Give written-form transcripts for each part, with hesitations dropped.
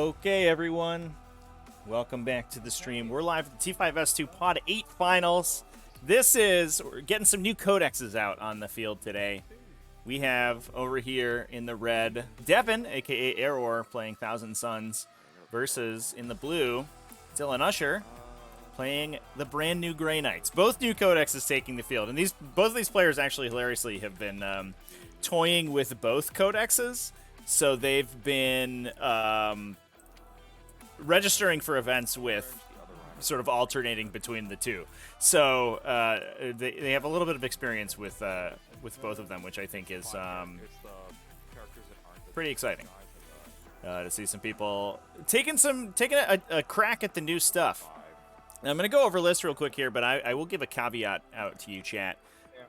Okay, everyone. Welcome back to the stream. We're live at the T5S2 Pod 8 Finals. We're getting some new codexes out on the field today. We have over here in the red, Devin, aka Error, playing Thousand Suns, versus in the blue, Dylan Usher, playing the brand new Grey Knights. Both new codexes taking the field, and both of these players actually hilariously have been toying with both codexes. So they've been registering for events with sort of alternating between the two. So they have a little bit of experience with both of them, which I think is pretty exciting to see some people taking a crack at the new stuff. Now, I'm going to go over lists real quick here, but I will give a caveat out to you, chat.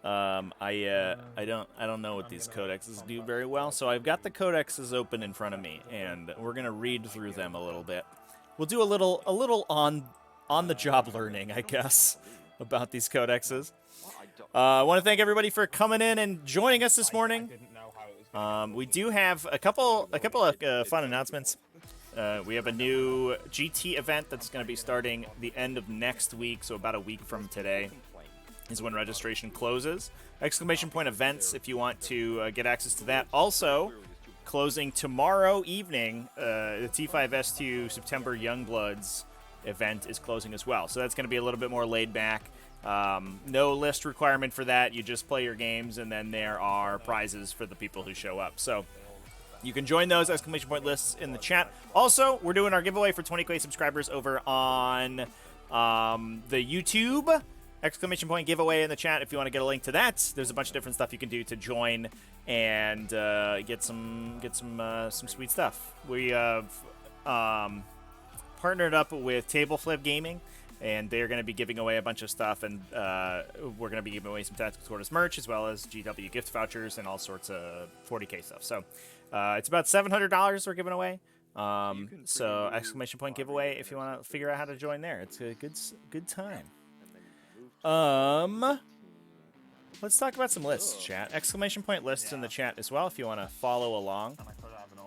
I don't know what these codexes do very well, so I've got the codexes open in front of me, and we're gonna read through them a little bit. We'll do a little on the job learning, I guess, about these codexes. I want to thank everybody for coming in and joining us this morning. We do have a couple of fun announcements. We have a new GT event that's going to be starting the end of next week, so about a week from today is when registration closes. Exclamation point events if you want to get access to that. Also, closing tomorrow evening, the T5S2 September Youngbloods event is closing as well. So that's going to be a little bit more laid back. No list requirement for that. You just play your games, and then there are prizes for the people who show up. So you can join those exclamation point lists in the chat. Also, we're doing our giveaway for 20k subscribers over on the YouTube. Exclamation point giveaway in the chat if you want to get a link to that. There's a bunch of different stuff you can do to join and get some sweet stuff. We have partnered up with Table Flip Gaming, and they're going to be giving away a bunch of stuff, and we're going to be giving away some Tactical Tortoise merch as well as GW gift vouchers and all sorts of 40k stuff. So it's about $700 we're giving away. So exclamation point giveaway if you want to figure out how to join there. It's a good time. Let's talk about some lists, chat. Exclamation point lists in the chat as well if you want to follow along.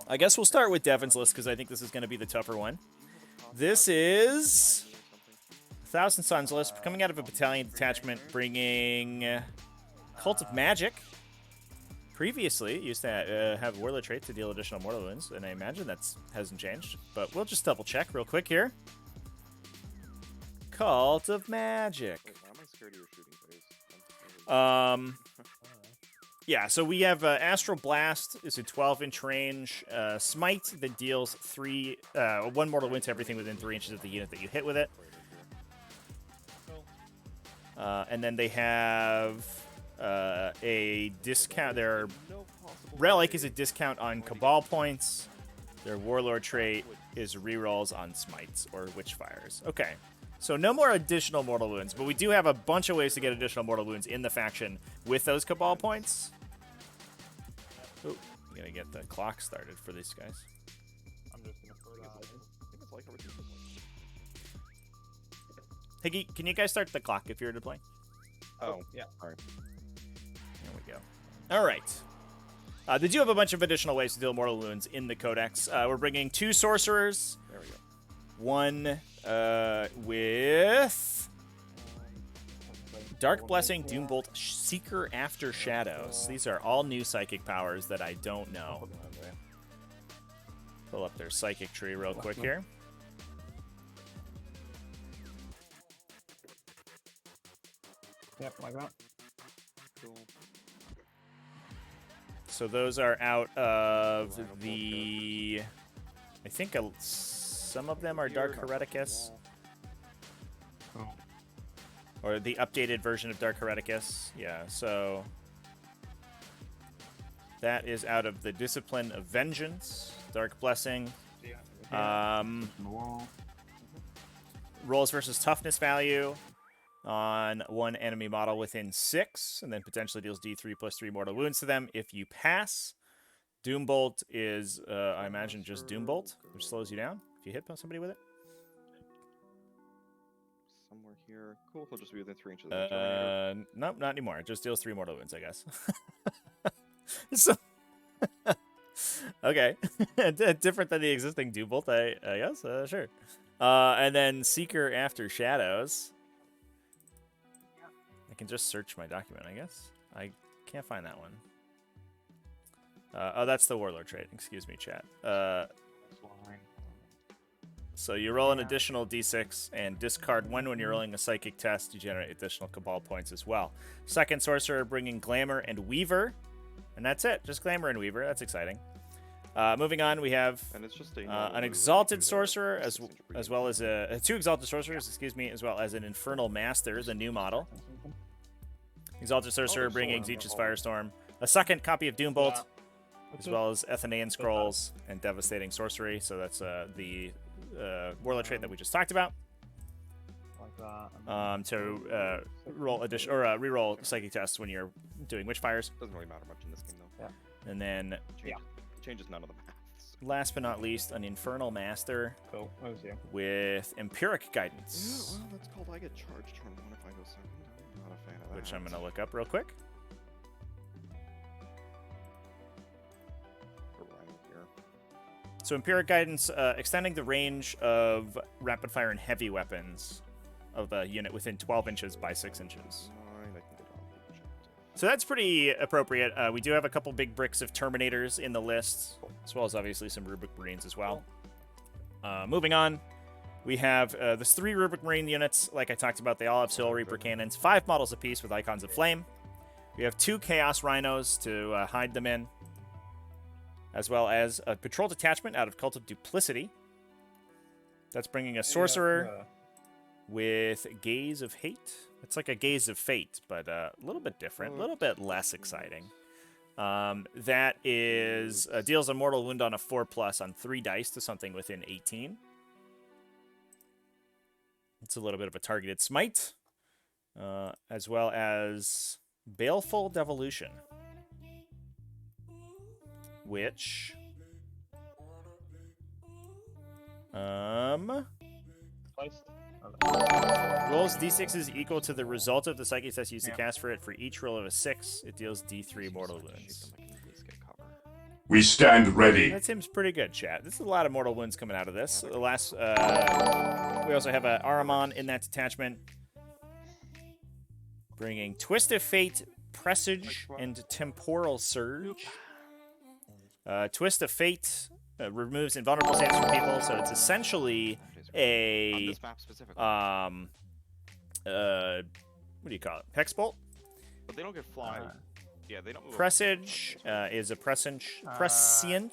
I guess we'll start with Devin's list because I think this is going to be the tougher one. This is Thousand Suns list coming out of a battalion detachment, bringing Cult of Magic. Previously, it used to have Warlord trait to deal additional mortal wounds, and I imagine that hasn't changed. But we'll just double check real quick here. Cult of Magic. Yeah, so we have Astral Blast is a 12-inch range smite that deals 1 mortal wound to everything within 3 inches of the unit that you hit with it. And then they have a discount. Their Relic is a discount on Cabal points. Their Warlord trait is rerolls on smites or Witchfires. Okay. So no more additional mortal wounds, but we do have a bunch of ways to get additional mortal wounds in the faction with those Cabal points. Oh, I'm going to get the clock started for these guys. I'm just going to Hey, can you guys start the clock if you're deploying? Oh, yeah. All right. There we go. All right. They do have a bunch of additional ways to deal mortal wounds in the Codex. We're bringing 2 sorcerers. There we go. 1 with Dark Blessing, Doombolt, Seeker After Shadows. These are all new psychic powers that I don't know. Pull up their psychic tree real quick here. Yep, like that. Cool. So those are out of the... I think some of them are Dark Hereticus. Oh. Or the updated version of Dark Hereticus. Yeah, so... that is out of the Discipline of Vengeance. Dark Blessing. Rolls versus toughness value on 1 enemy model within 6, and then potentially deals D3 plus 3 mortal wounds to them if you pass. Doombolt is, I imagine, just Doombolt, which slows you down if you hit somebody with it. Somewhere here. Cool, he'll just be within 3 inches of the Terminator. Nope, not anymore. It just deals 3 mortal wounds, I guess. So, Okay. Different than the existing Doom Bolt, I guess. Sure. And then Seeker After Shadows. I can just search my document, I guess. I can't find that one. Oh, that's the Warlord trait. Excuse me, chat. So you roll an additional d6 and discard one when you're rolling a psychic test. You generate additional Cabal points as well. Second Sorcerer bringing Glamour and Weaver. And that's it. Just Glamour and Weaver. That's exciting. Moving on, we have And it's just an Exalted Sorcerer as well as two Exalted Sorcerers, excuse me, as well as an Infernal Master, the new model. Exalted Sorcerer bringing Zeech's Firestorm. A second copy of Doombolt, as well as Athenaean Scrolls and Devastating Sorcery. So that's the Warlord trait that we just talked about. To roll addition or reroll psychic tests when you're doing Witchfires. Doesn't really matter much in this game though. Yeah. And then Changes none of the maths. last but not least, an Infernal Master Cool. with Empiric Guidance, Yeah, well, that's called I get charged turn 1 if I go second. I'm not a fan of that. which I'm going to look up real quick. So Empiric Guidance, extending the range of rapid fire and heavy weapons of a unit within 12 inches by 6 inches. So that's pretty appropriate. We do have a couple big bricks of Terminators in the list, as well as obviously some Rubric Marines as well. Moving on, we have there's 3 Rubric Marine units. Like I talked about, they all have Soul Reaper cannons, 5 models apiece with Icons of Flame. We have 2 Chaos Rhinos to hide them in, as well as a Patrol Detachment out of Cult of Duplicity. That's bringing a Sorcerer with Gaze of Hate. It's like a Gaze of Fate, but a little bit different, a little bit less exciting. That is deals a mortal wound on a 4+ on 3 dice to something within 18. It's a little bit of a targeted smite, as well as Baleful Devolution, which rolls d6s equal to the result of the psychic test used to cast for it. For each roll of a 6, it deals d3 mortal wounds. We stand ready. That seems pretty good, chat. This is a lot of mortal wounds coming out of this. The last, we also have a Ahriman in that detachment, bringing Twist of Fate, Presage, and Temporal Surge. Twist of Fate removes invulnerable saves from people, so it's essentially a what do you call it? Hex Bolt. But they don't get fly. Yeah, they don't move. Presage is a prescient.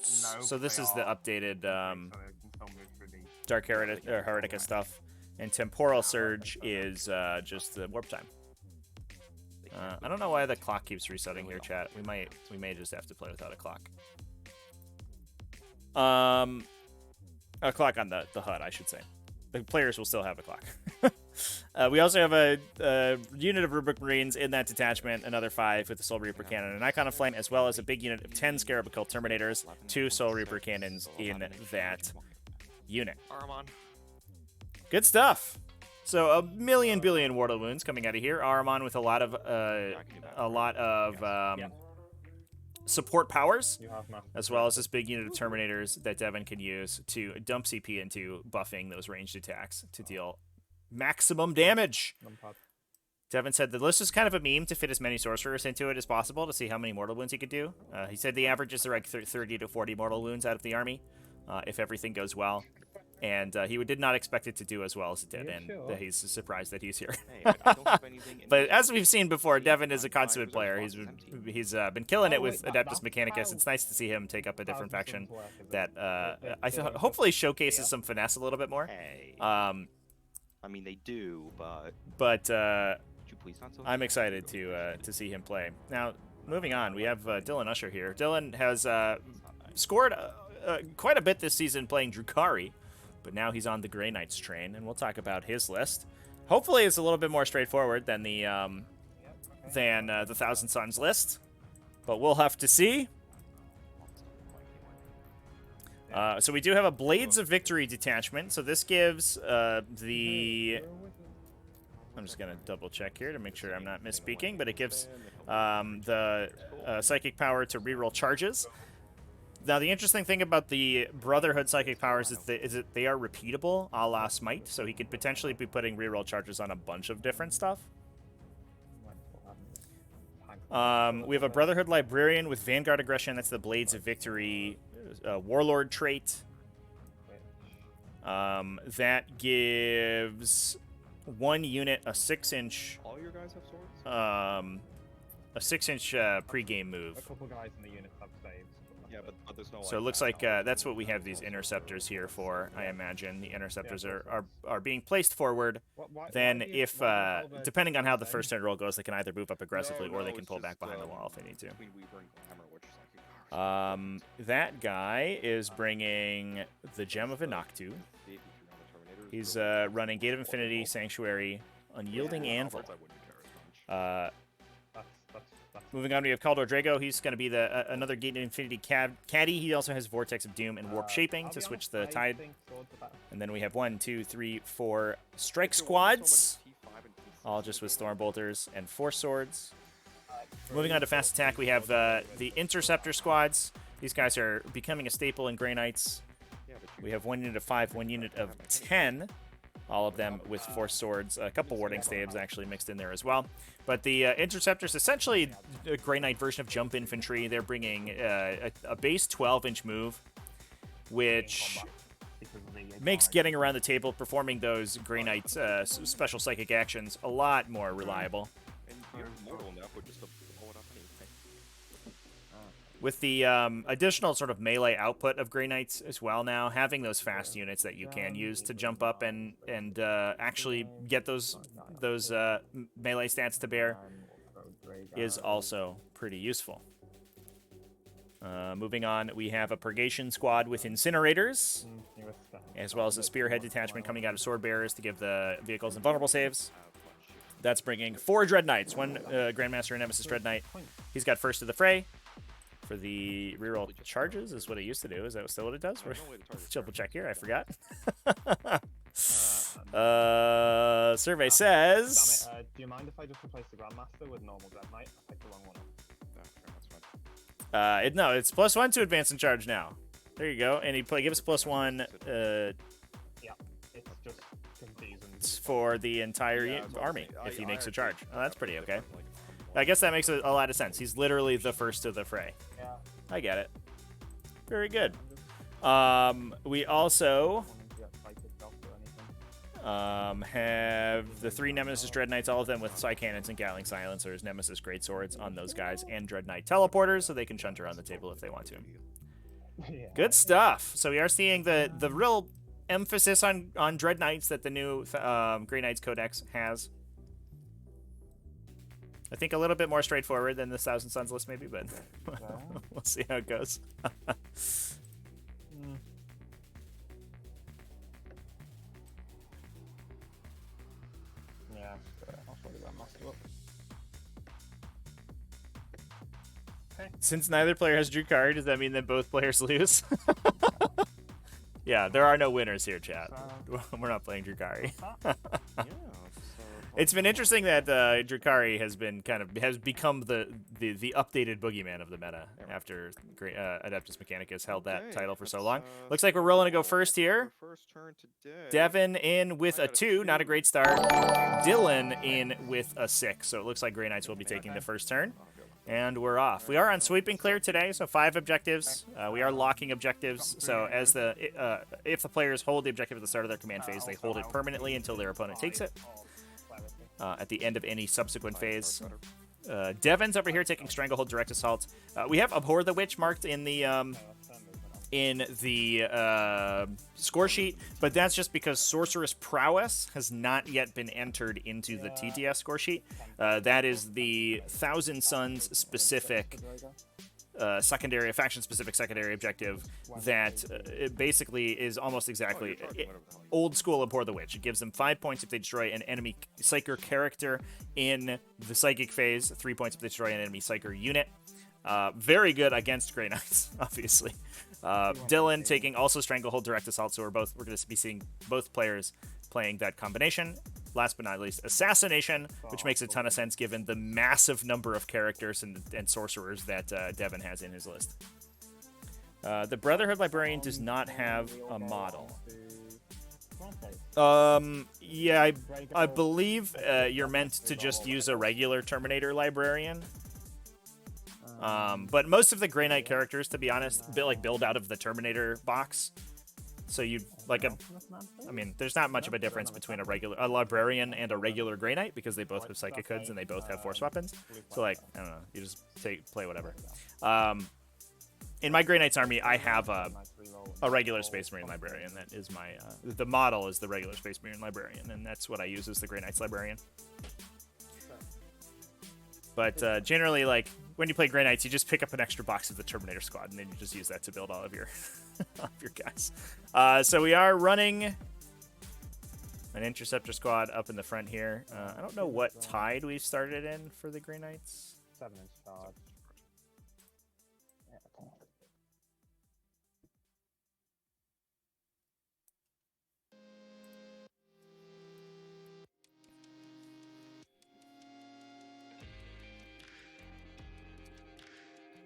So this is the updated Dark Heretica stuff, and Temporal Surge is just the warp time. I don't know why the clock keeps resetting here, chat. We may just have to play without a clock. A clock on the HUD, I should say. The players will still have a clock. We also have a unit of Rubric Marines in that detachment, another 5 with the Soul Reaper Cannon and Icon of Flame, as well as a big unit of 10 Scarab Occult Terminators, 2 Soul Reaper Cannons in that unit. Good stuff. So a million billion mortal wounds coming out of here. Ahriman with a lot of support powers, as well as this big unit of Terminators that Devin can use to dump CP into buffing those ranged attacks to deal maximum damage. Devin said the list is kind of a meme to fit as many sorcerers into it as possible to see how many mortal wounds he could do. He said the averages are like 30 to 40 mortal wounds out of the army if everything goes well. And he did not expect it to do as well as it did, and he's surprised that he's here. But as we've seen before, Devin is a consummate player. He's been killing it with Adeptus Mechanicus. It's nice to see him take up a different faction that I thought hopefully showcases some finesse a little bit more. I mean, they do, but I'm excited to see him play. Now, moving on, we have Dylan Usher here. Dylan has scored quite a bit this season playing Drukhari, but now he's on the Grey Knights train, and we'll talk about his list. Hopefully it's a little bit more straightforward than the Thousand Suns list, but we'll have to see. So we do have a Blades of Victory detachment, so this gives the... I'm just going to double check here to make sure I'm not misspeaking, but it gives the psychic power to reroll charges. Now, the interesting thing about the Brotherhood Psychic powers is that they are repeatable, a la Smite, so he could potentially be putting reroll charges on a bunch of different stuff. We have a Brotherhood Librarian with Vanguard Aggression. That's the Blades of Victory Warlord trait. That gives one unit a 6-inch... All your guys have swords? A 6-inch pre-game move. A couple guys in the unit have saves. Yeah, but there's no. So it looks like that's what we have these interceptors here for, I imagine. The interceptors are being placed forward. Then if, depending on how the first turn roll goes, they can either move up aggressively or they can pull back behind the wall if they need to. That guy is bringing the Gem of Inoctu. He's running Gate of Infinity, Sanctuary, Unyielding Anvil. Moving on, we have Caldor Drago. He's going to be the another Gate of Infinity caddy. He also has Vortex of Doom and Warp Shaping to switch the tide. And then we have 1, 2, 3, 4 strike squads, all just with Storm Bolters and Force Swords. Moving on to Fast Attack, we have the Interceptor squads. These guys are becoming a staple in Grey Knights. We have 1 unit of 5, 1 unit of 10. All of them with Force Swords, a couple Warding Staves actually mixed in there as well. But the Interceptors, essentially a Grey Knight version of Jump Infantry. They're bringing a base 12-inch move, which makes getting around the table, performing those Grey Knight special psychic actions a lot more reliable. With the additional sort of melee output of Grey Knights as well now, having those fast units that you can use to jump up and actually get those melee stats to bear is also pretty useful. Moving on, we have a Purgation squad with Incinerators, as well as a Spearhead detachment coming out of Sword Bearers to give the vehicles invulnerable saves. That's bringing 4 Dread Knights, 1 Grandmaster and Nemesis Dread Knight. He's got First to the Fray. For the reroll charges is what it used to do. Is that still what it does? Triple check here. I forgot. Survey says... Damn it. Do you mind if I just replace the Grandmaster with normal Dread Knight? I picked the wrong one up. No, it's +1 to advance and charge now. There you go. And he gives +1... yeah, it's just confusing. For the entire army if he makes a charge. Oh, that's pretty okay. I guess that makes a lot of sense. He's literally the first to the fray. Yeah. I get it. Very good. We also have the 3 Nemesis Dread Knights, all of them with Psy Cannons and Gatling Silencers, Nemesis Great Swords on those guys, and Dread Knight Teleporters, so they can shunt around the table if they want to. Yeah. Good stuff. So we are seeing the real emphasis on Dread Knights that the new Grey Knights Codex has. I think a little bit more straightforward than the Thousand Suns list, maybe, but we'll see how it goes. Yeah, I'll probably that master up. Since neither player has Drukhari, does that mean that both players lose? Yeah, there are no winners here, chat. We're not playing Drukhari. It's been interesting that Drukhari has become the updated boogeyman of the meta after Adeptus Mechanicus held that title for so long. Looks like we're rolling to go first here. Devin in with a 2, not a great start. Dylan in with a 6, so it looks like Grey Knights will be taking the first turn. And we're off. We are on Sweep and Clear today, so 5 objectives. We are locking objectives, so as if the players hold the objective at the start of their command phase, they hold it permanently until their opponent takes it. At the end of any subsequent phase. Devin's over here taking Stranglehold Direct Assault. We have Abhor the Witch marked in the score sheet, but that's just because Sorceress Prowess has not yet been entered into the TTS score sheet. That is the Thousand Suns specific faction-specific secondary objective that it basically is almost exactly old school Abhor the Witch. It gives them 5 points if they destroy an enemy Psyker character in the Psychic phase, 3 points if they destroy an enemy Psyker unit. Very good against Grey Knights, obviously. Dylan taking also Stranglehold Direct Assault, so we're going to be seeing both players playing that combination. Last but not least, Assassination, which makes a ton of sense given the massive number of characters and sorcerers that Devin has in his list. The Brotherhood Librarian does not have a model. Yeah, I believe you're meant to just use a regular Terminator Librarian. But most of the Grey Knight characters, to be honest, build out of the Terminator box. So you I mean, there's not much of a difference between a librarian and a regular Grey Knight because they both have psychic hoods and they both have force weapons. So like, I don't know, you just play whatever. In my Grey Knight's army, I have a regular Space Marine Librarian. That is my the model is the regular Space Marine Librarian, and that's what I use as the Grey Knight's Librarian. But generally, like, when you play Grey Knights, you just pick up an extra box of the Terminator Squad, and then you just use that to build all of your, all of your guys. So we are running an Interceptor Squad up in the front here. I don't know what tide we've started in for the Grey Knights. 7-inch charge.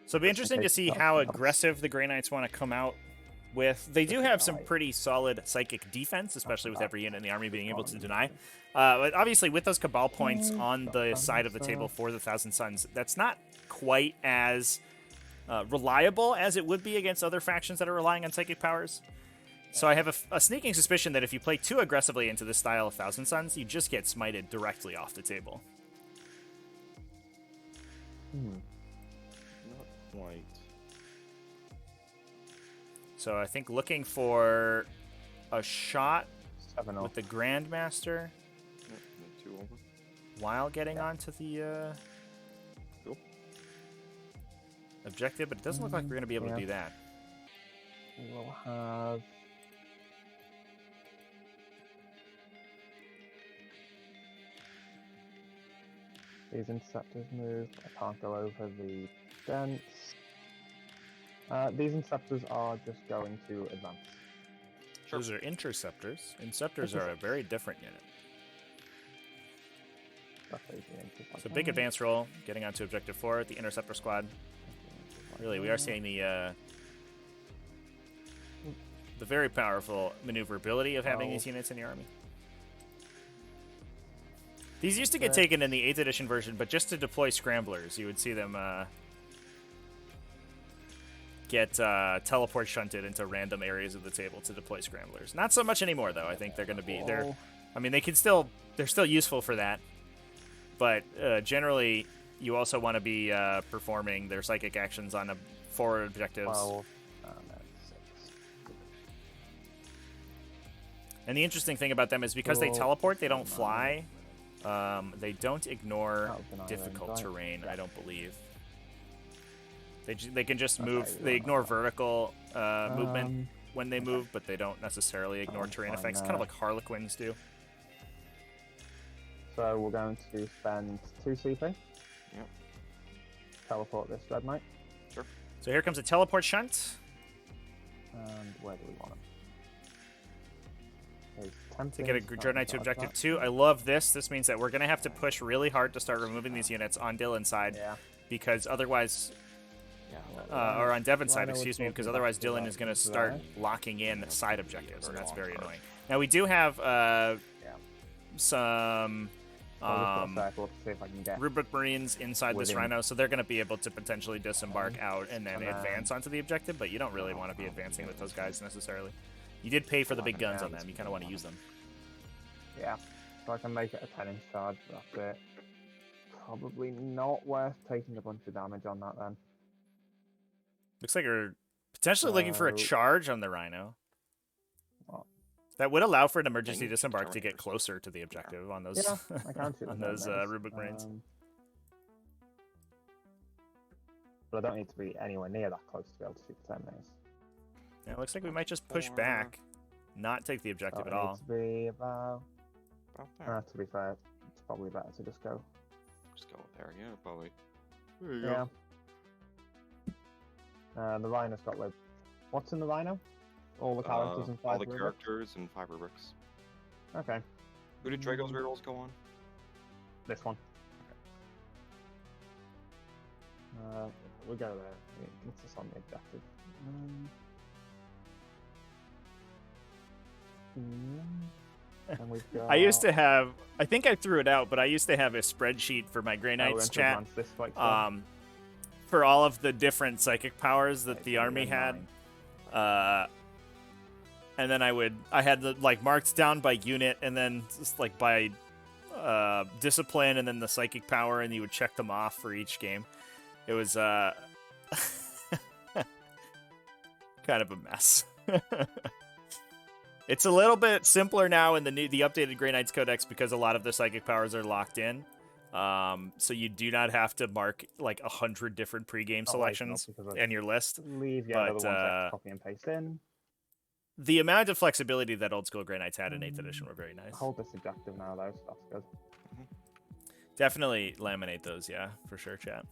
So it'll be interesting to see how aggressive the Grey Knights want to come out with. They do have some pretty solid psychic defense, especially with every unit in the army being able to deny. But obviously, with those Cabal points on the side of the table for the Thousand Suns, that's not quite as reliable as it would be against other factions that are relying on psychic powers. So I have a sneaking suspicion that if you play too aggressively into this style of Thousand Suns, you just get smited directly off the table. Quite. So I think looking for a shot 7-0. with the Grandmaster Yep, 2 over. while getting onto the Cool. objective, but it doesn't look like we're going to be able to do that. We'll have... These Interceptors move. I can't go over the dents. These Interceptors are just going to advance. Those are Interceptors. Interceptors are a very different unit. So big advance roll, getting onto Objective 4 at the Interceptor Squad. Really, we are seeing the very powerful maneuverability of having these units in the army. These used to get taken in the 8th edition version, but just to deploy scramblers, you would see them get teleport shunted into random areas of the table to deploy scramblers. Not so much anymore, though. I think they're going to be there. I mean, they're still useful for that, but generally, you also want to be performing their psychic actions on forward objectives. And the interesting thing about them is because they teleport, they don't fly. They don't ignore difficult terrain, I don't believe. They can just move. They ignore vertical movement when they move, but they don't necessarily ignore terrain effects, kind of like Harlequins do. So we're going to spend 2 CP. Yep. Teleport this Red Knight. Sure. So here comes a teleport shunt. And where do we want him? To get a Dread Knight to Objective 2. I love this. This means that we're going to have to push really hard to start removing these units on Dylan's side, because otherwise... or on Devin's side, excuse me, because otherwise Dylan is going to start locking in side objectives, and that's very annoying. Now, we do have some Rubric Marines inside this Rhino, so they're going to be able to potentially disembark out and then advance onto the objective, but you don't really want to be advancing with those guys necessarily. You did pay for the big guns on them. You kind of want to use them. Yeah, so I can make it a 10-inch charge, but that's it. Probably not worth taking a bunch of damage on that then. Looks like we're potentially looking for a charge on the Rhino. That would allow for an emergency disembark to get closer to the objective on those on those Rubric Marines. But I don't need to be anywhere near that close to be able to shoot the Terminators. Yeah, it looks like we might just push back, not take the objective at all. To be about there. To be fair, it's probably better to just go. Just go there, yeah, probably. There you go. The Rhino's got like... What's in the Rhino? All the characters and 5 all the rubrics? characters and 5 rubrics. Okay. Who did Drago's rerolls go on? This one. We'll go there. What's this on the objective? And we've got... I used to have, I think I threw it out, but I used to have a spreadsheet for my Grey we Knights went to chat. advance this like so. For all of the different psychic powers that Okay, the so army you're had. 9. And then I had the, like, marked down by unit, and then just, like, by discipline, and then the psychic power, and you would check them off for each game. It was kind of a mess. It's a little bit simpler now in the updated Grey Knights Codex because a lot of the psychic powers are locked in. So you do not have to mark like 100 different pregame selections in your list. Leave the other ones that copy and paste in. The amount of flexibility that old school Grey Knights had in 8th edition were very nice. Hold this objective now, though, so that's good. Definitely laminate those, yeah, for sure, chat.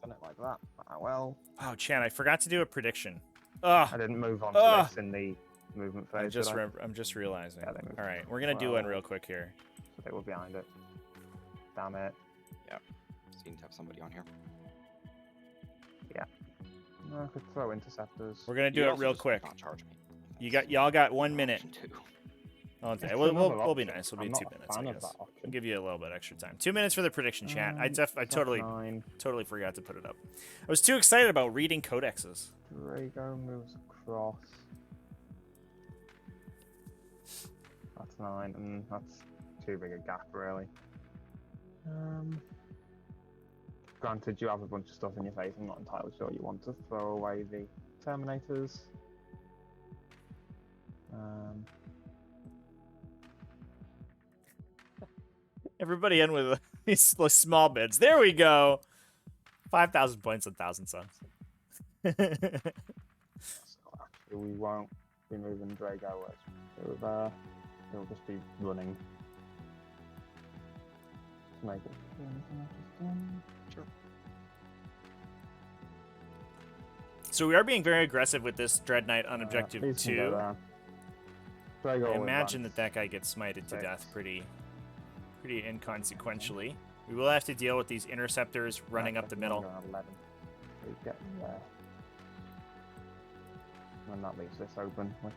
Done it like that. Well. Oh, Chan, I forgot to do a prediction. Ugh. I didn't move on to this in the movement phase. I'm just realizing. Yeah, all right, we're gonna do one real quick here. So they were behind it. Damn it. Yeah. Seem to have somebody on here. Yeah. No, I could throw interceptors. We're gonna do it real quick. Not charge me. Y'all got 1 minute. Okay, we'll be nice. We'll be I'm 2 not a minutes. fan I of guess. that option. We'll give you a little bit extra time. 2 minutes for the prediction, chat. I totally forgot to put it up. I was too excited about reading codexes. Drago moves across. That's 9, that's too big a gap, really. Granted, you have a bunch of stuff in your face. I'm not entirely sure you want to throw away the Terminators. Everybody in with these small bids. There we go. 5,000 points, 1,000 subs. So actually, we won't be moving Drago. It'll just be running. To make it. Sure. So we are being very aggressive with this Dread Knight on objective 2. I imagine that guy gets smited to death pretty inconsequentially. We will have to deal with these interceptors running up the middle. And that leaves this open, which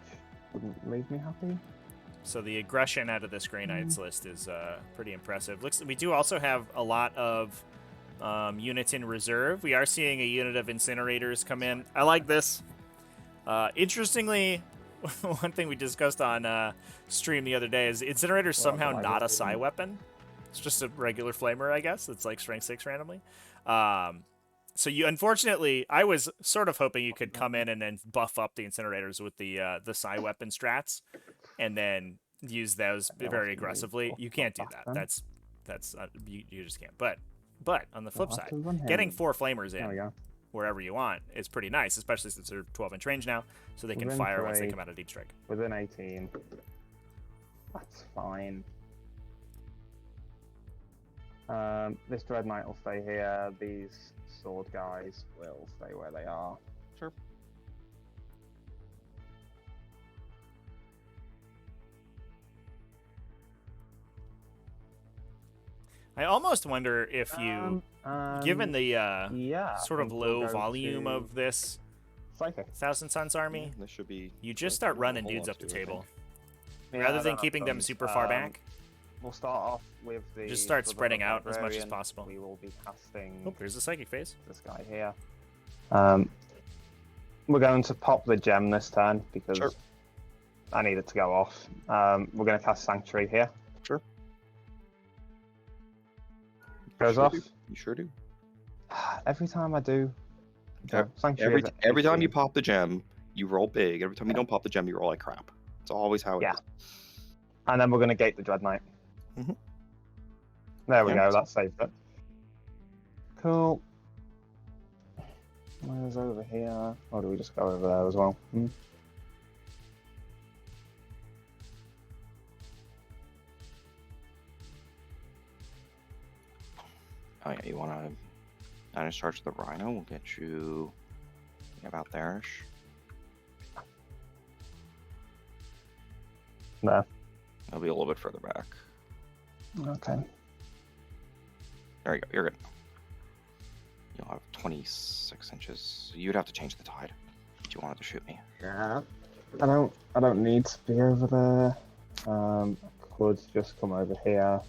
wouldn't leave me happy. So the aggression out of this Grey Knights list is pretty impressive. We do also have a lot of units in reserve. We are seeing a unit of incinerators come in. I like this. Interestingly, one thing we discussed on stream the other day is incinerators somehow not a psi weapon. It's just a regular flamer, I guess. It's like strength 6 randomly. So you, unfortunately, I was sort of hoping you could come in and then buff up the incinerators with the psi weapon strats, and then use those very aggressively. You can't do that. That's you just can't. But on the flip side, getting 4 flamers in wherever you want is pretty nice, especially since they're 12-inch range now, so they can fire once they come out of deep strike. Within 18, that's fine. This Dread Knight will stay here. These sword guys will stay where they are. Sure. I almost wonder if you, given the sort of low volume of this Thousand Suns army, This should be. you just start running dudes up the table. Rather than keeping them super far back, we'll start off with the... just start spreading out as much as possible. We will be casting... Oh, there's the psychic phase. This guy here. We're going to pop the gem this turn because I need it to go off. We're going to cast Sanctuary here. Sure. Goes off. You sure do. Every time I do. Okay. Sanctuary every time you pop the gem, you roll big. Every time you don't pop the gem, you roll like crap. It's always how it is. And then we're going to gate the Dread Knight. There we go, that saved it. Cool. Where's over here? Or do we just go over there as well? Oh yeah, you want to charge the Rhino? We'll get you about there-ish. There. It'll be a little bit further back. Okay. There you go. You're good. You'll have 26 inches. You'd have to change the tide if you wanted to shoot me. Yeah. I don't need to be over there. I could just come over here.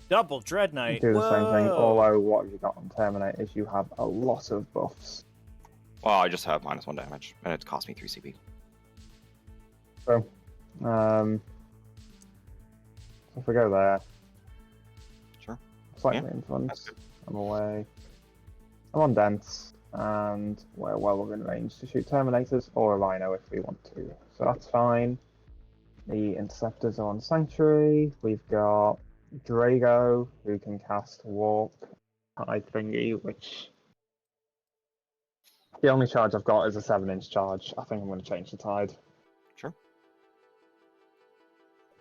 Double Dread Knight. Do the same thing. Whoa. Although what you got on Terminators, you have a lot of buffs. Well, I just have -1 damage, and it's cost me 3 CP. So, if we go there, Sure. slightly Yeah, in front, that's good. I'm away. I'm on dense, and we're well within range to shoot Terminators or a Rhino if we want to. So that's fine. The Interceptors are on Sanctuary. We've got Drago, who can cast Warp Tide thingy, which the only charge I've got is a 7-inch charge. I think I'm going to change the Tide. Sure.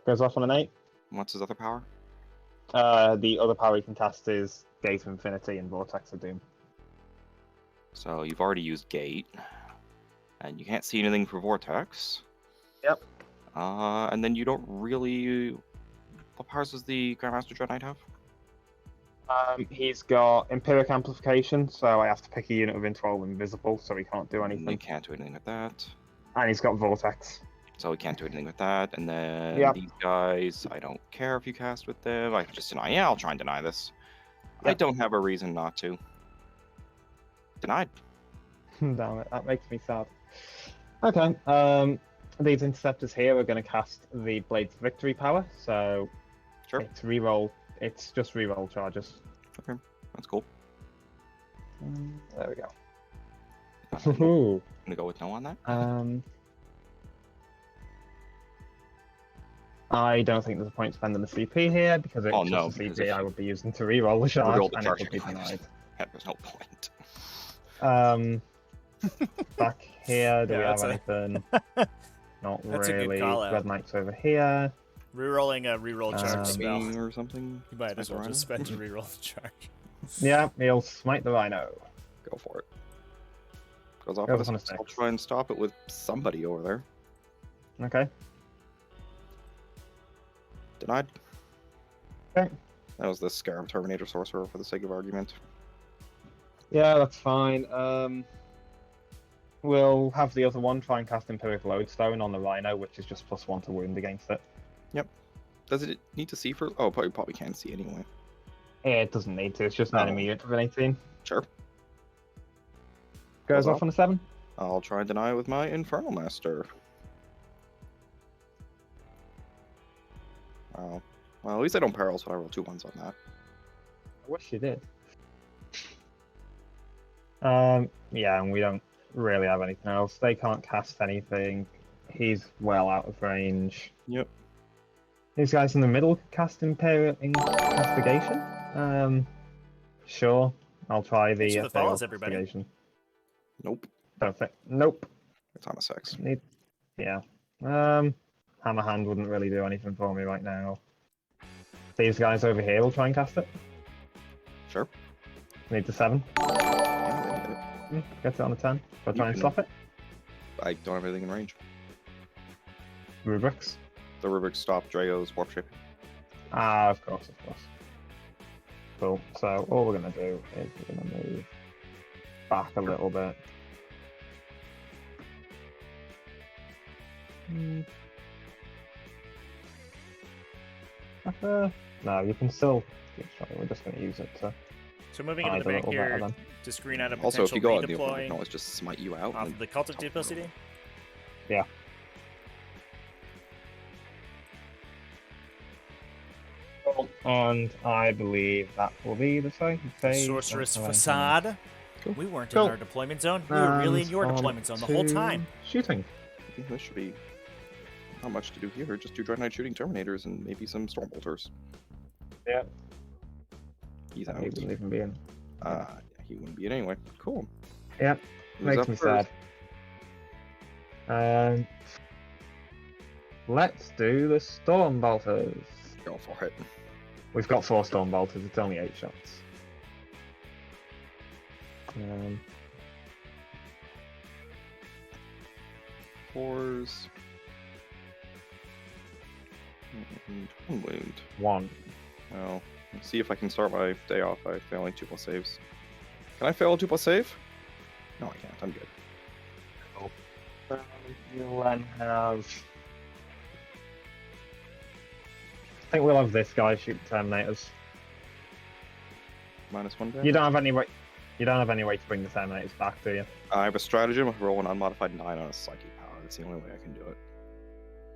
Goes off on an 8. What's his other power? The other power you can cast is Gate of Infinity and Vortex of Doom. So you've already used Gate, and you can't see anything for Vortex. Yep. And then you don't really... What powers does the Grandmaster Dread Knight have? He's got Empiric Amplification, so I have to pick a unit within 12 invisible, so he can't do You anything. can't do anything with that. And he's got Vortex. So we can't do anything with that. And then Yep. these guys, I don't care if you cast with them. I can just deny. Yeah, I'll try and deny this. I Yep. don't have a reason not to. Denied. Damn it, that makes me sad. Okay, these Interceptors here are going to cast the Blades of Victory power, so Sure. it's reroll. It's just reroll charges. Okay, that's cool. There we go. I'm Ooh. gonna go with no on that. I don't think there's a point spending the CP here because it's Oh, just no, a because CP if I would be using to reroll the charge, Reroll the and charge it would be anyway. denied. Yeah, there's no point. Back here, do we Yeah, have that's anything? Not That's a good really. call out. Red Knight's over here. Rerolling a reroll charge spell. Swing or something. You might as Smite well the just Rhino? spend to reroll the charge. Yeah, he'll smite the Rhino. Go for it. Goes off Goes at on a a 6. I'll 6. try and stop it with somebody over there. Okay. Denied. Okay. That was the Scarab Terminator Sorcerer for the sake of argument. Yeah, that's fine. We'll have the other one try and cast Empiric Lodestone on the Rhino, which is just +1 to wound against it. Yep. Does it need to see for... Oh, probably can't see anyway. Yeah, it doesn't need to. It's just an enemy unit with an 18. Sure. Goes Goes off off. on a 7. I'll try and deny with my Infernal Master. Oh. Well, at least I don't peril, so I roll 2 1s on that. I wish you did. Yeah, and we don't really have anything else. They can't cast anything. He's well out of range. Yep. These guys in the middle can cast Castigation. Sure. I'll try the Thanks for the Ethereal follows, everybody. Castigation. Nope. Don't think. Nope. It's on a 6. Need. Yeah. Hammer Hand wouldn't really do anything for me right now. These guys over here will try and cast it. Sure. Need the 7. Yeah, they hit it. Gets it on a 10. Go try and can- stop it. I don't have anything in range. Rubrics. The Rubik stopped Drago's Warp Shape. Ah, of course. Cool. So all we're going to do is we're going to move back a little bit. No, you can still keep trying. We're just going to use it to So moving into hide the a back little better here then. to screen out a Also, if potential you go on the open, I redeploy can always just smite you out. off and of the Cult of top Duplicity. roll. Yeah. And I believe that will be the same. Sorceress Facade. Cool. We weren't Cool. in our deployment zone. We were really in your And deployment zone the whole on time. to Shooting. Yeah, this should be not much to do here. Just do Dread Knight shooting Terminators and maybe some Stormbolters. Yeah. He's He out. wouldn't even be in. Yeah, he wouldn't be it anyway. Cool. Yep. Who's Makes up me first? sad. Let's do the Storm Bolters. Go for it. We've got 4 Storm Bolters, it's only 8 shots. Fours. And one wound. 1. Well, Let's see if I can start my day off by failing 2+ saves. Can I fail a 2+ save? No, I can't. I'm good. You'll then have. I think we'll have this guy shoot Terminators. -1 damage. You don't have any way. You don't have any way to bring the Terminators back, do you? I have a stratagem of roll an unmodified 9 on a psychic power. That's the only way I can do it.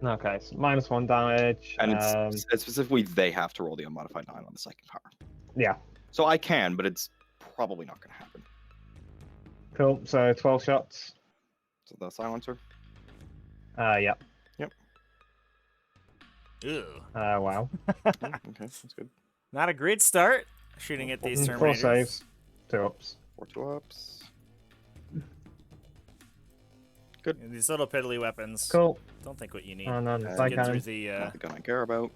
Okay, so -1 damage. And it's specifically they have to roll the unmodified 9 on the psychic power. Yeah. So I can, but it's probably not going to happen. Cool. So 12 shots. So the silencer. Yeah. Yep. Ew. Wow. Yeah, okay, that's good. Not a great start shooting at these 4 Terminators. saves, 2 ups. 4 2-ups. These little piddly weapons. Cool. Don't think what you need. And then Uh, Psy Get through Cannon. the Not the gun I care about.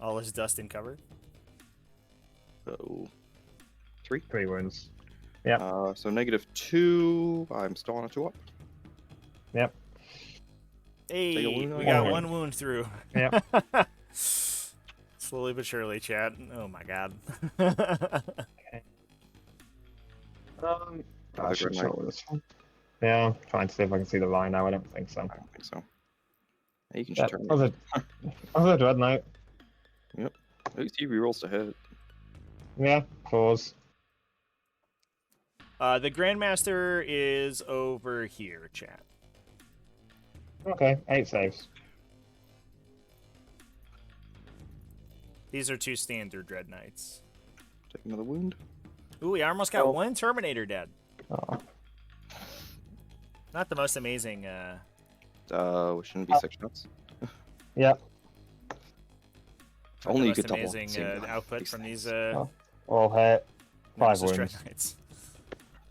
all this dust and cover. So 3. 3 wounds. Yep. So -2. I'm still on a 2-up. Yep. Hey, Take a wound we on got it. one wound through. Yep. Slowly but surely, Chad. Oh my god. I should Dread show Knight. this one. Yeah, I'm trying to see if I can see the Rhino. I don't think so. I don't think so. Yeah, you can Yeah, just turn other Dread Knight. At least he rerolls to hit. Yeah, 4s. The Grandmaster is over here, chat. Okay, 8 saves. These are 2 standard Dread Knights. Take another wound. Ooh, we almost got Oh. 1 Terminator dead. Oh. Not the most amazing. We shouldn't be 6 shots. Yep. If only you most could double. amazing the same gun. output from these All hit. 5 Nemesis Dread wounds. Knights.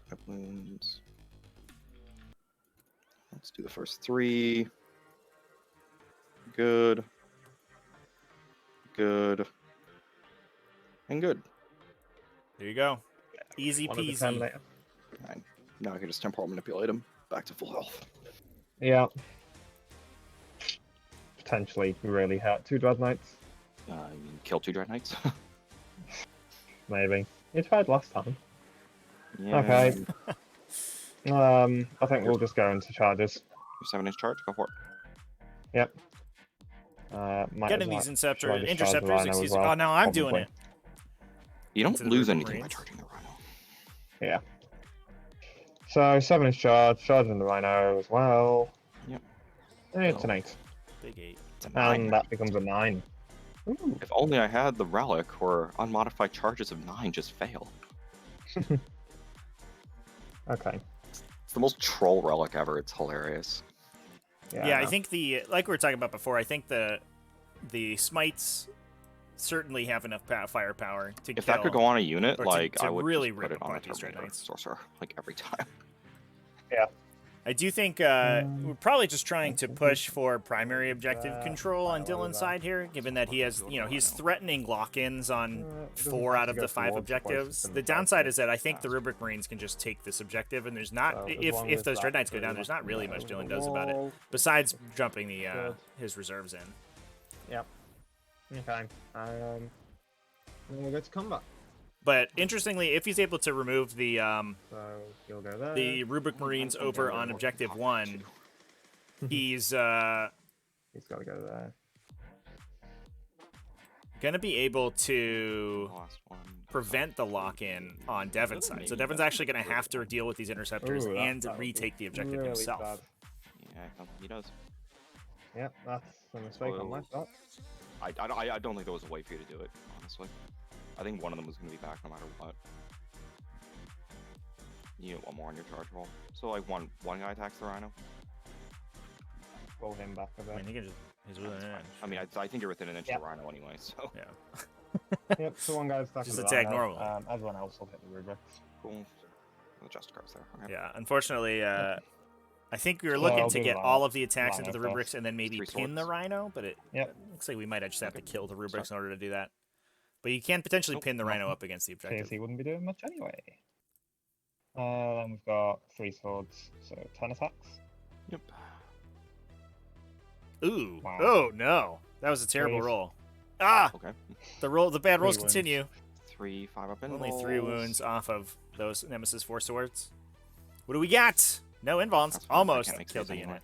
5 wounds. Let's do the first 3. Good. Good. And good. There you go. Easy One of the peasy. Terminator. Fine. Now I can just temporal manipulate him back to full health. Yeah. Potentially really hurt 2 Dread Knights. You mean kill 2 Dread Knights? Maybe. You tried last time. Yeah. Okay. I think we'll just go into charges. Your 7-inch charge, go for it. Yep. Getting these interceptors, excuse me. well? Oh, no, I'm doing Probably. it. You don't Into the lose Rubik anything by Marines. charging the Rhino. Yeah. So 7-inch charge, charging the Rhino as well. Yep. It's an 8. Big 8. It's a 9. And that becomes a 9. Ooh. If only I had the relic where unmodified charges of 9 just fail. Okay. It's the most troll relic ever. It's hilarious. Yeah, I think like we were talking about before, I think the smites certainly have enough firepower to If kill. that could go on a unit, or like to I would really just put rip it on a apart these Dread Terminator Knights. sorcerer, like every time. I do think we're probably just trying to push for primary objective control on Dylan's side here, given that he has, he's threatening lock-ins on 4 out of the 5 objectives. The downside is that I think the Rubric Marines can just take this objective, and there's not, if those Dread Knights go down, there's not really much Dylan does about it, besides jumping the his reserves in. Yep. Okay. We'll go to combat. But interestingly, if he's able to remove the So you'll go there. Rubric Marines over on Objective 1, he's He's got to go there. gonna be able to Last one. prevent the lock-in on Devin's side. So Devin's actually gonna have to deal with these interceptors Ooh, and that would retake the objective really himself. bad. Yeah, he does. Yep, that's a mistake on my part. I don't think there was a way for you to do it, honestly. I think one of them was going to be back no matter what. You need one more on your charge roll. So like one guy attacks the Rhino. Roll him back a I mean, bit. he can just, he's within an inch. I mean, I think you're within an inch Yep. of the Rhino anyway, so Yeah. Yep, so one guy's attacking Just the attack Rhino, normally. everyone else will hit the rubrics. cool. Adjust cards there. Okay. Yeah, unfortunately, I think we were Well, looking I'll to do get the all of the attacks Rhino into the first. rubrics and then maybe 3 pin the swords. Rhino, but it Yep. looks like we might just have to kill the rubrics Sorry. in order to do that. But you can potentially Nope. pin the Rhino up against the Because objective. he wouldn't be doing much anyway. Then we've got 3 swords, so 10 attacks. Yep. Ooh. Wow. Oh no. That was a terrible Please. roll. Ah! Okay. The bad rolls 3 wounds. continue. 3 5-up involves. Only 3 wounds off of those Nemesis 4 swords. What do we got? No involves. That's fine, I Almost can't make killed the space anymore.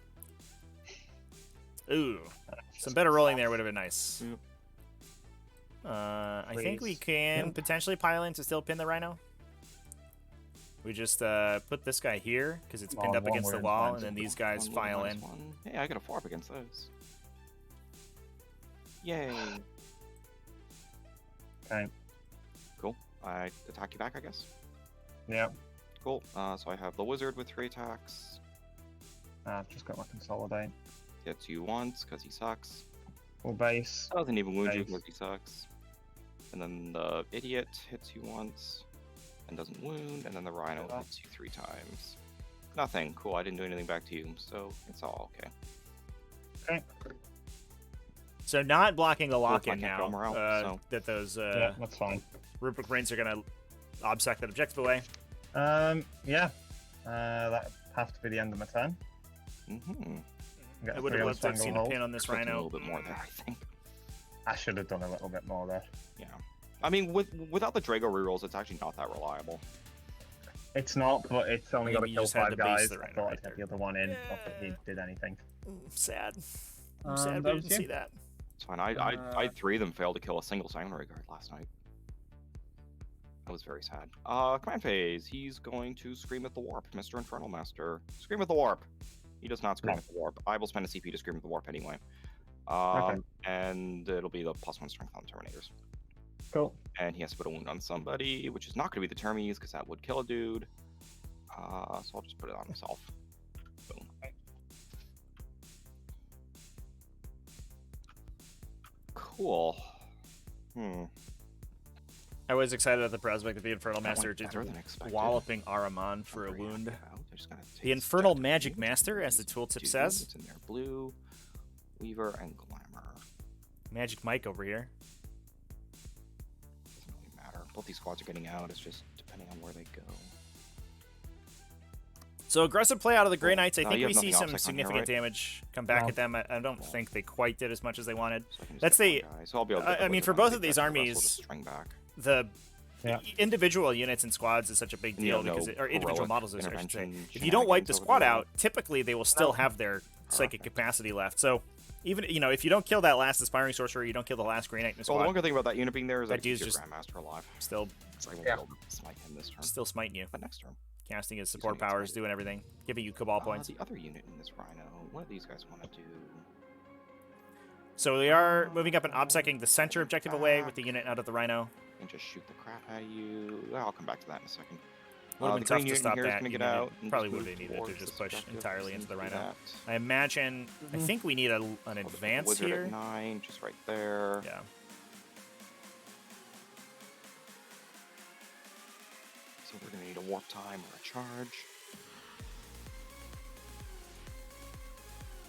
unit. Ooh. Some better rolling there would have been nice. Yep. I think we Please. can Yep. potentially pile in to still pin the Rhino. We just put this guy here because it's pinned Oh, up one against the we're wall, in and then time. these guys One file minus in. 1. Hey, I got a 4 up against those. Yay. Okay. Cool. I attack you back, I guess. Yeah. Cool. So I have the wizard with 3 attacks. I've just got my consolidate. Hits you once because he sucks. Full base. Doesn't even wound you Nice. because he sucks. And then the idiot hits you once and doesn't wound. And then the rhino Yeah. hits you 3 times. Nothing. Cool. I didn't do anything back to you, so it's all okay. Okay. So not blocking the Well, if I lock-in can't now. kill morale, so- That those Yeah, that's fine. rubric rings are gonna obstacle that objective away. Yeah. That has to be the end of my turn. Mm-hmm. Get I a would have 3 loved to have 'em seen a stranglehold. pin on this A Rhino. little bit more there, I think. I should have done a little bit more there. Yeah. I mean, without the Drago rerolls, it's actually not that reliable. It's not, but it's only got to Maybe you kill just had 5 to base guys. the I Rhino thought right I'd get there. the other one in. Not that he did anything. Sad. I'm sad we that was didn't see you. that. It's fine. I had 3 of them fail to kill a single Samurai Guard last night. That was very sad. Command phase. He's going to scream at the warp, Mr. Infernal Master. Scream at the warp. He does not scream No. at the warp. I will spend a CP to scream at the warp anyway. Okay. And it'll be the +1 strength on the Terminators. Cool. And he has to put a wound on somebody, which is not going to be the Termies, because that would kill a dude. So I'll just put it on himself. Boom. Cool. I was excited at the prospect of the Infernal That Master went just better than expected. walloping Aramon for a Hungry wound. out. I just gotta take The Infernal subjective Magic wounds. Master, as the tooltip Two says. units in there. Blue, Weaver, and Glamour. Magic Mike over here. Doesn't really matter. Both these squads are getting out. It's just depending on where they go. So aggressive play out of the Grey Cool. Knights. I You think have we see nothing some obstacle on here, significant right? damage come back No. at them. I don't think they quite did as much as they wanted. So I can just Let's get say- one guy. So I'll be able to get I the mean, wizard for on both the of these rest will armies, just string back. The Yeah. individual units and squads is such a big And you deal have no because or individual heroic models, I should say. intervention If you don't wipe the shenanigans over squad there. out, typically they will still have their psychic Perfect. capacity left. So even if you don't kill that last aspiring sorcerer, you don't kill the last Grey Knight in the Well, the squad, one good thing about that unit being there is That that keeps dude's your just- Grandmaster alive. still So I won't Yeah. be able to smite him this turn. still smiting you, But next turn. casting his He's support gonna get powers, smited. doing everything, giving you cabal points. The other unit in this Rhino, what do these guys want to do? So we are moving up and obsecking the center objective away with the unit out of the Rhino. And just shoot the crap out of you. I'll come back to that in a second. Would have The been tough green to unit stop here is that. gonna You get needed- out and probably just would move have needed to towards just this push objective entirely and into the do Rhino. that. I imagine. I think we need an I'll just put the advance wizard here. at 9, just right there. Yeah. So we're gonna need a warp time or a charge.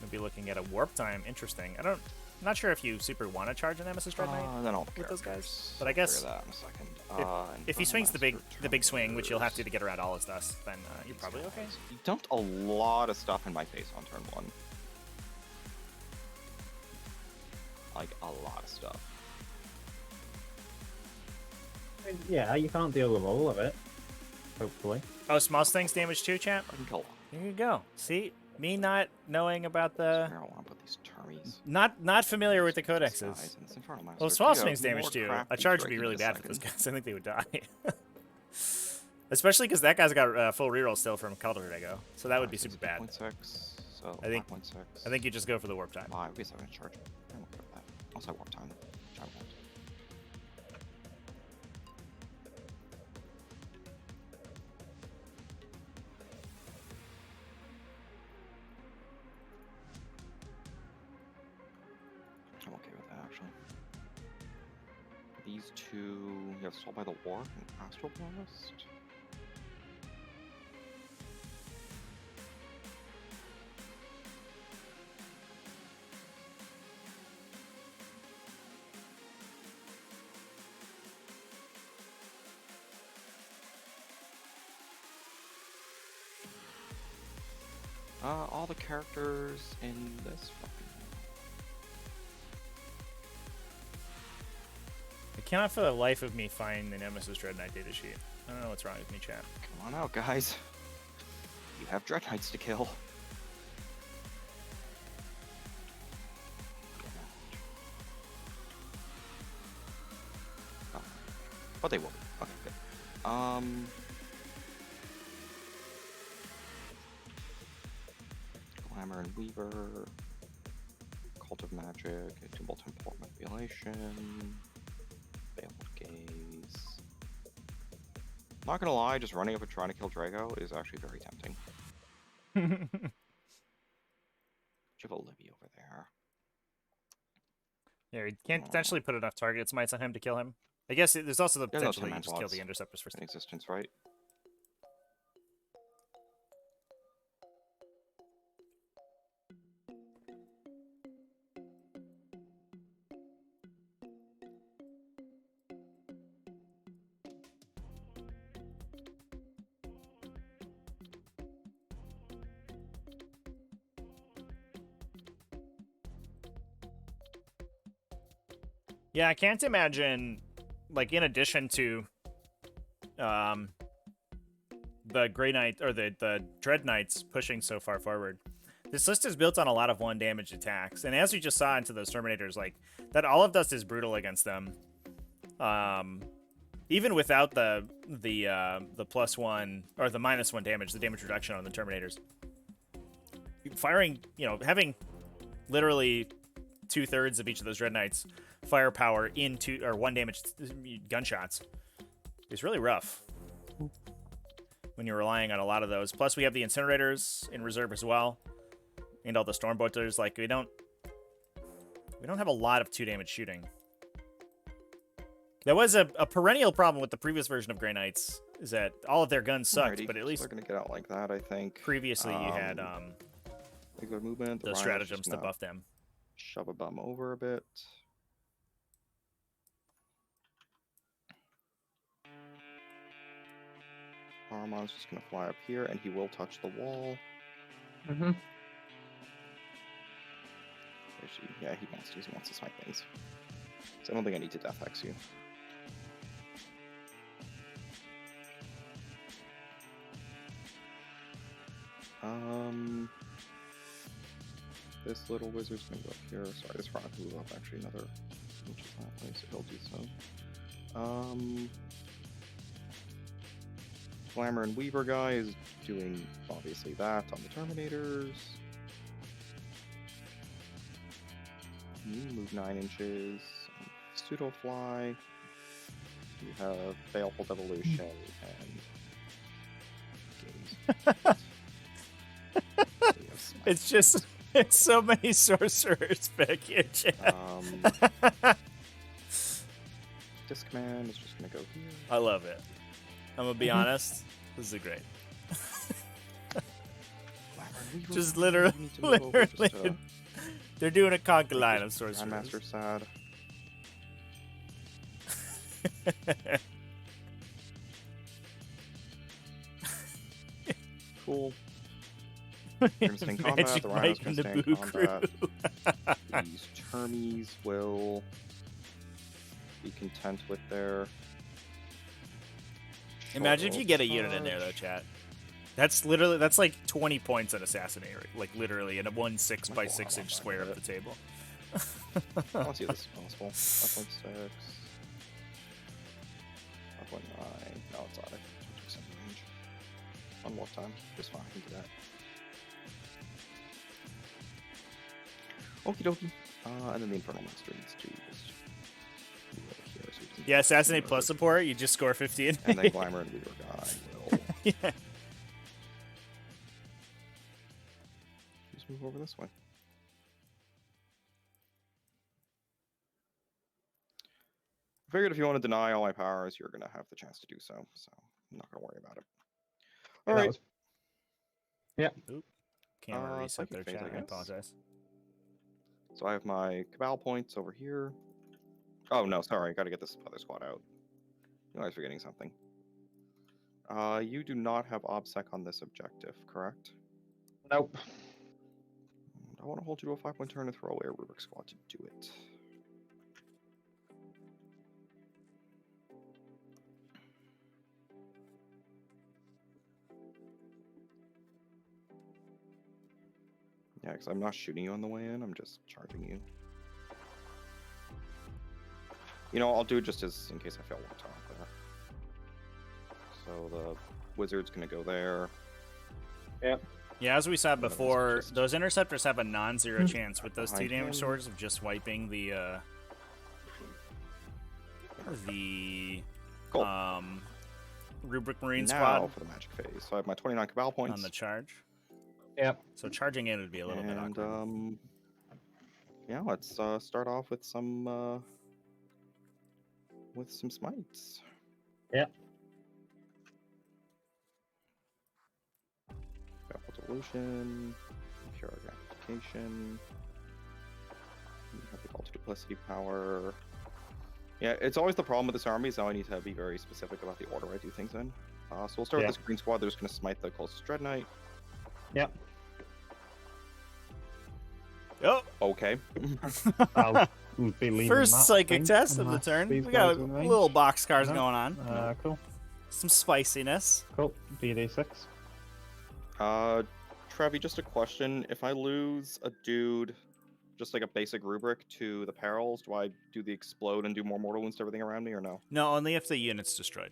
We'll be looking at a warp time. Interesting. I'm not sure if you super want to charge an Nemesis Dread Knight. And then all the with those guys. characters. But I I'll guess figure that in a second. If he swings the big Infernal swing, which you'll have to Masters. get around all his dust, then you're probably okay. He dumped a lot of stuff in my face on turn 1. Like, a lot of stuff. Yeah, you can't deal with all of it. Hopefully. Oh, small things damage too, chap. I can kill a lot. There you go. See, me not knowing about Where the, I want to put these termies. not familiar with the These guys codexes. and this Infernal Master. Well, small You have swings more damage too. crap A than charge would be Drake in really a bad for those second. guys. I think they would die. Especially because that guy's got full reroll still from Calder Drago, so that would be super bad. 5.6, so I think- 5.6. I think you just go for the warp time. 5. I guess I'm gonna charge. I'm okay with that. Also, warp time. Which I want. I'm okay with that actually. These two, you have Soul by the Warp and Astral Blast. All the characters in this fucking. I cannot for the life of me find the Nemesis Dread Knight data sheet. I don't know what's wrong with me, chat. Come on out, guys. You have Dread Knights to kill. Oh. But they will be. Okay, good. Glamour and Weaver. Cult of Magic. Tumultuous Port Manipulation. Veiled Gaze. Not gonna lie, just running up and trying to kill Drago is actually very tempting. You have a Libby over there. Yeah, he can't potentially put enough targets mites on him to kill him. I guess there's also the There's no potential that you 10-man just kill pods the interceptors first. in existence, right? Yeah, I can't imagine, like, in addition to the Grey Knight or the Dread Knights pushing so far forward, this list is built on a lot of 1 damage attacks, and as we just saw into those Terminators, like, that Olive Dust is brutal against them. Even without the +1 or the -1 damage, the damage reduction on the Terminators, firing, you know, having literally 2/3 of each of those Dread Knights firepower into or 1 damage gunshots is really rough when you're relying on a lot of those. Plus, we have the Incinerators in reserve as well, and all the Stormbolters. Like, we don't have a lot of 2 damage shooting. That was a perennial problem with the previous version of Grey Knights, is that all of their guns sucked, Alrighty, but at so least they're gonna get out like that, I think. previously you had Regular movement. those stratagems to buff them. Shove a bum over a bit. Armon's just gonna fly up here, and he will touch the wall. Mm-hmm. Yeah, he wants to. He wants to snipe things. So I don't think I need to Death Hex you. This little wizard's gonna go up here. Sorry, this rock will go up actually another inch of that way, so he'll do so. Glamour and Weaver guy is doing obviously that on the Terminators. You move 9 inches. Pseudo fly. You have Baleful Devolution and gaze. It's just it's so many sorcerers back here, chat. Discman is just gonna go here. I love it. I'm gonna be honest. This is great. Just literally, they're doing a conquer line of sorcerers. Grandmaster sad. Cool. Grimsting combat. The Rhino's gonna stay in combat. These Termies will be content with their. Imagine if you get a unit in there, though, chat. That's like 20 points at assassinate, like literally in a 1 6x6 inch square of the table. Let's see if this is possible. 5.6. 5.9. No, it's not. I took some range. One more time. Just fine. I can do that. Okie dokie. And then the Infernal Master needs to just move over here. So yeah, assassinate plus support, you just score 15. And then Glamour and Weaver guy will. Yeah. Just move over this way. I figured if you want to deny all my powers, you're going to have the chance to do so. So I'm not going to worry about it. All right. Yeah. Oop. Camera reset Psychic there, phase, chat. I apologize. So I have my Cabal points over here. Oh, no, sorry. I got to get this other squad out. You guys are forgetting something. You do not have OBSEC on this objective, correct? Nope. I want to hold you to a 5-point turn and throw away a Rubric squad to do it. Yeah, because I'm not shooting you on the way in, I'm just charging you. You know, I'll do it just as in case I fail one time there. So the wizard's gonna go there. Yep. Yeah, as we said One of those before, just- those interceptors have a non-zero chance with those 2 Behind damage him. swords of just wiping the Cool. Rubric Marine Now squad for the magic phase. So I have my 29 Cabal points. on the charge. Yep. So charging in would be a little bit and awkward. yeah, let's start off with some smites. Yep. Baleful Delusion, Pure Gratification. You have the Alter Duplicity power. Yeah, it's always the problem with this army, is now I need to be very specific about the order I do things in. So we'll start with this green squad. They're just going to smite the closest Dread Knight. Yep. Oh, Okay. I'll be leaving first that psychic thing test of the unless turn. We these got guys a are in range. little boxcars No. going on. Cool. Some spiciness. Cool. BD6. Trevi, just a question. If I lose a dude, just like a basic rubric to the perils, do I do the explode and do more mortal wounds to everything around me, or no? No, only if the unit's destroyed.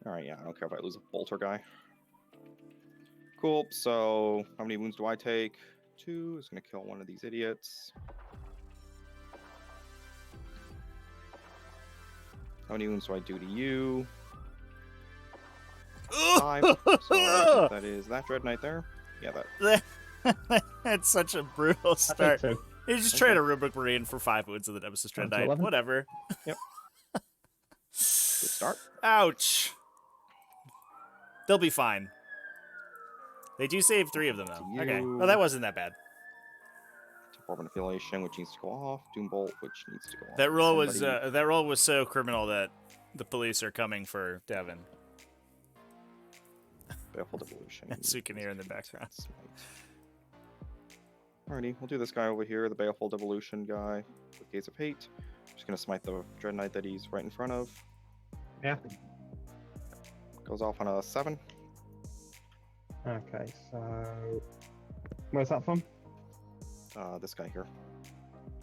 Alright, yeah, I don't care if I lose a bolter guy. Cool, so how many wounds do I take? 2 is going to kill one of these idiots. How many wounds do I do to you? 5. So that is that Dread Knight there. Yeah, that. That's such a brutal I start. think so. You just trade a Rubric Marine for 5 wounds of the Nemesis Dread Down to Knight. 11. Whatever. Good start. Ouch. They'll be fine. They do save 3 of them, though. Okay. You. Well, that wasn't that bad. Temporal Manipulation, which needs to go off. Doombolt, which needs to go off. That roll was Somebody- that roll was so criminal that the police are coming for Devin. Baleful Devolution. As you can hear in the background. Smite. Alrighty, we'll do this guy over here, the Baleful Devolution guy with Gaze of Hate. Just gonna smite the Dread Knight that he's right in front of. Yeah. Goes off on a 7. Okay, so where's that from? This guy here.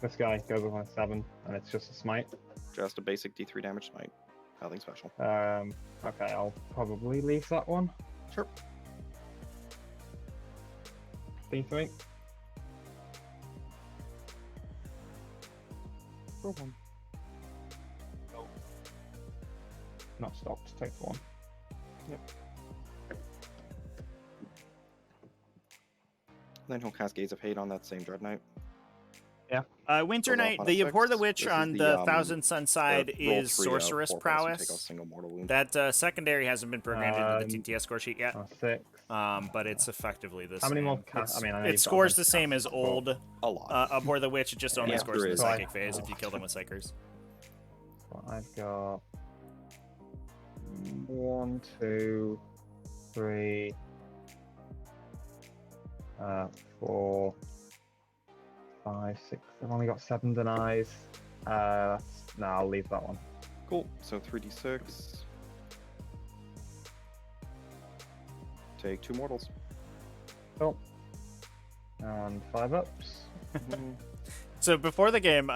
This guy goes up on a 7, and it's just a smite. Just a basic D3 damage smite. Nothing special. Okay, I'll probably leave that one. Sure. D3. Problem. Not stopped. Take one. Yep. Then he'll cast Gaze of Hate on that same Dread Knight. Winter Goes off Knight, on a the 6. Abhor the Witch This is on the Thousand Sun side roll is 3 Sorceress 4 Prowess. Take a single mortal wound. That secondary hasn't been programmed into the TTS score sheet yet, On a 6. but it's effectively the How many same. more cast? I mean, I know It you've got scores a the bunch of same casts as before. old A lot. Abhor the Witch. It just only Yeah, scores in the there is. psychic phase if you kill them with psychers. Well, I've got 1, 2, 3, 4, 5, 6. I've only got 7 denies. No, I'll leave that one. Cool. So 3d6. Take 2 mortals. Cool. And 5 ups. So before the game,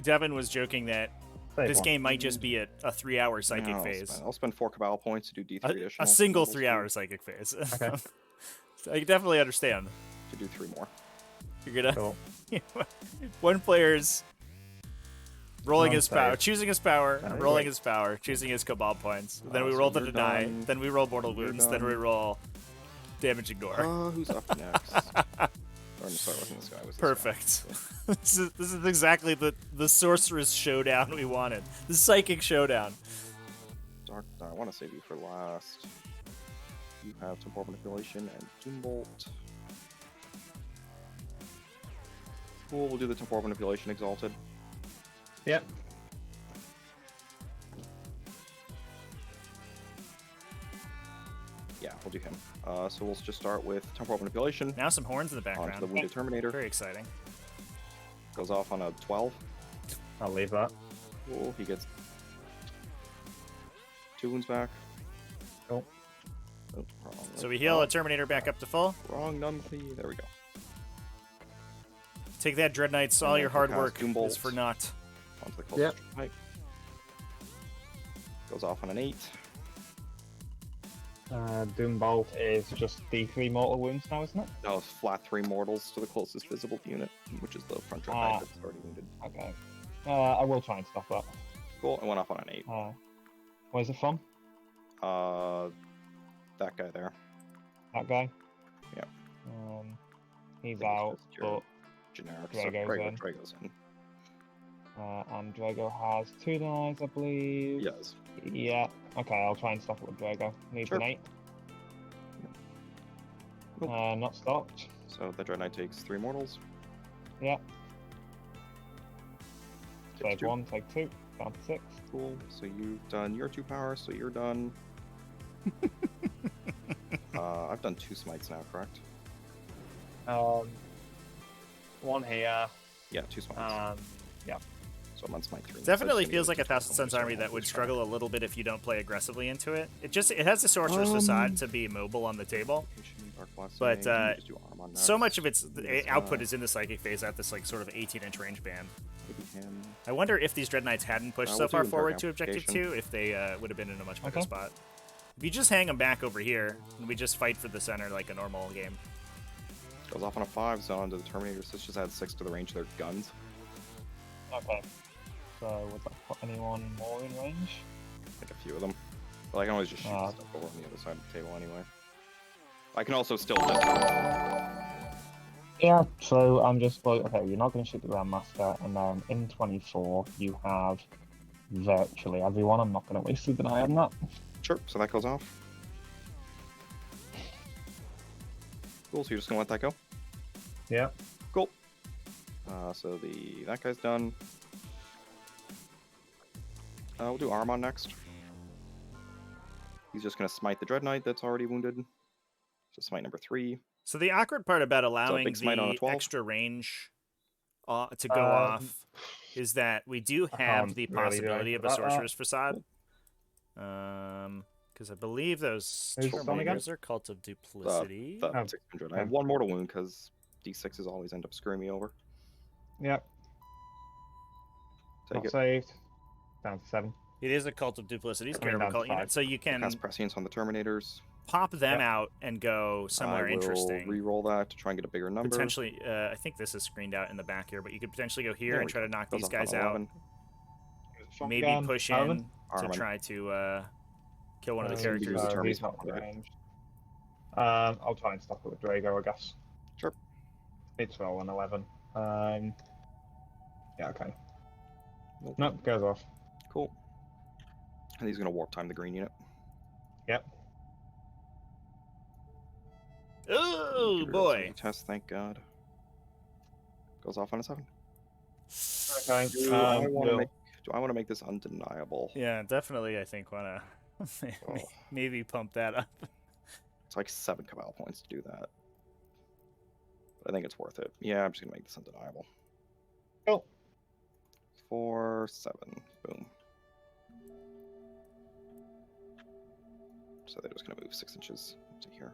Devin was joking that Save this one. game might just be a 3-hour psychic No, phase. I'll spend 4 Cabal points to do D3 additional. A single mortals 3-hour psychic phase. Okay. So I definitely understand. To do 3 more. You're gonna Cool. one player's rolling his Non-save. power, choosing his power, Sounds rolling great. his power, choosing his Cabal points. Then we so roll the you're deny. done. Then we roll mortal You're wounds. Then we done. roll damage ignore. Who's up next? Or, sorry, wasn't this guy? Was this Perfect. guy. This is exactly the sorceress showdown we wanted. The psychic showdown. Dark. I want to save you for last. You have Temporal Manipulation and Doombolt. Cool. We'll do the Temporal Manipulation Exalted. Yep. Yeah, we'll do him. So we'll just start with Temporal Manipulation. Now some horns in the Onto the background. Wounded Terminator. Very exciting. Goes off on a 12. I'll leave that. Cool. He gets 2 wounds back. Cool. Oh, wrong. So we heal a Terminator back up to full. Wrong numpy. There we go. Take that, Dread Knights. And All then your hard cast work Doom is Bolt. for naught. Onto the closest Dread Knight. Goes off on an 8. Doom Bolt is just D3 mortal wounds now, isn't it? No, flat 3 mortals to the closest visible unit, which is the front Dread Knight that's already wounded. Okay. I will try and stop that. Cool, it went off on an 8. Where's it from? That guy there. That guy? Yeah. He's I think out, it's just your but generic Drago's Drago's in. and Drago has 2 denies, I believe. Yes. Yeah. Okay, I'll try and stop it with Drago. Needs Sure. an 8. Nope. Not stopped. So the Dread Knight takes 3 mortals. Yeah. Takes Save 2. 1, take 2. Down to 6. Cool. So you've done your 2 power, so you're done. I've done 2 smites now, correct? 1 here. Yeah, 2 smites. Yeah. So I'm on smite 3. Definitely feels like a Thousand Suns army that would struggle a little bit if you don't play aggressively into it. It has the Sorcerer's Facade to be mobile on the table, but so much of its output is in the Psychic phase at this like sort of 18-inch range band. I wonder if these Dread Knights hadn't pushed so we'll far do forward to Imperial Objective 2, if they would have been in a much better spot. If you just hang them back over here, and we just fight for the center like a normal game. Goes off on a 5, so onto the Terminators. This just adds 6 to the range of their guns. Okay. So would that put anyone more in range? Like a few of them. But I can always just shoot stuff over on the other side of the table anyway. I can also still just... Yeah, so I'm just like, okay, you're not going to shoot the Grandmaster, and then in 24 you have virtually everyone. I'm not going to waste the deny on that. Sure, so that goes off. Cool, so you're just going to let that go? Yeah. Cool. So that guy's done. We'll do Armon next. He's just going to smite the Dread Knight that's already wounded. So smite number 3. So the awkward part about allowing smite on a the 12. extra range to go off is that we do have the possibility of a Sorcerer's Facade. Because I believe those Terminators are Cult of Duplicity. 600. I have 1 mortal wound because D6s always end up screwing me over. Yep. Take Not it. saved. Down to 7. It is a Cult of Duplicity, Coming Scarab down to Cult unit, 5. so you can Cast Prescience on the Terminators. pop them out and go somewhere interesting. Re-roll that to try and get a bigger number. Potentially, I think this is screened out in the back here, but you could potentially go here and try to knock Goes these off on guys out. 11. Maybe push in to Armon. try to kill one of the use characters. the term He's not in range. I'll try and stop it with Drago, I guess. Sure. It's roll an 11. Yeah, okay. Nope, goes off. Cool. And he's going to warp time the green unit. Yep. Oh boy! Test, thank God. Goes off on a 7. Okay. Do I want to make this undeniable? Yeah, definitely. I think wanna maybe pump that up. It's like 7 Cabal points to do that. But I think it's worth it. Yeah, I'm just gonna make this undeniable. Cool. 4, 7, boom. So they're just gonna move 6 inches to here.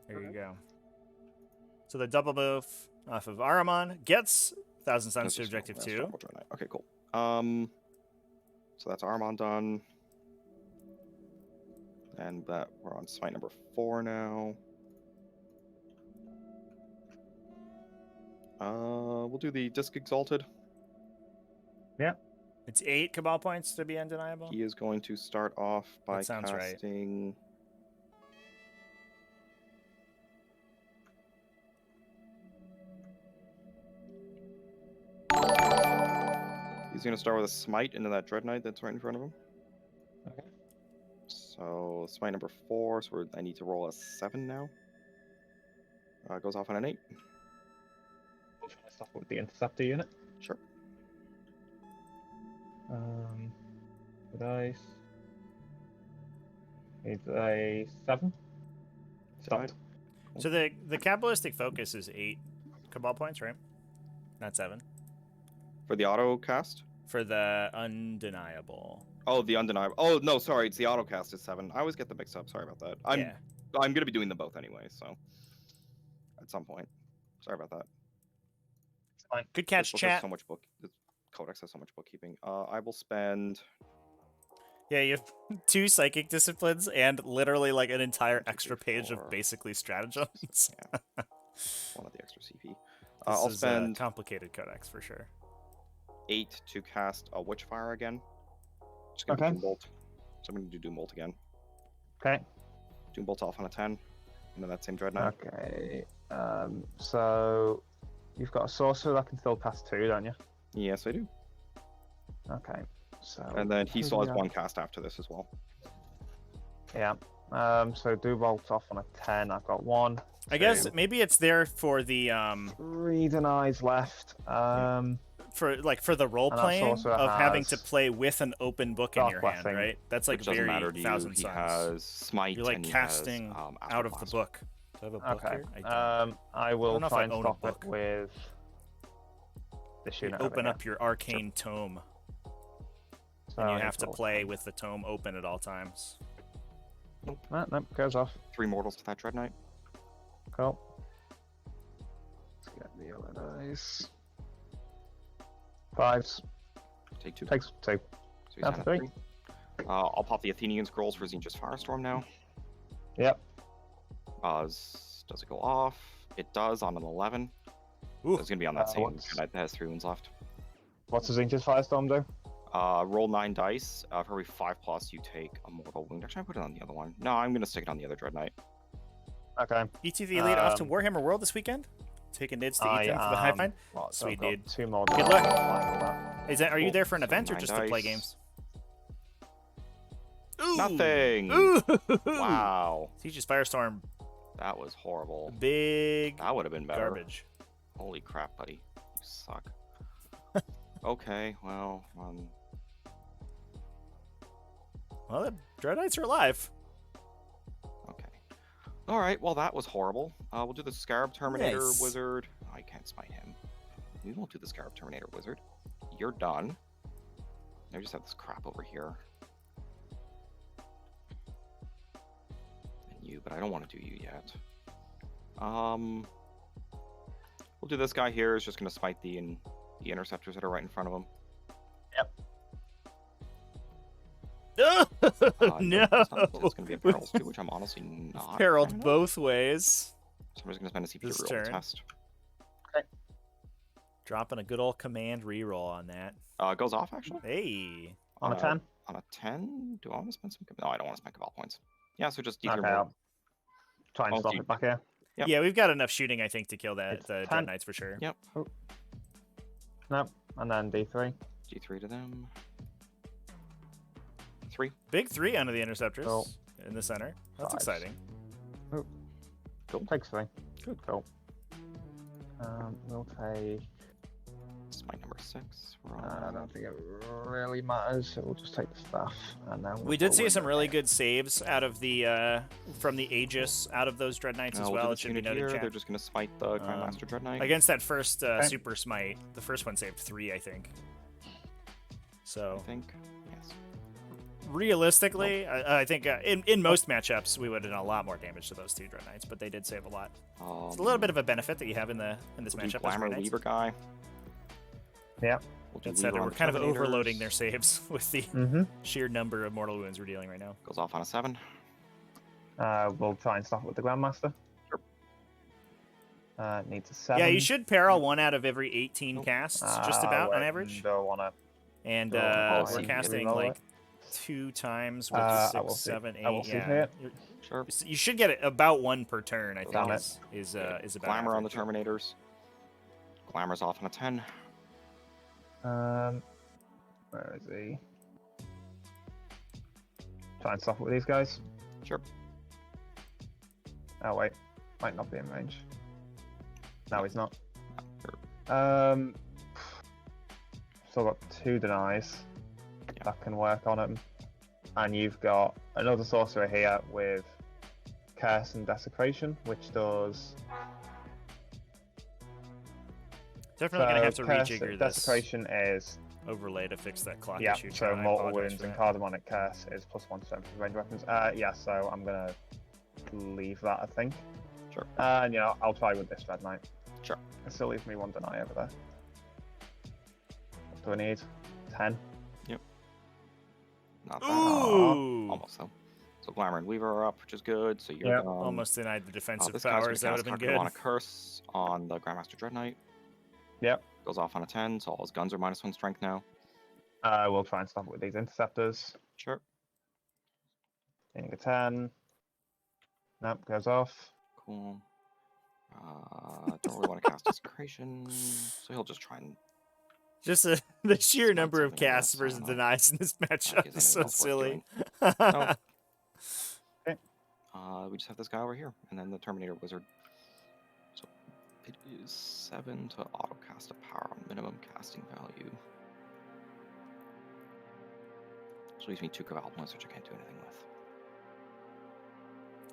There you go. So the double move off of Ahriman gets Thousand Suns to Objective 2. Okay, cool. So that's Ahriman done. And that we're on smite number 4 now. We'll do the Disc Exalted. Yeah. It's 8 Cabal points to be undeniable. He is going to start off by That sounds right. casting. He's going to start with a smite into that Dread Knight that's right in front of him. Okay. So smite number 4. So I need to roll a 7 now. Goes off on an 8. We'll try and stop it with the Interceptor unit. Sure. The dice. It's a 7. Stopped. So the Kabbalistic focus is 8 Cabal points, right? Not 7. For the auto cast? For the undeniable. Oh, the undeniable. Oh, no, sorry. It's the auto cast is 7. I always get the mix up. Sorry about that. I'm going to be doing them both anyway, so. At some point. Sorry about that. Fine. Good catch, This book has chat. so much book. This codex has so much bookkeeping. I will spend. Yeah, you have 2 psychic disciplines and literally like an entire 1, 2, extra 3, page 4, of basically stratagems. 6, yeah. One of the extra CP. This I'll is spend a complicated codex for sure. 8 to cast a Witchfire again. Just gonna Okay. do Doombolt. So I'm gonna do Doombolt again. Okay. Doombolt off on a 10, and then that same Dread Knight. Okay. So you've got a sorcerer that can still cast 2, don't you? Yes, I do. Okay. So. And then he still has Yeah. 1 cast after this as well. Yeah. So do bolt off on a 10. I've got 1. I guess maybe it's there for the 3 denies left. for the role And that playing sorcerer of having to has play with an open book in Dark your hand, Blessing, right? That's like Which doesn't very matter to you. Thousand He Suns. has Smite. You're like and he casting has, out of the Astroblast. book. Do I have a book Okay. here? I don't. I will know if try I and own a stop it book. with this You unit. open up your arcane tome, So and you I have to roll play 10. with the tome open at all times. Nope, goes off. 3 mortals to that Dread Knight. Cool. Let's get the other dice. 5s. Take 2. Takes 2. So he's That's down a to 3. 3. I'll pop the Athenian Scrolls for Zenja's Firestorm now. Yep. Does it go off? It does on an 11. Ooh. It's gonna be on that same what's- Dread Knight that has 3 wounds left. What's the Zenja's Firestorm do? Roll 9 dice. For every 5+, you take a mortal wound. Actually, I put it on the other one. No, I'm gonna stick it on the other Dread Knight. Okay. ET the Elite off to Um, Warhammer World this weekend. Taking nids to I eat them for the high am- find. What, so Sweet I've got dude. 2 more. Good dice luck. to find all that. Are you Cool. there for an So event or 9 just to play dice. games? Nothing. Ooh. Wow, Siege's Firestorm, that was horrible. big That would have been better. garbage. Holy crap, buddy. You suck. Okay, well, Well, the Dread Knights are alive. okay. Alright, well, that was horrible. We'll do the Scarab Terminator Nice. Wizard. Oh, I can't smite him. We won't do the Scarab Terminator Wizard. You're done. Now we just have this crap over here. And you, but I don't want to do you yet. We'll do this guy here. Is just going to smite the interceptors that are right in front of him. No. It's going to be a Perils too, which I'm honestly not. Perilled fan of. both ways. So I'm just going to spend a CPU This reroll turn. test. Dropping a good old command reroll on that. It goes off, actually. Hey. On a 10? On a 10? Do I want to spend some... No, I don't want to spend cabal points. Yeah, so just D3 Okay, roll. I'll try and Oh, stop you- it back here. Yep. Yeah, we've got enough shooting, I think, to kill that It's the 10. Dread Knights for sure. Yep. Nope. And then D3. D3 to them. 3. Big 3 onto the interceptors Cool. in the center. That's 5s. exciting. Takes 3. Good. Cool. We'll take... Smite number 6. I don't think it really matters, so we'll just take the staff. And then We did see some really good saves out of the from the Aegis out of those Dread Knights as We'll well. do It this should be unit noted, here. chat. They're just going to smite the Grandmaster Dread Knight. Against that first super smite, the first one saved 3, I think. So I think. Yes. realistically, I think in most matchups we would have done a lot more damage to those 2 Dread Knights, but they did save a lot. It's a little bit of a benefit that you have in this We'll do matchup. as Glamour Dread Knights. Weaver guy. Yeah. We'll do That said, Weaver on we're the kind of Terminators. overloading their saves with the Mm-hmm. sheer number of mortal wounds we're dealing right now. Goes off on a 7. We'll try and stop it with the Grandmaster. Sure. Needs a 7. Yeah, you should peril 1 out of every 18 Nope. casts, just about on wait, average. Don't wanna... And Don't wanna we're see. casting Reroll like it. 2 times with I 6, will see. 7, 8. I will see Yeah, here. Sure. you should get it about 1 per turn. I Damn think it. is about Glamour on the average. Terminators. Glamour's off on a 10. Where is he? Try and stop it with these guys. Sure. Oh wait, might not be in range. No, he's not. Sure. Still got 2 denies Yeah. that can work on him, and you've got another sorcerer here with Curse and Desecration, which does. Definitely gonna have to Curse, rejigger this Desecration is overlay to fix that clock yeah. issue. So John. I mortal apologize wounds for and that. Cardamonic Curse is +1 strength for range weapons. Yeah. So I'm gonna leave that, I think. Sure. And I'll try with this Dread Knight. Sure. It still leaves me 1 deny over there. Do I need 10? Not bad. Ooh! Almost though. So Glamour and Weaver are up, which is good. So you're Yeah. done. Almost denied the defensive This guy's gonna powers. That would have cast been good. on a curse on the Grandmaster Dread Knight. Yep. Goes off on a 10, so all his guns are -1 strength now. We'll try and stop it with these interceptors. Sure. Getting a 10. Nope, goes off. Cool. Don't really want to cast Desecration, so he'll just try and. Just the sheer Find number of something else, casts I versus don't know. denies in this matchup gives is so anything else worth silly. No. Okay. We just have this guy over here, and then the Terminator Wizard. So it is 7 to auto cast a power on minimum casting value. Which leaves me 2 Cabal points, which I can't do anything with.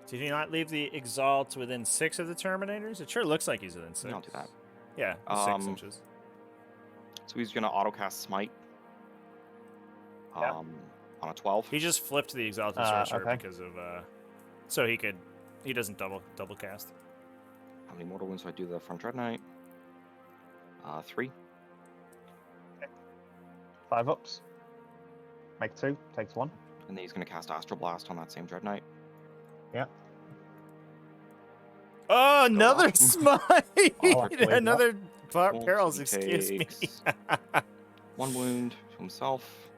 Did he not leave the Exalt within 6 of the Terminators? It sure looks like he's within 6. I'll do that. Yeah, 6 inches. So he's gonna auto cast Smite. Yep. On a 12. He just flipped the Exalted Sorcerer okay. because of so he doesn't double cast. How many mortal wounds do I do the front Dread Knight? 3. 5 ups. Make 2, takes 1. And then he's gonna cast Astral Blast on that same Dread Knight. Yep. Oh, another smite! actually, Another Cool. perils, He excuse me. takes 1 wound to himself.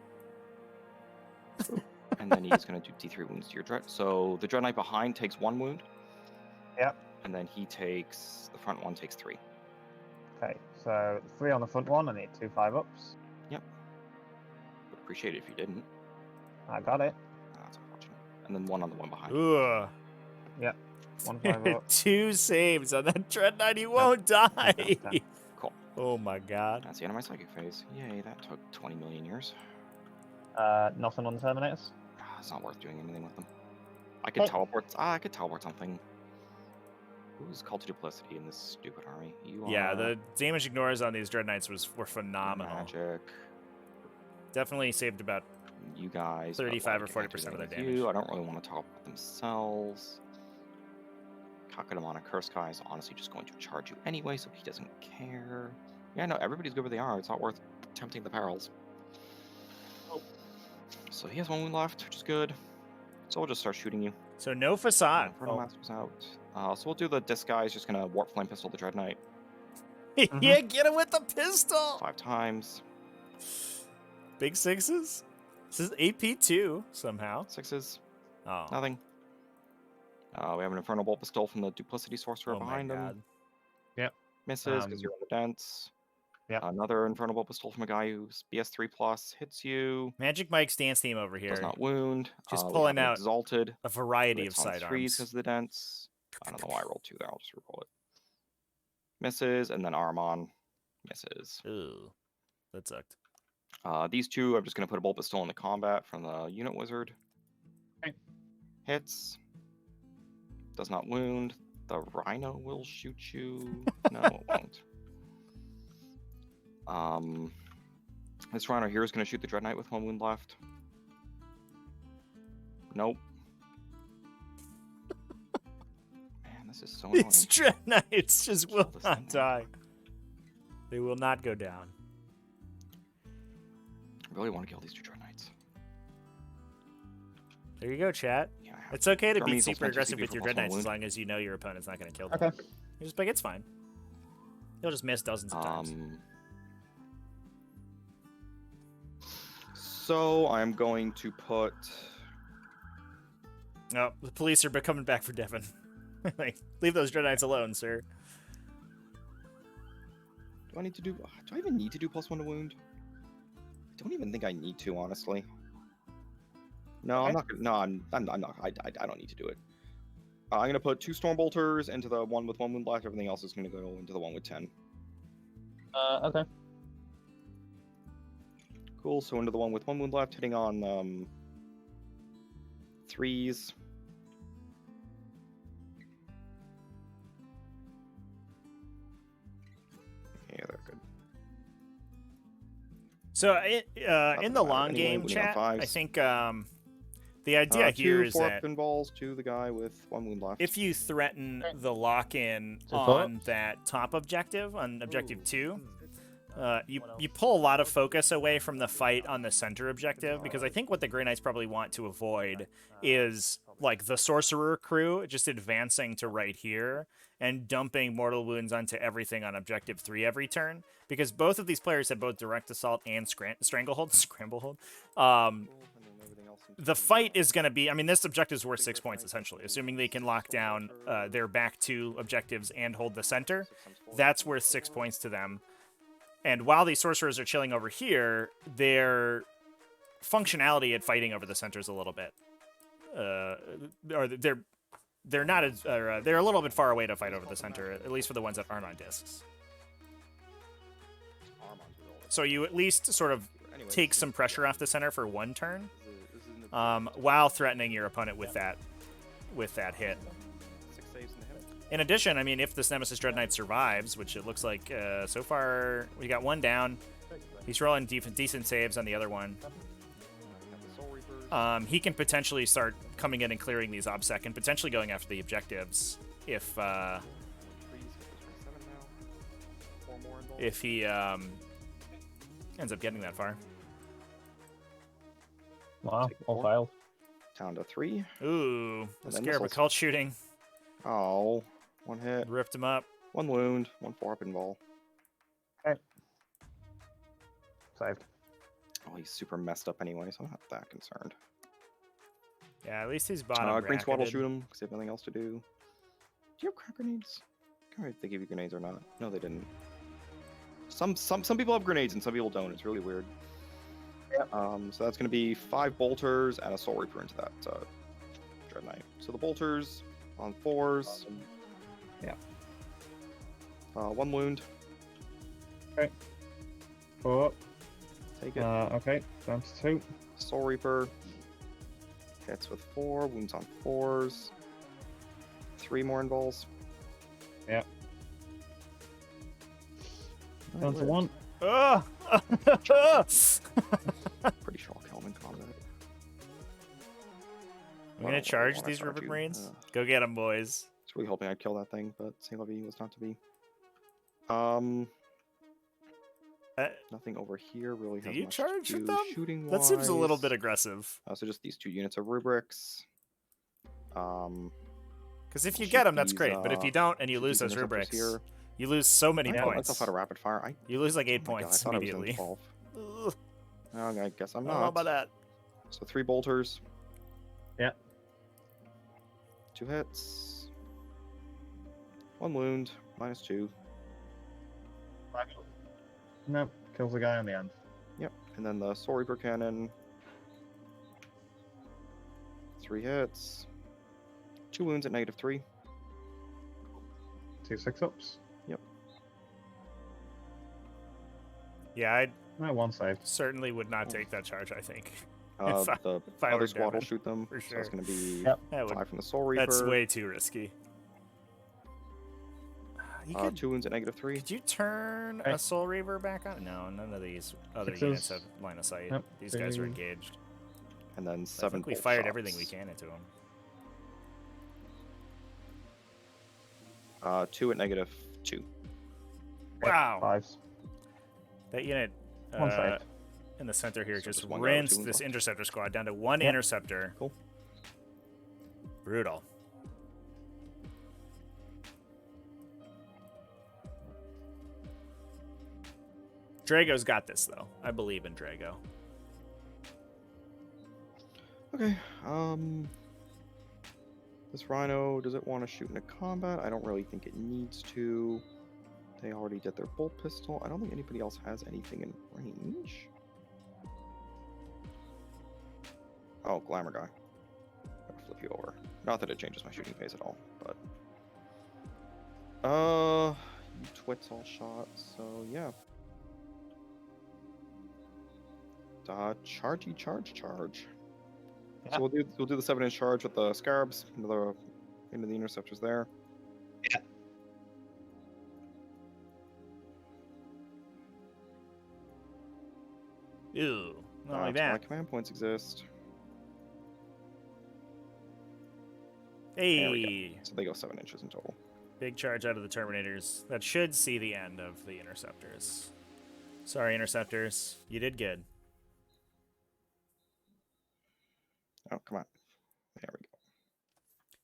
And then he's going to do D3 wounds to your Dread. So the Dread Knight behind takes 1 wound. Yep. And then he takes, the front one takes 3. Okay, so 3 on the front one. I need 2 5 ups. Would appreciate it if you didn't. I got it. That's unfortunate. And then 1 on the one behind. Ugh. Yep. 1 5 up. 2 saves on that Dread Knight. He won't die. Okay. Cool. Oh my god. That's the end of my Psychic phase. Yay, that took 20 million years. Nothing on the Terminators. It's not worth doing anything with them. I could teleport. I could teleport something. Who's Call to Duplicity in this stupid army? You Yeah, are the damage ignores on these Dread Knights were phenomenal. Magic. Definitely saved about You guys. but, 35 or like, I can't 40% do of their anything with you. damage. I don't really want to talk about themselves. Kakadamana Curse Guy is honestly just going to charge you anyway, so he doesn't care. Yeah, no, everybody's good where they are. It's not worth tempting the perils. So he has 1 wound left, which is good. So we'll just start shooting you. So no facade. Inferno Master's out. So we'll do the disc guy. He's just gonna Warp Flame Pistol the Dread Knight Yeah, get him with the pistol. 5 times. Big 6s. This is AP2 somehow. 6s. Oh. Nothing. We have an Infernal Bolt Pistol from the Duplicity Sorcerer Oh my behind him. god. Misses because you're on the dents. Yep. Another Infernal Bolt Pistol from a guy who's BS3+, hits you. Magic Mike's dance team over here. Does not wound. Just We pulling have an out Exalted. a variety of Hits on 3s sidearms. because of the dents. I don't know why I rolled 2 there. I'll just reroll it. Misses, and then Armon. Misses. Ooh, that sucked. These 2, I'm just going to put a Bolt Pistol in the combat from the Unit Wizard. Okay. Hits. Does not wound. The Rhino will shoot you. No, it won't. This Rhino here is going to shoot the Dread Knight with 1 wound left. Nope. Man, this is so annoying. These Dread Knights just Kill will this not thing. die. They will not go down. I really want to kill these 2 Dread Knights. There you go, chat. Yeah, I have It's okay to be Germany's will super spend 2 aggressive CP with for your plus Dread 1 Knights as wound. long as you know your opponent's not going to kill them. Okay. You're just like, it's fine. He'll just miss dozens of times. So I'm going to put. No, the police are coming back for Devin. Like, leave those Dread Knights alone, sir. Do I need to do? Do I even need to do +1 to wound? I don't even think I need to, honestly. No, I'm not gonna. No, I'm not. I don't need to do it. I'm gonna put 2 Stormbolters into the one with 1 wound left. Everything else is gonna go into the one with 10. Okay. Cool. So into the one with 1 wound left, hitting on 3s. Yeah, they're good. So in the long Anyway, game, winning on chat, I 5s. think the idea here is 2 that pinballs to the guy with 1 wound left. if you threaten the lock-in So on that top objective, on objective 2, You pull a lot of focus away from the fight on the center objective, because I think what the Grey Knights probably want to avoid is like the Sorcerer crew just advancing to right here and dumping mortal wounds onto everything on objective 3 every turn, because both of these players have both direct assault and stranglehold, scramblehold. The fight is going to be, I mean, this objective is worth 6 points essentially, assuming they can lock down their back 2 objectives and hold the center. That's worth 6 points to them. And while these sorcerers are chilling over here, their functionality at fighting over the center is a little bit, or they're not as, they're a little bit far away to fight over the center, at least for the ones that aren't on discs. So you at least sort of take some pressure off the center for 1 turn, while threatening your opponent with that hit. In addition, I mean, if this Nemesis Dread Knight survives, which it looks like so far, we got 1 down. He's rolling decent saves on the other one. He can potentially start coming in and clearing these OBSEC and potentially going after the objectives if he ends up getting that far. Wow, all failed. Down to 3. Ooh, the Scarab of Cult shooting. Oh, 1 hit. Ripped him up. 1 wound, 1 4-up invul. Okay. Saved. Oh, he's super messed up anyway, so I'm not that concerned. Yeah, at least he's bottom Green Squad will shoot him because they have nothing else to do. Do you have crack grenades? I can't remember if they give you grenades or not. No, they didn't. Some people have grenades and some people don't. It's really weird. Yep. So that's going to be 5 bolters and a Soul Reaper into that Dread Knight. So the bolters on 4s. Yeah. 1 wound. Okay. 4. Take it. Okay, down to 2. Soul Reaper. Hits with 4. Wounds on 4s. 3 more invuls. Yeah. Down to 1. Oh! Pretty sure I'll kill him in combat. I'm gonna charge these River Marines. Go get them, boys. I was really hoping I'd kill that thing, but Saint Levy was not to be. Nothing over here really has do you much charge to with do them? shooting-wise. That seems a little bit aggressive. So just these 2 units of rubrics. Because if you get them, that's great. But if you don't and you lose those rubrics, you lose so many points. Myself out of rapid fire. You lose like 8 God, points I immediately. Ugh. I guess I'm I don't know not. about that. So 3 bolters. Yeah. 2 hits. 1 wound. -2. Nope, kills the guy on the end. Yep. And then the Soul Reaper Cannon. 3 hits. 2 wounds at -3. 2 6-ups. Yep. Yeah, I 1 save. certainly would not take that charge, I think. The if I were other squad will Devin, shoot them. for So it's sure. going to be Yep. 5 from the Soul Reaper. That's way too risky. You could, 2 wounds at -3. could you turn Okay. a Soul Reaver back on? No, none of these other Sixes. units have line of sight. Yep. These guys are They- engaged. And then I 7 think we bolt fired shots. everything we can into them. 2 at -2. Wow. 5s. That unit 1 save. in the center here So just just 1 guy with 2 rinsed wounds this left. interceptor squad down to 1 Yep. interceptor. Cool. Brutal. Drago's got this, though. I believe in Drago. Okay. This Rhino, does it want to shoot into combat? I don't really think it needs to. They already did their bolt pistol. I don't think anybody else has anything in range. Oh, Glamour guy. I'll flip you over. Not that it changes my shooting phase at all, but... You twits all shots, so yeah. Chargey charge. Yeah. So we'll do the 7-inch charge with the scarabs into the interceptors there. Yeah. Ew. Not like So my that. command points exist. There we Hey. go. So they go 7 inches in total. Big charge out of the Terminators. That should see the end of the Interceptors. Sorry, interceptors. You did good. Oh, come on. There we go.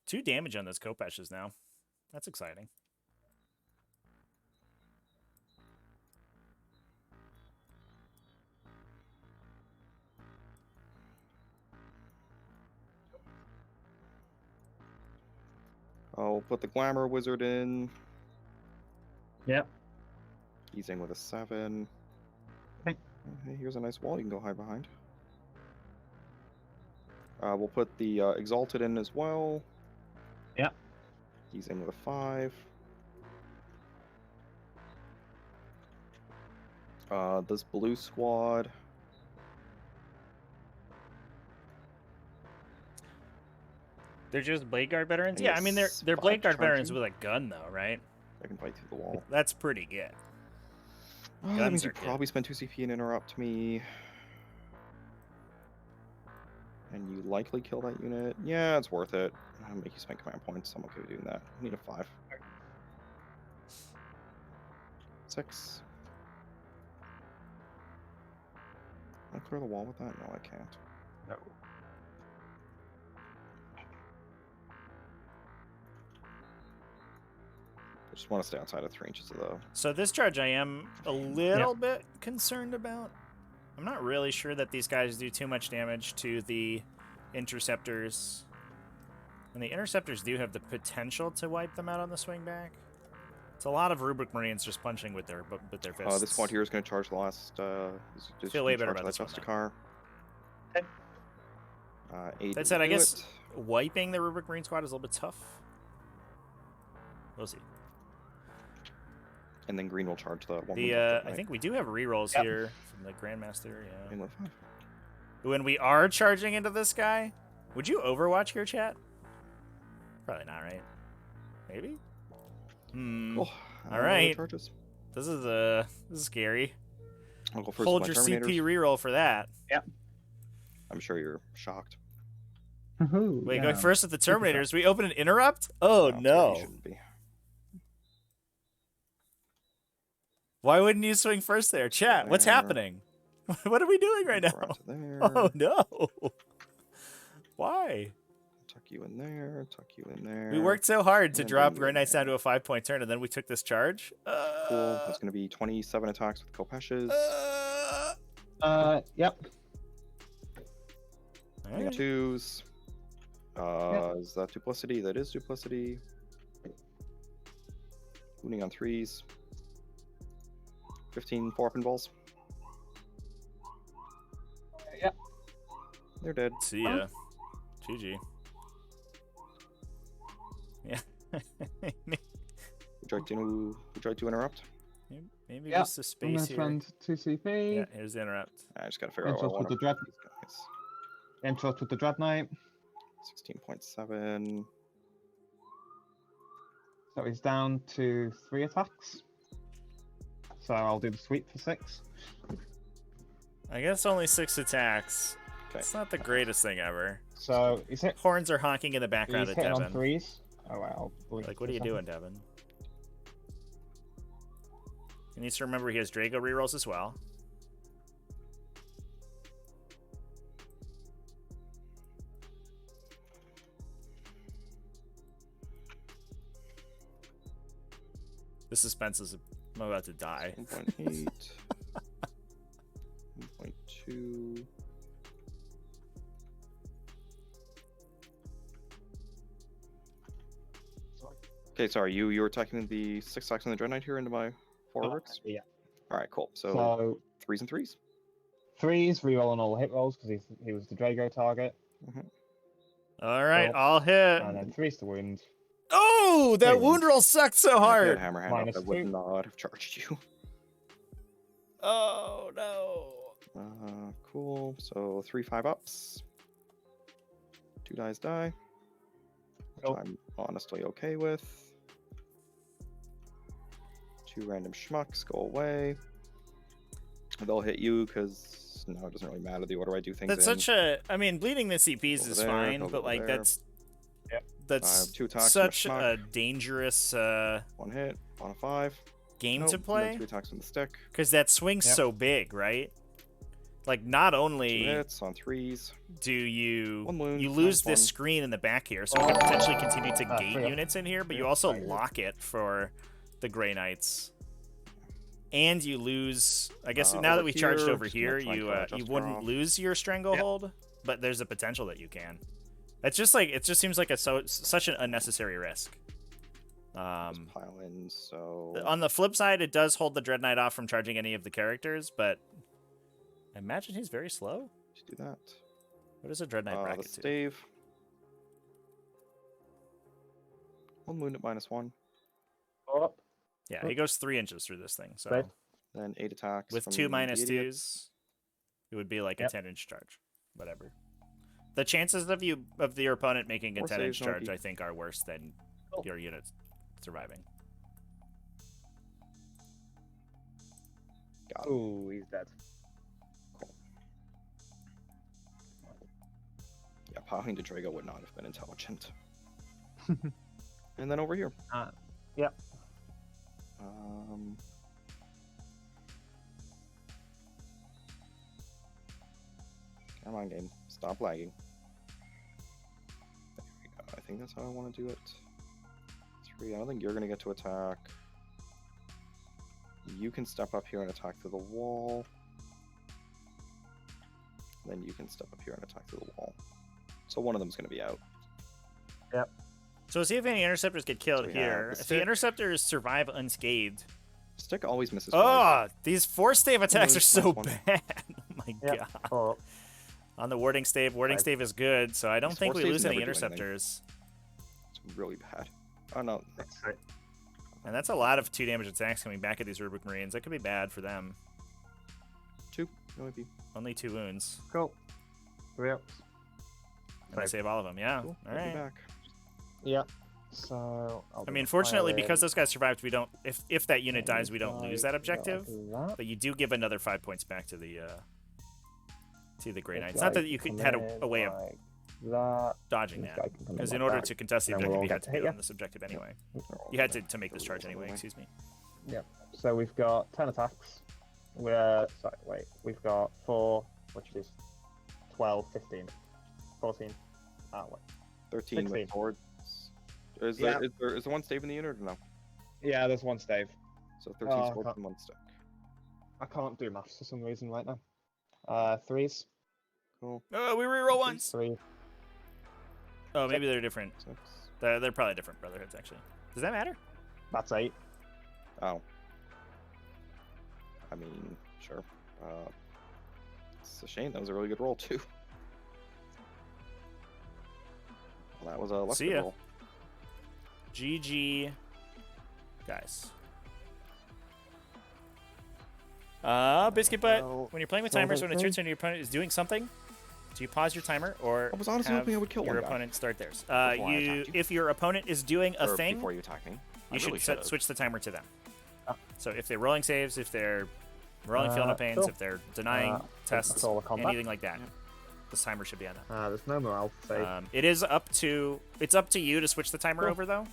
2 damage on those Kopeshes now. That's exciting. I'll put the Glamour Wizard in. Yep. He's in with a 7. Okay. Hey, here's a nice wall you can go hide behind. We'll put the Exalted in as well. Yep. He's in with a 5. This blue squad. They're just Blade Guard veterans? And Yeah, I mean, they're it's Blade 5 Guard veterans charging. with a gun, though, right? I can fight through the wall. That's pretty good. That Guns means you are good. probably spend 2 CP and interrupt me. And you likely kill that unit. Yeah, it's worth it. I'll make you spend command points. I'm okay with doing that. I need a 5. 6. Can I clear the wall with that? No, I can't. No. I just want to stay outside of 3 inches of the... So this charge I am a little bit concerned about. I'm not really sure that these guys do too much damage to the interceptors. And the interceptors do have the potential to wipe them out on the swing back. It's a lot of Rubric Marines just punching with their fists. this squad here is going to charge the last... Feel way better about this one, Justicar. Okay. That said, I guess wiping the Rubric Marine squad is a little bit tough. We'll see. And then green will charge the one. I think we do have rerolls here from the Grandmaster. Yeah. In with 5. When we are charging into this guy, would you Overwatch here, chat? Probably not, right? Maybe. Cool. All right. Charges. This is scary. I'll go first. Hold with your my CP Terminators. reroll for that. Yep. I'm sure you're shocked. Wait, going first with the Terminators. We open an interrupt? Oh You no! shouldn't be. Why wouldn't you swing first there, chat? What's There. happening? What are we doing right now? Right to there. Oh no! Why? Tuck you in there. Tuck you in there. We worked so hard to And drop then Grey Knights down to a 5-point turn, and then we took this charge. Cool. That's going to be 27 attacks with Kopeshes. Yep. All right. 2s. Is that duplicity? That is duplicity. Wounding on 3s. 15 4-pin balls. Yep. They're dead. See ya. GG. Yeah. Would you like to interrupt? Maybe Yep. just a I'm space gonna here. spend 2 CP. Yeah, here's the interrupt. I just got to figure out what I Interrupt want with the dread. these guys. Interrupt with the Dread Knight. 16.7. So he's down to 3 attacks. So I'll do the sweep for 6. I guess only 6 attacks. Okay. It's not the greatest thing ever. So he's hit. Horns are honking in the background He's at hitting on Devin. 3s. Oh well. Like, what are you doing, Devin? He needs to remember he has Drago rerolls as well. The suspense is... I'm about to die. 1.8. 1.2. Okay, sorry, you were attacking the 6 attacks on the Dread Knight here into my 4 Ricks? Yeah. Alright, cool. So, So 3s and 3s. 3s, rerolling all the hit rolls because he was the Drago target. All right, Cool. I'll hit. And then 3s to wound. Oh, that Wait. wound roll sucked so If I had hard. Hammer hand up, Minus I would 2. not have charged you. Oh, no. Cool. So 3 5-ups. 2 dies die. Which Cool. I'm honestly okay with. 2 random schmucks go away. They'll hit you because no, it doesn't really matter the order I do things That's in. such a... I mean, bleeding the CPs Over is there, fine, over but, like, there. that's... Yep. That's 2 attacks, such and a dangerous... 1 hit on a 5. game Nope, to and then play 2 attacks from the stick. because that swing's Yep. so big, right? Like, not 2 only hits on 3s. do you One wound, you lose nice this one. screen in the back here, so you can potentially continue to gate 3 up. units in here, but 3 you up, also right. lock it for the Grey Knights. And you lose. I guess now over that we charged here, over just gonna here, try and you kill that you Jester wouldn't off. lose your stranglehold, but there's a potential that you can. It's just like it just seems like such an unnecessary risk. Pile in, so... On the flip side, it does hold the Dread Knight off from charging any of the characters, but I imagine he's very slow. Just do that. What is a Dread Knight The bracket to? stave. 1 wound at -1. Up. Yeah, he goes 3 inches through this thing. So Right. Then 8 attacks. with from 2 the idiot. -2s, it would be like a Yep. 10-inch charge. Whatever. The chances of your opponent making a 4 10-inch saves, no charge, IP. I think, are worse than your unit surviving. Got it. Ooh, he's dead. Yeah, piling to Drago would not have been intelligent. And then over here. Yep. Come on, game. Stop lagging. There we go. I think that's how I want to do it. 3. I don't think you're going to get to attack. You can step up here and attack through the wall. Then you can step up here and attack through the wall. So one of them's going to be out. Yep. So see if any interceptors get killed So we have here. the If the stick. interceptors survive unscathed. Stick always misses. Oh, these 4 stave attacks are Nice so one. bad. Oh my Yep. god. 4 up. On the warding stave Five. stave is good, so I don't These think 4 we staves lose any never do anything. interceptors. It's really bad. Oh no. 6. And that's a lot of 2 damage attacks coming back at these Rubric Marines. That could be bad for them. 2. No IP. Only 2 wounds. Cool. 3 ups. And I save all of them, yeah. Cool. All I'll be right. back. Yep. So. I mean, fortunately, because those guys survived, we don't. If that unit dies, we don't lose that objective. But you do give another 5 points back to the Grey Knights. Not that you could had a way of that. dodging This that, guy can come in because like in order that, to contest the and then objective, we'll you had get to to be hit on ya. this objective anyway. You had to make this charge anyway. Excuse me. Yep. So we've got 10 attacks. We're sorry, wait. We've got 4, which is 12, 15, 14. Wait. 13 with 16. swords. Is Yeah. there one stave in the unit or no? Yeah, there's 1 stave. So 13 Oh, swords okay. and 1 stick. I can't do maths for some reason right now. 3s. Cool. Oh, we reroll once. 3. Oh, maybe they're different. 6. They're probably different brotherhoods, actually. Does that matter? That's 8. Oh. I mean, sure. It's a shame. That was a really good roll too. Well, that was a less See good ya. roll. GG, guys. Biscuit Butt, Well, when you're playing with so timers, when it's your that's turn and your opponent is doing something, do you pause your timer or I was honestly have hoping I would kill your one guy opponent start theirs? before I attacked you. If your opponent is doing a Or thing, before you attack me. I you should really should've. switch the timer to them. Ah. So if they're rolling saves, if they're rolling field of pains, cool. if they're denying tests, all the combat. anything like that, this timer should be on them. There's no morale save. It is up to you to switch the timer Cool. over though.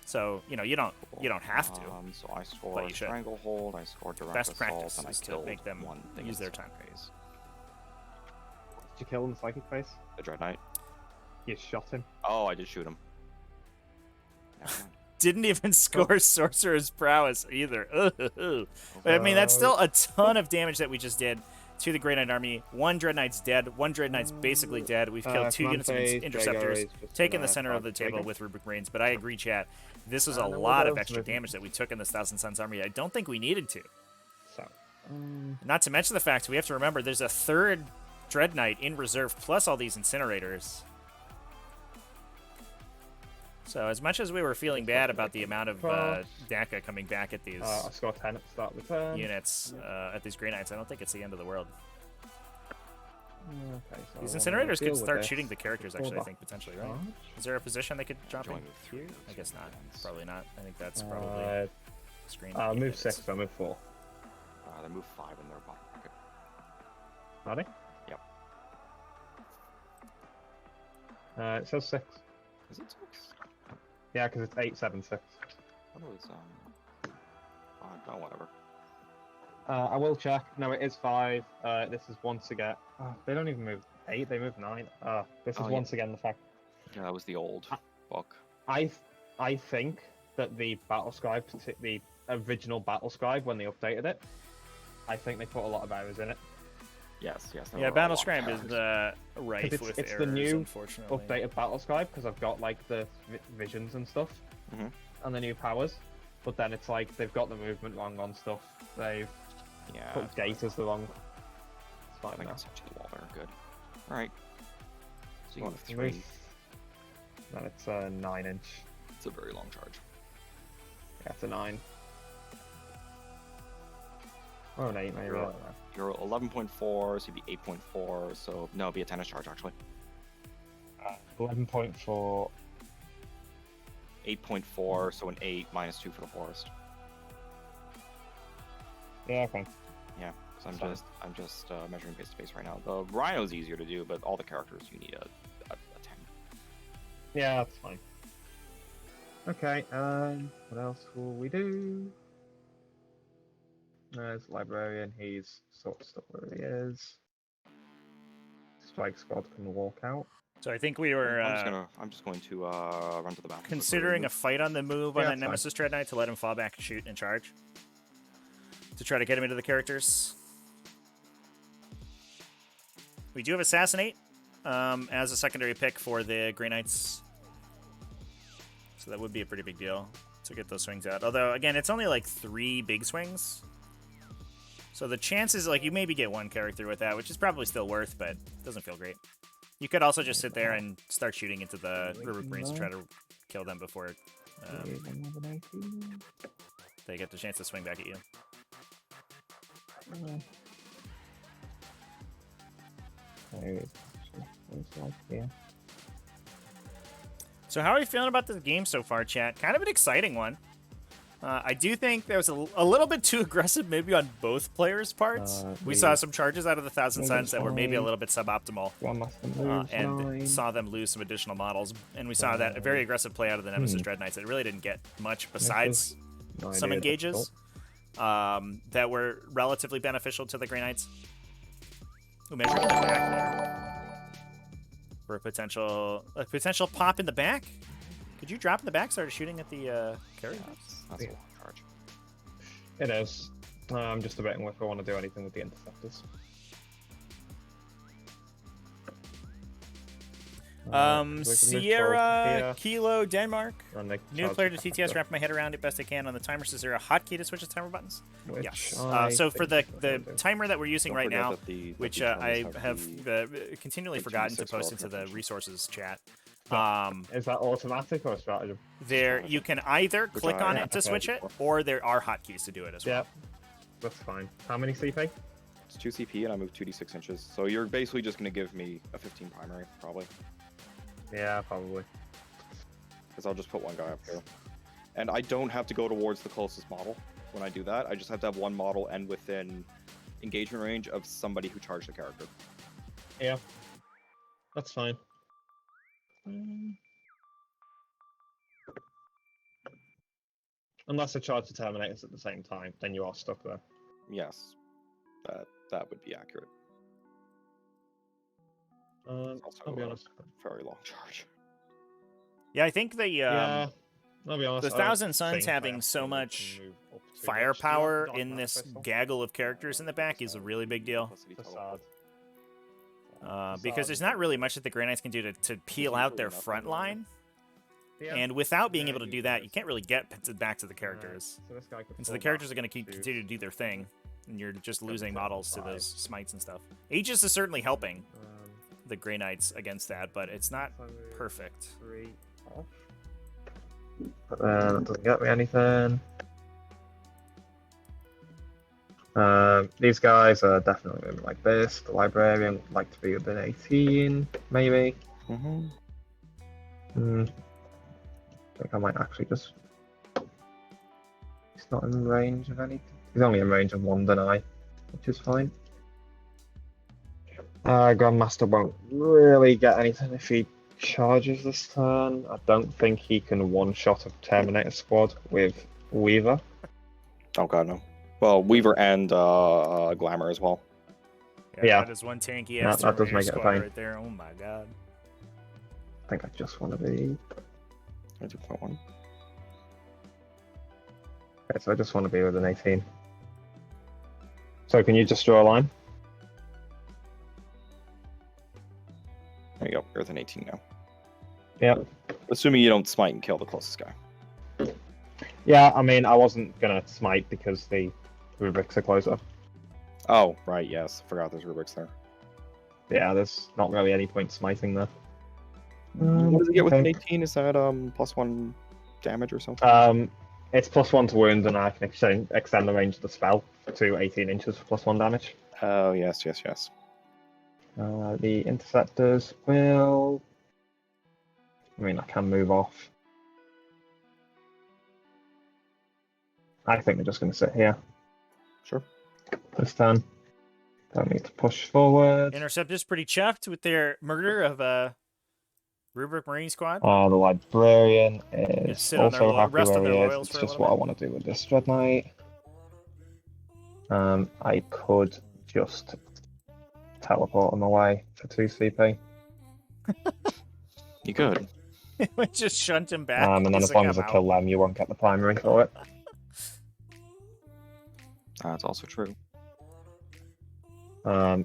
So you don't have to. So I score but you should. stranglehold, I score direct Best assault, practice and I is to killed make them one thing use in their the time. phase. Did you kill him in psychic face? The Dread Knight. You shot him. Oh, I did shoot him. Never mind. Didn't even score Sorcerer's Prowess either. But, I mean, that's still a ton of damage that we just did to the Grey Knight army. 1 Dread Knight's dead. 1 Dread Knight's basically dead. We've killed 2 units of interceptors, taken the center of the table with Rubric Marines. But I agree, chat. This was a then we'll lot go of to extra the- damage that we took in this Thousand Suns army. I don't think we needed to. So. Not to mention the fact we have to remember there's a 3rd Dread Knight in reserve plus all these incinerators. So as much as we were feeling bad about the amount of DACA coming back at these I scored 10 at the start of the turn. units, at these Grey Knights, I don't think it's the end of the world. Okay, so These I wanna incinerators deal could with start this. shooting the characters, Pull actually, I back think, potentially, right? charge. Is there a position they could drop in Join me here? through I guess not. those Probably not. I think that's probably screen. I'll move units. 6, so I'll move 4. They move 5 in their bottom bracket. Are they? Yep. It says 6. Is it 6? Yeah, because it's 8, 7, 6. What was Oh, whatever. I will check. No, it is 5. This is once again. Oh, they don't even move 8. They move 9. This is once again the fact. Yeah, that was the old book. I think that the battle scribe, the original battle scribe, when they updated it, I think they put a lot of errors in it. Yes. There Yeah, were a Battle lot of Scribe is errors. rife with It's errors, the new unfortunately. updated battle scribe because I've got like the visions and stuff, and the new powers. But then it's like they've got the movement wrong on stuff. They've put gate as the wrong. It's I fine think now. it's actually the wall there. Good. All right. So you What, have 3. Then it's a 9-inch. It's a very long charge. Yeah, it's a 9. Or an 8 maybe. I don't know. You're 11.4, so you'd be 8.4. So no, it'd be a 10-inch charge actually. 11.4. 8.4, so an 8 minus 2 for the forest. Yeah, okay. Yeah, because Fine. I'm just measuring base to base right now. The rhino's easier to do, but all the characters you need a 10. Yeah, that's fine. Okay, what else will we do? There's librarian, he's sort of stuck where he is. Strike squad can walk out. So I think we were I'm just going to run to the bathroom. considering a fight on the move on Yeah, that that's fine. Nemesis Dread Knight to let him fall back and shoot and charge. To try to get him into the characters. We do have Assassinate as a secondary pick for the Grey Knights. So that would be a pretty big deal to get those swings out. Although, again, it's only like 3 big swings. So the chances, like, you maybe get 1 character with that, which is probably still worth, but doesn't feel great. You could also just sit there and start shooting into the River Marines to try to kill them before they get the chance to swing back at you. So how are you feeling about this game so far, chat? Kind of an exciting one. I do think there was a little bit too aggressive maybe on both players' parts. We saw some charges out of the Thousand Suns that were maybe a little bit suboptimal and saw them lose some additional models. And we saw that a very aggressive play out of the Nemesis Dread Knights that really didn't get much besides some engages that were relatively beneficial to the Grey Knights. Ooh, measuring in the back there. For a potential pop in the back? Could you drop in the back, start shooting at the carrier? That's a long charge. It is. I'm just debating if I want to do anything with the interceptors. Sierra Kilo Denmark. New player to TTS, wrap wrap my head around it best I can on the timer. So is there a hotkey to switch the timer buttons? Which Yes. I So for the think I do. timer that we're using Don't right forget now, that the which terminals I have have continually the forgotten to 2d6 post into the relative resources chat. Is that automatic or stratagem? There, you can either Which click I on have it to had switch it, before. or there are hotkeys to do it as well. Yep. That's fine. How many CP? It's 2 CP and I move 2d6 inches. So you're basically just going to give me a 15 primary, probably. Yeah, probably. Because I'll just put one guy up here. And I don't have to go towards the closest model when I do that. I just have to have one model and within engagement range of somebody who charged the character. Yeah. That's fine. Unless I charge the Terminators at the same time, then you are stuck there. Yes, that would be accurate. It's also I'll be honest. a very long charge. Yeah, I think the Yeah, I'll be honest. the I don't Thousand Suns think I having have so to much move up too firepower much. in this gaggle of characters in the back is a really big deal. Facade. Because there's not really much that the Grey Knights can do to peel out their front line. Yeah. And without being able to do that, you can't really get back to the characters. So this guy could And so the pull characters are back going to to- continue to do their thing. And you're just losing to models to 5. those smites and stuff. Aegis is certainly helping Um, the Grey Knights against that, but it's not so move perfect. 3 off. But that doesn't get me anything. These guys are definitely moving like this. The Librarian would like to be within 18, maybe. I think I might actually just... He's not in range of anything. He's only in range of 1 deny, which is fine. Grandmaster won't really get anything if he charges this turn. I don't think he can one-shot a Terminator squad with Weaver. Oh god, no. Well, Weaver and Glamour as well. Yeah. That is one tanky That ass does Terminator make it a squad pain. right there. Oh my god. I think I just want to be... 2.1. Okay, so I just want to be with an 18. So can you just draw a line? There you go. You're with an 18 now. Yeah. Assuming you don't smite and kill the closest guy. Yeah, I mean, I wasn't going to smite because the rubrics are closer. Oh, right, yes. Forgot there's rubrics there. Yeah, there's not really any point smiting there. What does it get with an okay. 18? Is that +1 damage or something? It's +1 to wound, and I can extend the range of the spell to 18 inches for +1 damage. Oh, yes. The interceptors will... I mean, I can move off. I think they're just going to sit here Sure. this turn. Don't need to push forward. Interceptor's pretty chuffed with their murder of Rubric Marine Squad. The Librarian is sit on their also happy rest on where their he is. laurels It's for a just little what I bit. want to do with this Dread Knight. I could just teleport him away for 2 CP. You could. Just shunt him back. And then He's as like, long "I'm as I out." kill them, you won't get the primary for it. That's also true. And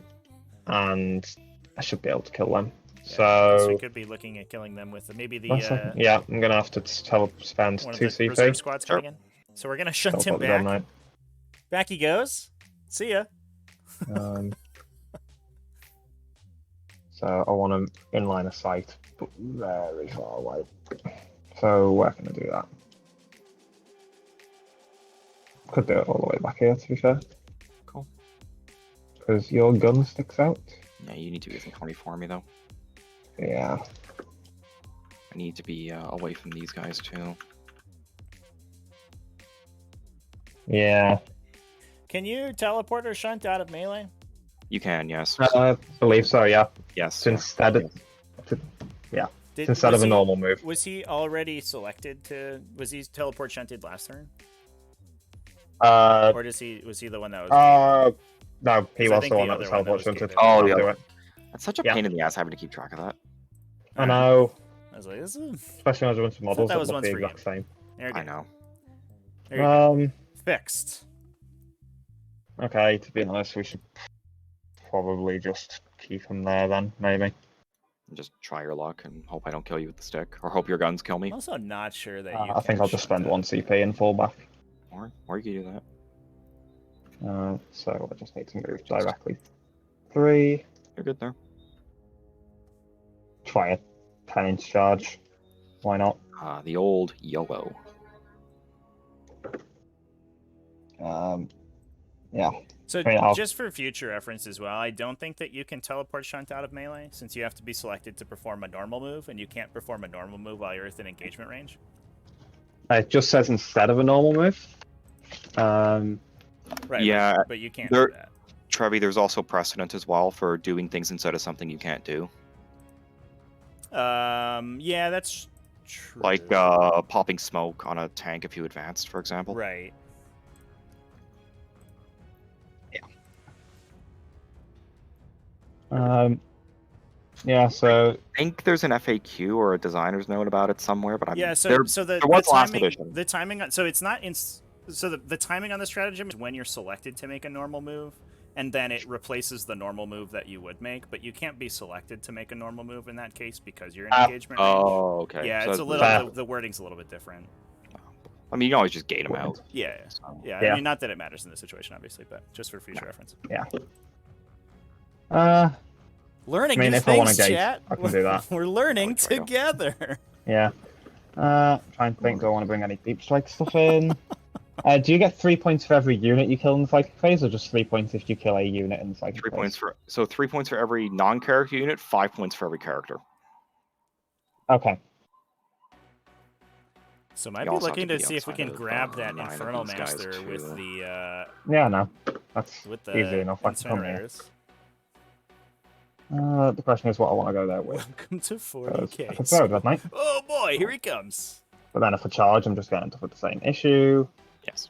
I should be able to kill them. Yeah, So so we could be looking at killing them with maybe the yeah, I'm gonna have to spend one of 2 the reserve CP. squads coming in. So we're gonna shunt him Teleport the Dread back. Knight. Back he goes. See ya. So I want to in line of sight, but very far away. So where can I do that? Could do it all the way back here, to be fair. Cool. Because your gun sticks out. Yeah, you need to be within 20 for me, though. Yeah. I need to be away from these guys, too. Yeah. Can you teleport or shunt out of melee? You can, yes. I believe so, yeah. Yes. So instead of, instead was of a he- normal move. Was he already selected to? Was he teleport shunted last turn, Uh, or was he the one that was? no, he 'Cause I was think the the one that other was one that teleport was shunted. gated. Oh, I'll yeah. do it. That's such a Yeah. pain in the ass having to keep track of that. I know, I was like, this is especially when I run some models that that was look once the for exact same. there you I go. know. There you go. Fixed. Okay, to be honest, we should probably just keep him there then, maybe. Just try your luck and hope I don't kill you with the stick, or hope your guns kill me. I'm also not sure that you. I think I'll just spend 1 CP and fall back. Or you can do that. So I just need to move directly 3. You're good there. Try a 10-inch charge. Why not? The old YOLO. Yeah. So I mean, just for future reference as well, I don't think that you can teleport shunt out of melee since you have to be selected to perform a normal move, and you can't perform a normal move while you're within engagement range. It just says instead of a normal move. Right. Yeah, But you can't there- do that. Trevi, there's also precedent as well for doing things instead of something you can't do. Yeah, that's true. Like popping smoke on a tank if you advanced, for example. Right. Yeah, so I think there's an FAQ or a designer's note about it somewhere, but Yeah, so there the was last timing, edition. the timing on, so it's not in so the timing on the stratagem is when you're selected to make a normal move, and then it replaces the normal move that you would make, but you can't be selected to make a normal move in that case because you're in engagement range. Oh, okay. Yeah, So it's a little the wording's a little bit different. I mean, you can always just gate them out. Yeah, So. yeah. Yeah. I mean, not that it matters in this situation, obviously, but just for future reference. Learning I mean, new if I wanna things, gauge, chat. I can do that. We're learning Oh, there you go. together. yeah. Trying to think, do I want to bring any deep strike stuff in? Do you get 3 points for every unit you kill in the psychic phase, or just 3 points if you kill a unit in the psychic 3 phase? points for 3 points for every non-character unit, 5 points for every character. Okay. So might You be also have looking to to be see if we outside can of, grab that 9 of Infernal these guys, Master with too. the Yeah, no. That's with the easy enough. I can come here. incinerators. The question is what I want to go there with. Welcome to Because 40k. I can throw Dread Knight, Oh boy, here he comes. but then if I charge, I'm just going to end up with the same issue. Yes.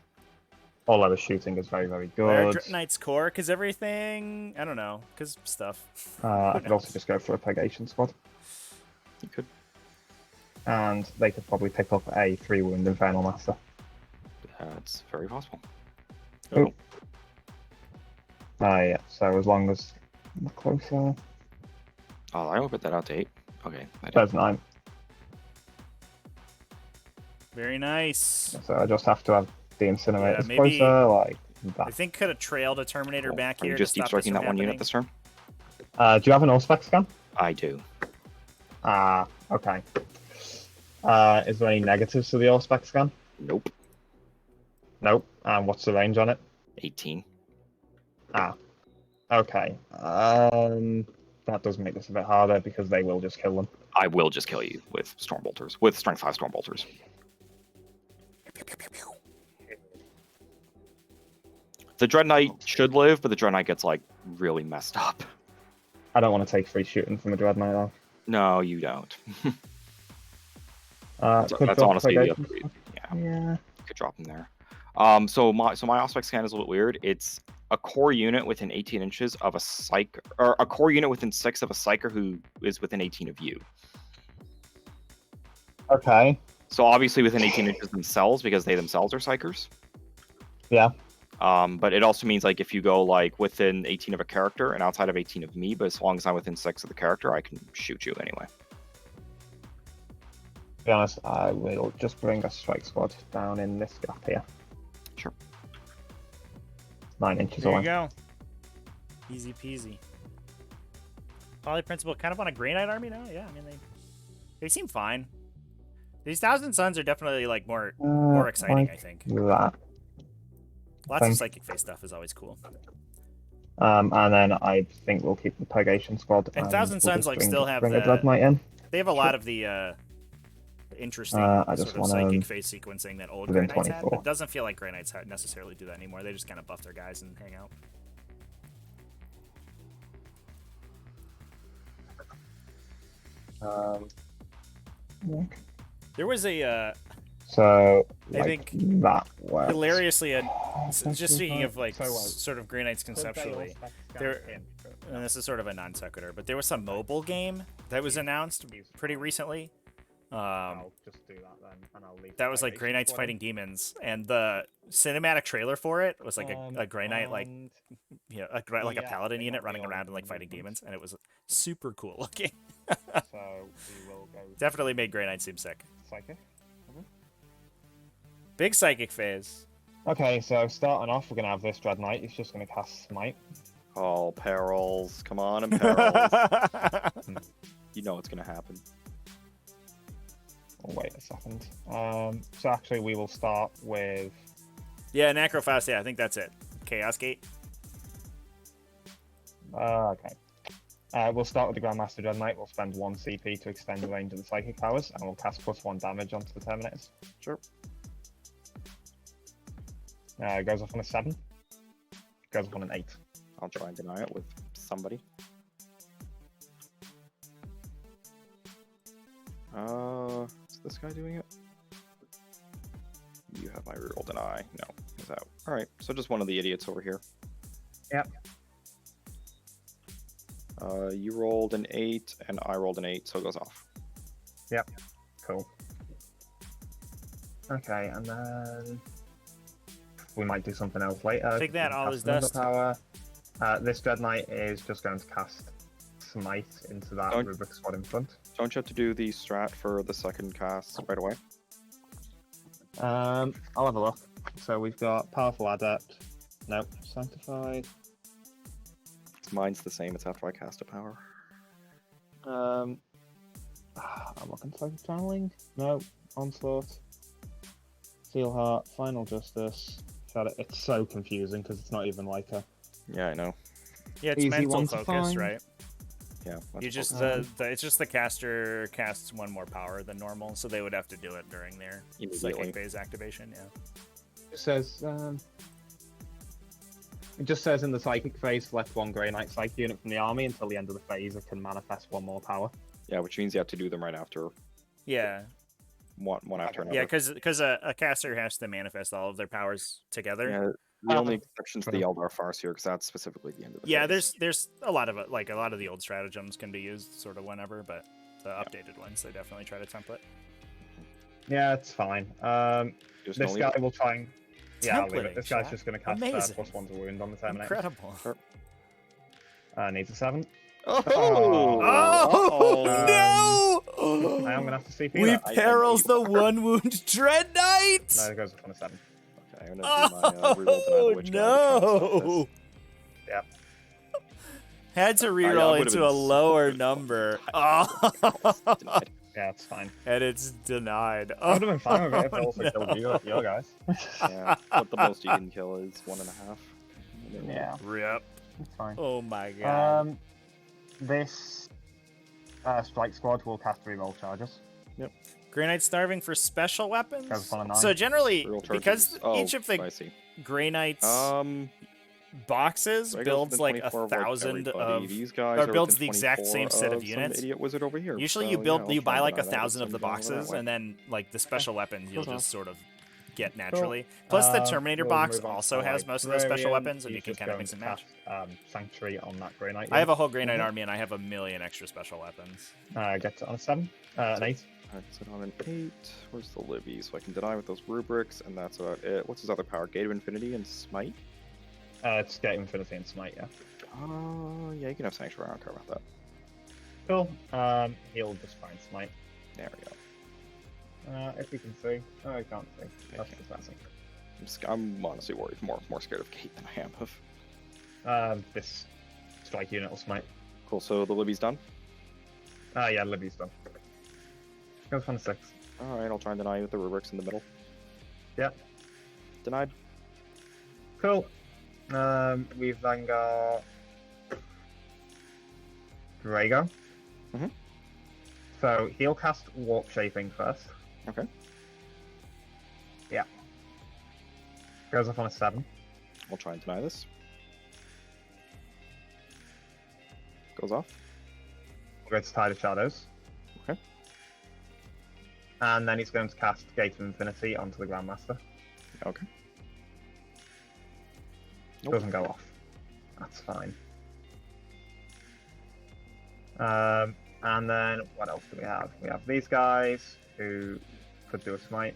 All our shooting is very, very Why are good. Dread Knight's core? Because everything... I don't know. Because stuff. I could also just go for a Purgation Squad. You could. And they could probably pick up a 3-wound Infernal Master. That's very possible. Oh. Yeah, so as long as I'm closer. Oh, I will put that out to 8. Okay. There's 9. Very nice. So I just have to have the Incinerators maybe- closer, like that. I think could have trailed a Terminator Cool. back Can here you to just deep stop this striking from that one unit happening. this turn? Do you have an All-Spec scan? I do. Okay. Is there any negatives to the All-Spec scan? Nope. Nope. And what's the range on it? 18. Okay. That does make this a bit harder because they will just kill them. I will just kill you with Stormbolters. With Strength 5 Stormbolters. The Dread Knight should live, but the Dread Knight gets, like, really messed up. I don't want to take free shooting from a Dread Knight, though. No, you don't. Could That's drop honestly the Purgation upgrade. Squad. Yeah, Yeah. you could drop them there. So my Aspect scan is a little bit weird. It's a core unit within 18 inches of a psych, or a core unit within 6 of a psyker who is within 18 of you. Okay. So obviously within 18 inches themselves, because they themselves are psychers. Yeah. But it also means, like, if you go, like, within 18 of a character and outside of 18 of me, but as long as I'm within 6 of the character, I can shoot you anyway. To be honest, I will just bring a Strike Squad down in this gap here. Sure. 9 inches There away. you go. Easy peasy. Poly Principal kind of on a Grey Knight army now? Yeah, I mean, they seem fine. These Thousand Suns are definitely, like, more exciting, like I think. that. Lots of Psychic Phase stuff is always cool. And then I think we'll keep the Purgation Squad. And Thousand we'll Suns, just like, still have bring a the- Dread Knight in. They have a lot of the interesting I just sort of wanna, Psychic Phase sequencing that old within Grey Knights had. 24. But it doesn't feel like Grey Knights necessarily do that anymore. They just kind of buff their guys and hang out. Yeah. There was a So, I like think that works. hilariously, That's just speaking of, like, so well. sort of Grey Knights conceptually, and this is sort of a non sequitur, but there was some mobile game that was announced pretty recently. I'll just do that then, and I'll leave That the was like Purgation Grey Knights Squad fighting demons, and the cinematic trailer for it was like a Grey Knight, like, and like a yeah, paladin they unit got running the around and, like, old fighting movements. demons, and it was super cool looking. so we will go Definitely made Grey Knights seem sick. Psychic. Big Psychic Phase. Okay, so starting off, we're gonna have this Dread Knight. He's just gonna cast Smite. Oh, perils. Come on, and perils. You know what's going to happen. Oh, wait a second. So actually, we will start with. Yeah, Necrophast, yeah, I think that's it. Chaos Gate. Okay. We'll start with the Grandmaster Dread Knight. We'll spend 1 CP to extend the range of the Psychic powers, and we'll cast +1 damage onto the Terminators. Sure. It goes off on a 7. Goes off on an 8. I'll try and deny it with somebody. Is this guy doing it? You have my reroll deny. No, he's out. Alright, so just one of the idiots over here. Yep. You rolled an 8, and I rolled an 8, so it goes off. Yep. Cool. Okay, and then we might do something else later. Take that, We can all cast is another dust. Power. This Dread Knight is just going to cast Smite into that Don't- Rubric Squad in front. Don't you have to do the strat for the second cast right away? I'll have a look. So we've got Powerful Adept. Nope. Sanctified. Mine's the same, it's after I cast a power. I'm looking for Channeling. No. Onslaught. Seal Heart. Final Justice. It's so confusing because it's not even like a. Yeah, I know. Yeah, it's Easy mental one to focus, find. right? Yeah. You that's just cool. it's just the caster casts 1 more power than normal, so they would have to do it during their Immediately. Psychic Phase activation, yeah. It says. It just says in the Psychic phase, select 1 Grey Knight Psychic unit from the army until the end of the phase. It can manifest 1 more power. Yeah, which means you have to do them right after. Yeah. one after another. Yeah, because a caster has to manifest all of their powers together. Yeah, the only Um, exception to the Eldar Farce here, because that's specifically the end of the Yeah, phase. there's a lot of it, like a lot of the old stratagems can be used sort of whenever, but the updated ones they definitely try to template. Yeah, it's fine. Just This don't guy leave it. will try and... Yeah, I'll leave Templating, it. This guy's chat. just going to cast Amazing. +1 to wound on the Terminator. Incredible. Needs a 7. Oh! Oh no! I am going to have to CP We that. perils the one wound Dread Knight. No, it goes up on a 7. Okay, I'm gonna do my reroll tonight, Oh which guy to try and stop no! this. Yep. Had to I reroll would've into been a so lower pissed. number. Oh. Denied. Yeah, it's fine. And it's denied. I would have been fine with it if I Oh, also no. killed your guys. Yeah, but the most you can kill is 1.5. Yeah, Rip. it's fine. Oh my god. This strike squad will cast 3 roll charges. Grey Knight's starving for special weapons. Goes on a 9. So generally, Reroll charges. because Oh, each of the I see. Grey Knight's boxes There goes builds the like 24 of, 1,000 everybody. of, These guys or are builds within the exact 24 same set of some units. Idiot wizard over here. usually So, you build, yeah, I'll you try buy and like deny that. 1,000 of Send the it over that boxes, way. and then like the special weapons you'll Cool. just sort of get naturally. Plus the Terminator We'll box move on also to, has like, most of the special Brilliant. weapons, and you He's can just kind of going mix and to match. cast, Sanctuary on that Grey Knight. I have a whole Grey Knight Mhm. army, and I have a million extra special weapons. Gets it on a 7. An 8. Alright, so on an 8. Where's the Livy? So I can deny with those rubrics, and that's about it. What's his other power? Gate of Infinity and Smite? It's Gate of Infinity and Smite, yeah. Yeah, you can have Sanctuary. I don't care about that. Cool. He'll just find Smite. There we go. If we can see. Oh, I can't see. That's Okay. just messing. I'm honestly worried. More scared of Gate than I am of. This strike unit will Smite. Cool, so the Livy's done. Yeah, Libby's done. Goes on a 6. Alright, I'll try and deny you with the rubrics in the middle. Yep. Denied. Cool. We've then got Drago. Mhm. So he'll cast Warp Shaping first. Okay. Yeah. Goes off on a 7. I'll try and deny this. Goes off. We'll go to Tide of Shadows. Okay. And then he's going to cast Gate of Infinity onto the Grandmaster. Okay. Nope. Doesn't go off. That's fine. And then what else do we have? We have these guys who could do a smite.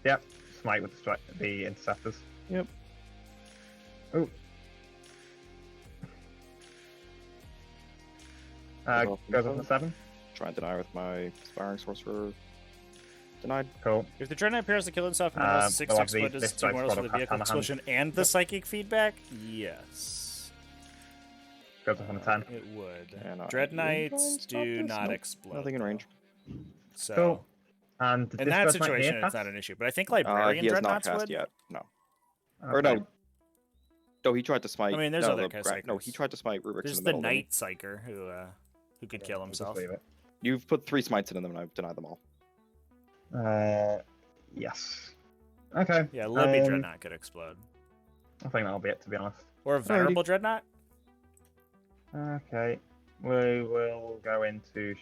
Yep, smite with the interceptors. Yep. Ooh. Goes on the 7. Try and deny with my Aspiring Sorcerer. Denied. Cool. If the Dread Knight appears to kill himself and rolls 6 well, to explode, does this 2 more rolls strike for the squad vehicle will have Hammer explosion and the psychic feedback? Yes. Goes off on a 10. It would. And Dread will try and Knights stop do this. not Nope, explode. Nothing in range. So, Cool. And in that situation, it's not an issue. But I think Librarian He has not Dreadnoughts cast would. yet. No. Okay. Or no. No, he tried to smite. I mean, there's no, other No, he tried to smite rubrics There's in the the middle. Night Psyker who could kill We'll just himself. leave it. You've put 3 smites in them, and I've denied them all. Yes. Okay. Yeah, Libby Dreadnought could explode. I think that'll be it, to be honest. Or a Venerable Dreadnought? Okay. We will go into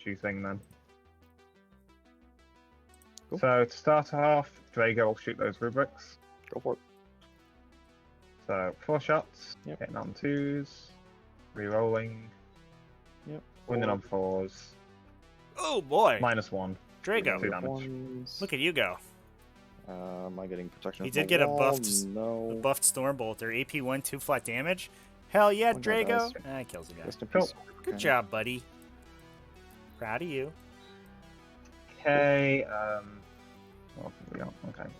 shooting then. Cool. So to start off, Drago will shoot those rubrics. Go for it. So 4 shots, Yep. hitting on 2s, re-rolling, Yep. winning on 4s, Oh boy, -1. Drago. 2 damage. Ones. Look at you go. Am I getting protection? He from did the get a wall? buffed- No. The buffed Stormbolter, AP 1, 2 flat damage. Hell yeah, One Drago. does. Kills the guy. Rest in Cool. peace. Good Okay. job, buddy. Proud of you. Okay, what have we got? Okay.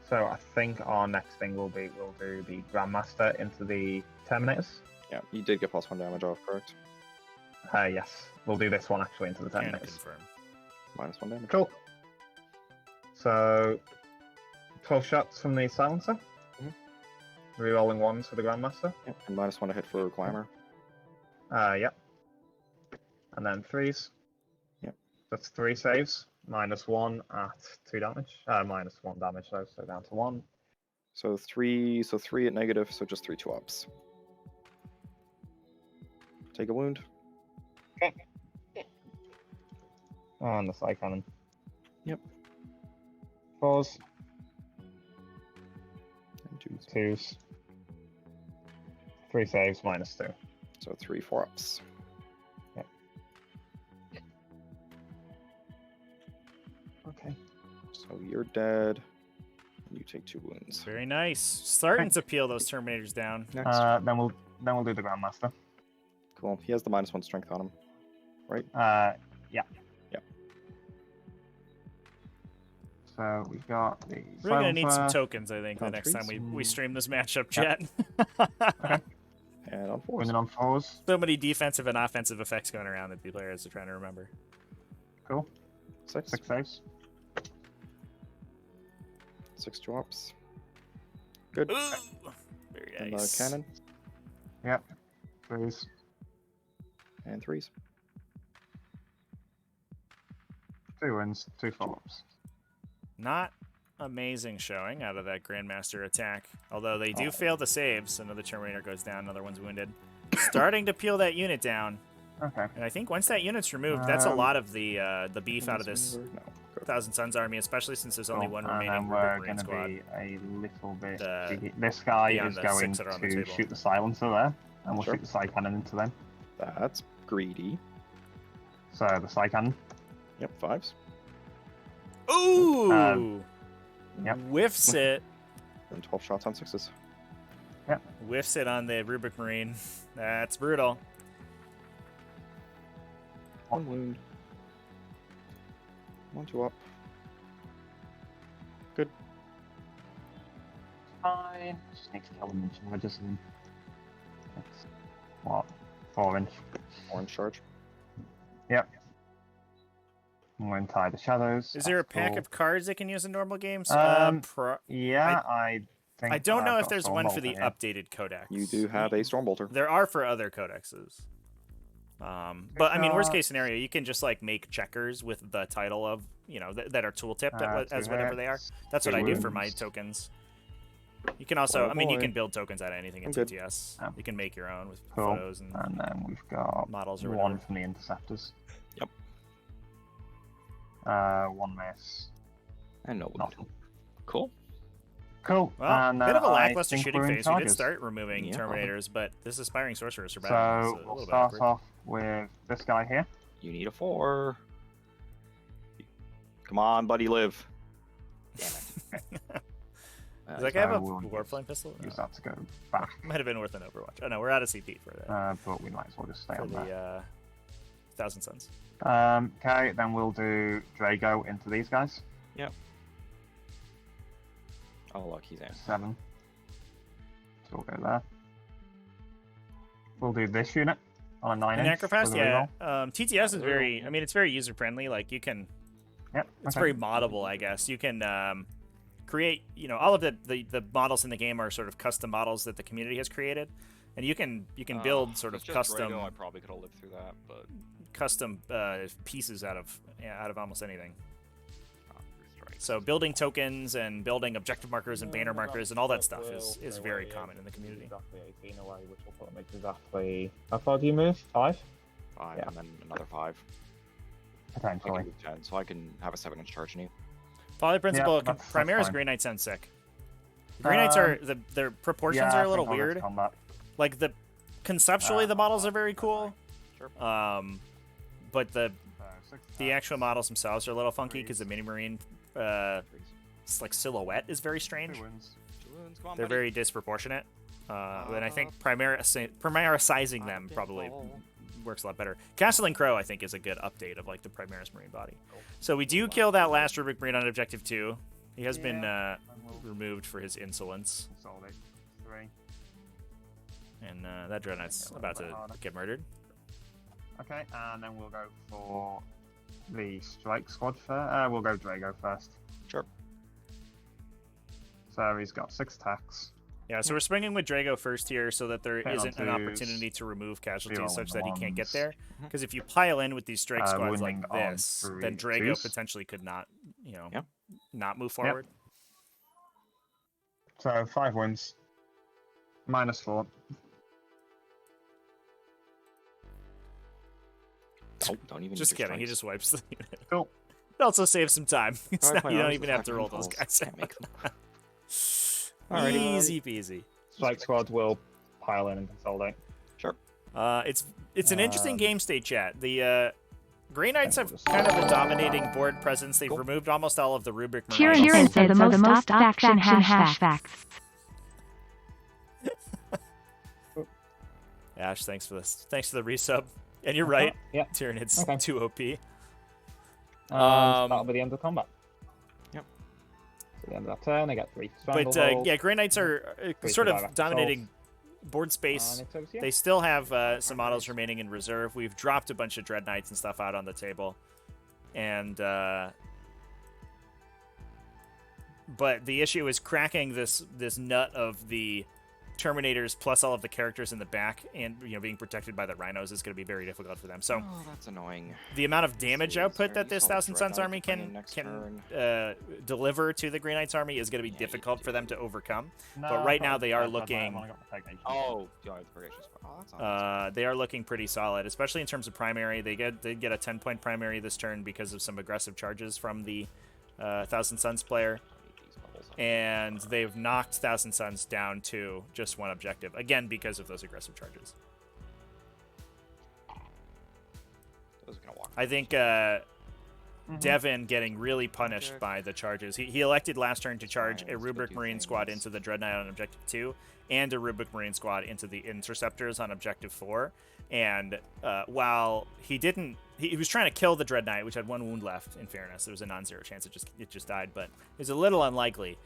So I think our next thing will be, we'll do the Grandmaster into the Terminators. Yeah, you did get +1 damage off, correct? Yes, we'll do this one actually into the Can Terminators. confirm. -1 damage. Cool. So, 12 shots from the Silencer. Mhm. Rerolling 1s for the Grandmaster. Yep. And -1 to hit for Climber. Yep. And then 3s. Yep. That's 3 saves. -1 at 2 damage. -1 damage though, so down to 1. So 3 at negative, so just 3 2-ups. Take a wound. And the side cannon. Yep. 4s, And 2s. 2s. 3 saves, -2. So 3 4-ups. Yep. Okay. So you're dead. And you take 2 wounds. Very nice. Starting to peel those Terminators down. Next. Then we'll do the Grandmaster. Cool. He has the -1 strength on him, right? Yeah. Yep. So we've got the. We're gonna need some Silencer. tokens, I think, the On next time we threes. stream this matchup, chat. And on 4s. Winning on 4s. So many defensive and offensive effects going around that the players are trying to remember. Cool. 6. 6 saves. 6 drops. Good. Ooh, very And nice. cannon. Yep. 3s. And 3s. 2 wins, 2 follow-ups. Not amazing showing out of that Grandmaster attack. Although they do fail the saves. Another Terminator goes down, another one's wounded. Starting to peel that unit down. Okay. And I think once that unit's removed, that's a lot of the beef out of this No. Good. Thousand Suns army, especially since there's only Cool. one And remaining then Rubric we're Marine going to squad. be a little bit. The- This guy beyond is the going 6 that are on the to table. shoot the silencer there, and we'll Sure. shoot the side cannon into them. That's greedy. So the side cannon. Yep, 5s. Ooh! Yep. Whiffs it. And 12 shots on 6s. Whiffs it on the Rubric Marine. That's brutal. 1 wound. 1 2 up. Good. Fine. Just need to kill them in charges and. That's what? 4-inch. Orange charge. Yep. I'm going to tie the shadows. Is there a That's pack cool. of cards that can use in normal games? Yeah, I think. I don't know I've if got there's Storm one for Bolter the here. updated codex. You do have a Stormbolter. There are for other codexes. But I mean, worst case scenario, you can just like make checkers with the title of, you know, that are tooltipped as 2 whatever they are. hits, That's what 2 I do for my wounds. tokens. You can also, Oh I mean, you boy. can build tokens out of anything in I'm good. TTS. Yeah. You can make your own with Cool. photos and And then we've got models or 1 whatever. from the interceptors. Yep. 1 miss. And no wound. Nothing. Cool. Cool. Well, and, bit of a I lackluster think shooting we're in phase. We did charges. start removing Yeah. Terminators, but this Aspiring Sorcerer survived. So a we'll little bit start awkward. off with this guy here. You need a 4. Come on, buddy, live. Damn it. Does that guy have a we'll Warplane pistol? Use No. that to go back. Might have been worth an Overwatch. Oh no, we're out of CP for that. But we might as well just stay For on the there. Thousand Suns. Okay, then we'll do Drago into these guys. Oh, look, he's in. 7. So we'll go there. We'll do this unit on a 9-inch. Necrophast, with a yeah. reroll. TTS is very, I mean, it's very user friendly. Like you can, Yep. it's okay. very moddable, I guess. You can create, you know, all of the models in the game are sort of custom models that the community has created, and you can build sort of custom I probably could have lived through that, but custom pieces out of almost anything. So building tokens and building objective markers and banner markers and all that stuff is very common in the community. Exactly 18 away, which will probably make exactly. How far do you move? 5? 5 Yeah. and then another 5. I Potentially. can move 10, so I can have a 7-inch charge in you. Follow principle. that's Primaris fine. Grey Knights sound sick. Grey Knights are their proportions Yeah, are I a little think I'll weird. just combat. Like the conceptually the models are very cool. Sure. But the 6 actual models themselves are a little funky because the mini marine like silhouette is very strange. 2 wins. 2 wounds, come on, They're buddy. very disproportionate. And I think Primarisizing them probably works a lot better. Castling Crow, I think, is a good update of like the Primaris Marine body. So we do kill that last Rubric Marine on Objective 2. He has been removed for his insolence. Consolidate 3. And that Dreadnought's about to get murdered. Okay, and then we'll go for the strike squad first. We'll go Drago first. Sure. So he's got 6 attacks. Yeah, so we're swinging with Drago first here so that there Penalties. isn't an opportunity to remove casualties Zero such that he can't get ones. there. Because if you pile in with these strike squads like winning on this, then 3 Drago twos. potentially could not, you know, Yep. not move forward. So 5 wins. -4. Nope, don't even Just use your kidding. He strikes. just wipes the unit. Cool. It also saves some time. It's Alright, not, play you don't ours, even let's have to have roll any those calls. guys. Can't make them. Alrighty. Easy peasy. Strike squads will pile in and consolidate. Sure. It's an interesting game state, chat. The Grey Knights have just- kind of a dominating board presence. They've removed almost all of the Rubric Tyranids Marines. are the most op-faction hashbacks. Ash, thanks for this. Thanks for the resub. And you're right. Yeah. Tyranids Okay. too OP. That'll be the end of combat. Yep. So the end of that turn, they get 3 But stranglehold. yeah, Grey Knights are Three sort of direct dominating board And space. it's over to you. They still have some models remaining in reserve. We've dropped a bunch of Dread Knights and stuff out on the table. And but the issue is cracking this nut of the Terminators plus all of the characters in the back, and being protected by the Rhinos is going to be very difficult for them. So Oh, that's annoying. the amount of damage output that this You saw the Thousand Dread Suns Knight army coming in can next deliver to the Grey Knights army is going to be Yeah, you difficult can for do them that. to overcome. No, but right I now can't- they are I've looking. only got protection. Oh, yeah, the Purgation Squad. Oh, that's not They are looking pretty solid, especially in terms of primary. They get a 10-point primary this turn because of some aggressive charges from the Thousand Suns player, and they've knocked Thousand Suns down to just one objective again because of those aggressive charges. Those are gonna walk. I think Devin getting really punished by the charges. He elected last turn to charge a Rubric Marine squad into the Dread Knight on objective 2 and a Rubric Marine squad into the Interceptors on objective 4. And while he didn't, he was trying to kill the Dread Knight, which had 1 wound left. In fairness, there was a non-zero chance it just died, but it was a little unlikely.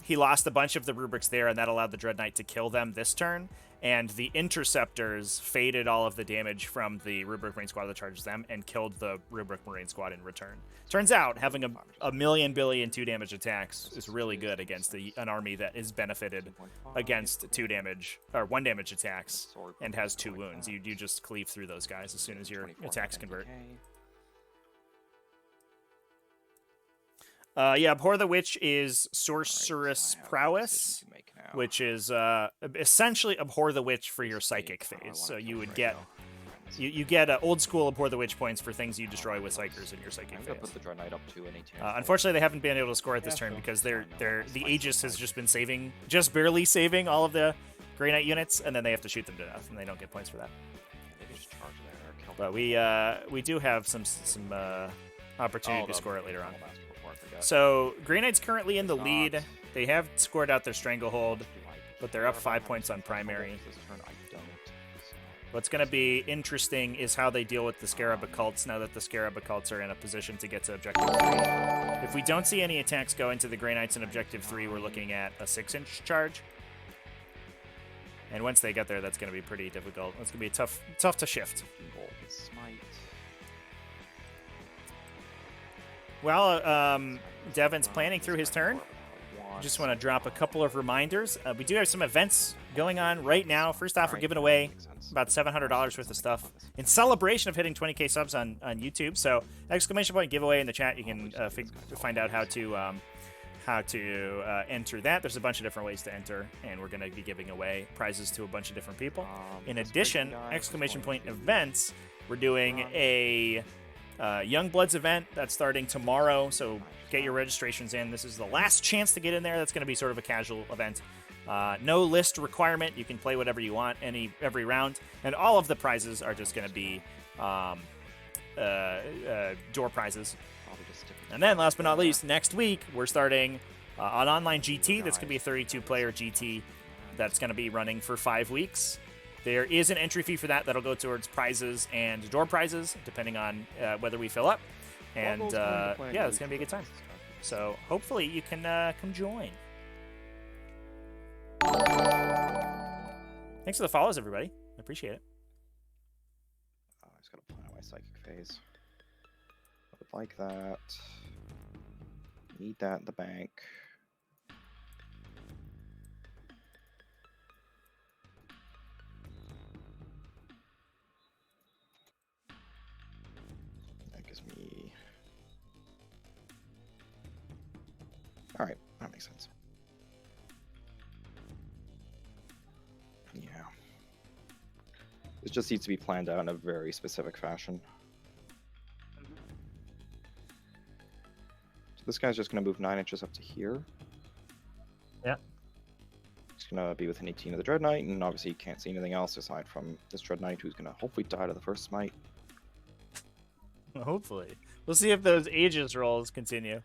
He lost a bunch of the rubrics there, and that allowed the Dread Knight to kill them this turn. And the Interceptors faded all of the damage from the Rubric Marine squad that charges them and killed the Rubric Marine squad in return. Turns out having a million billion 2 damage attacks is really good against an army that is benefited against 2 damage or 1 damage attacks and has 2 wounds. You just cleave through those guys as soon as your attacks convert. Yeah, Abhor the Witch is Sorceress Prowess, which is essentially Abhor the Witch for your Psychic phase. So you would get you get old school Abhor the Witch points for things you destroy with Psychers in your Psychic I'm gonna put phase. the Dread Knight up to an 18. Unfortunately, they haven't been able to score it this turn because the Aegis has just been just barely saving all of the Grey Knight units, and then they have to shoot them to death, and they don't get points for that. They can just charge there. Kill But them. we do have some opportunity to the score it later on. Last report, I forgot. So Grey Knight's currently in the lead. They have scored out their Stranglehold, but they're up 5 points on primary. This turn I don't. So. What's going to be interesting is how they deal with the Scarab Occults now that the Scarab Occults are in a position to get to Objective 3. If we don't see any attacks go into the Grey Knights in Objective 3, we're looking at a 6-inch charge. And once they get there, that's going to be pretty difficult. It's going to be tough to shift. Smite. Well, Devin's planning through his turn. Just want to drop a couple of reminders. We do have some events going on right now. First off, we're giving away about $700 worth of stuff in celebration of hitting 20k subs on YouTube. So exclamation point giveaway in the chat. You can find out how to enter that. There's a bunch of different ways to enter, and we're going to be giving away prizes to a bunch of different people. In addition, exclamation point events. We're doing a Young Bloods event that's starting tomorrow, so get your registrations in. This is the last chance to get in there. That's going to be sort of a casual event. No list requirement. You can play whatever you want every round, and all of the prizes are just going to be door prizes. And then, last but not least, next week we're starting an online GT. That's going to be a 32-player GT that's going to be running for 5 weeks. There is an entry fee for that. That'll go towards prizes and door prizes, depending on whether we fill up. And yeah, it's going to be a good time. So hopefully you can come join. Thanks for the follows, everybody. I appreciate it. I just gotta plan out my Psychic phase. I would like that. Need that in the bank. That gives me. Alright, that makes sense. Yeah. It just needs to be planned out in a very specific fashion. So this guy's just going to move 9 inches up to here. Yeah. He's going to be within 18 of the Dread Knight, and obviously he can't see anything else aside from this Dread Knight, who's going to hopefully die to the first smite. Hopefully. We'll see if those Aegis rolls continue.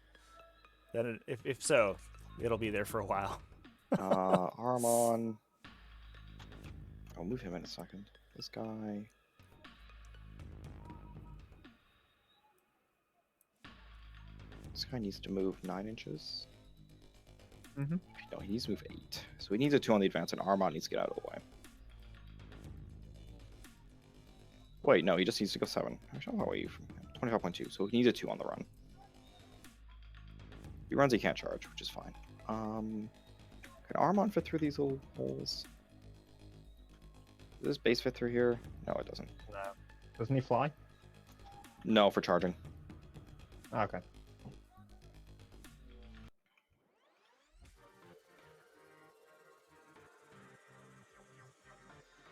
Then, if so, it'll be there for a while. Armon. I'll move him in a second. This guy. This guy needs to move 9 inches. Mm-hmm. No, he needs to move 8. So he needs a 2 on the advance, and Armon needs to get out of the way. Wait, no, he just needs to go 7. Actually, how away you from him? 25.2, so he needs a 2 on the run. If he runs, he can't charge, which is fine. Can Armon fit through these little holes? Does this base fit through here? No, it doesn't. No. Doesn't he fly? No, for charging. Okay.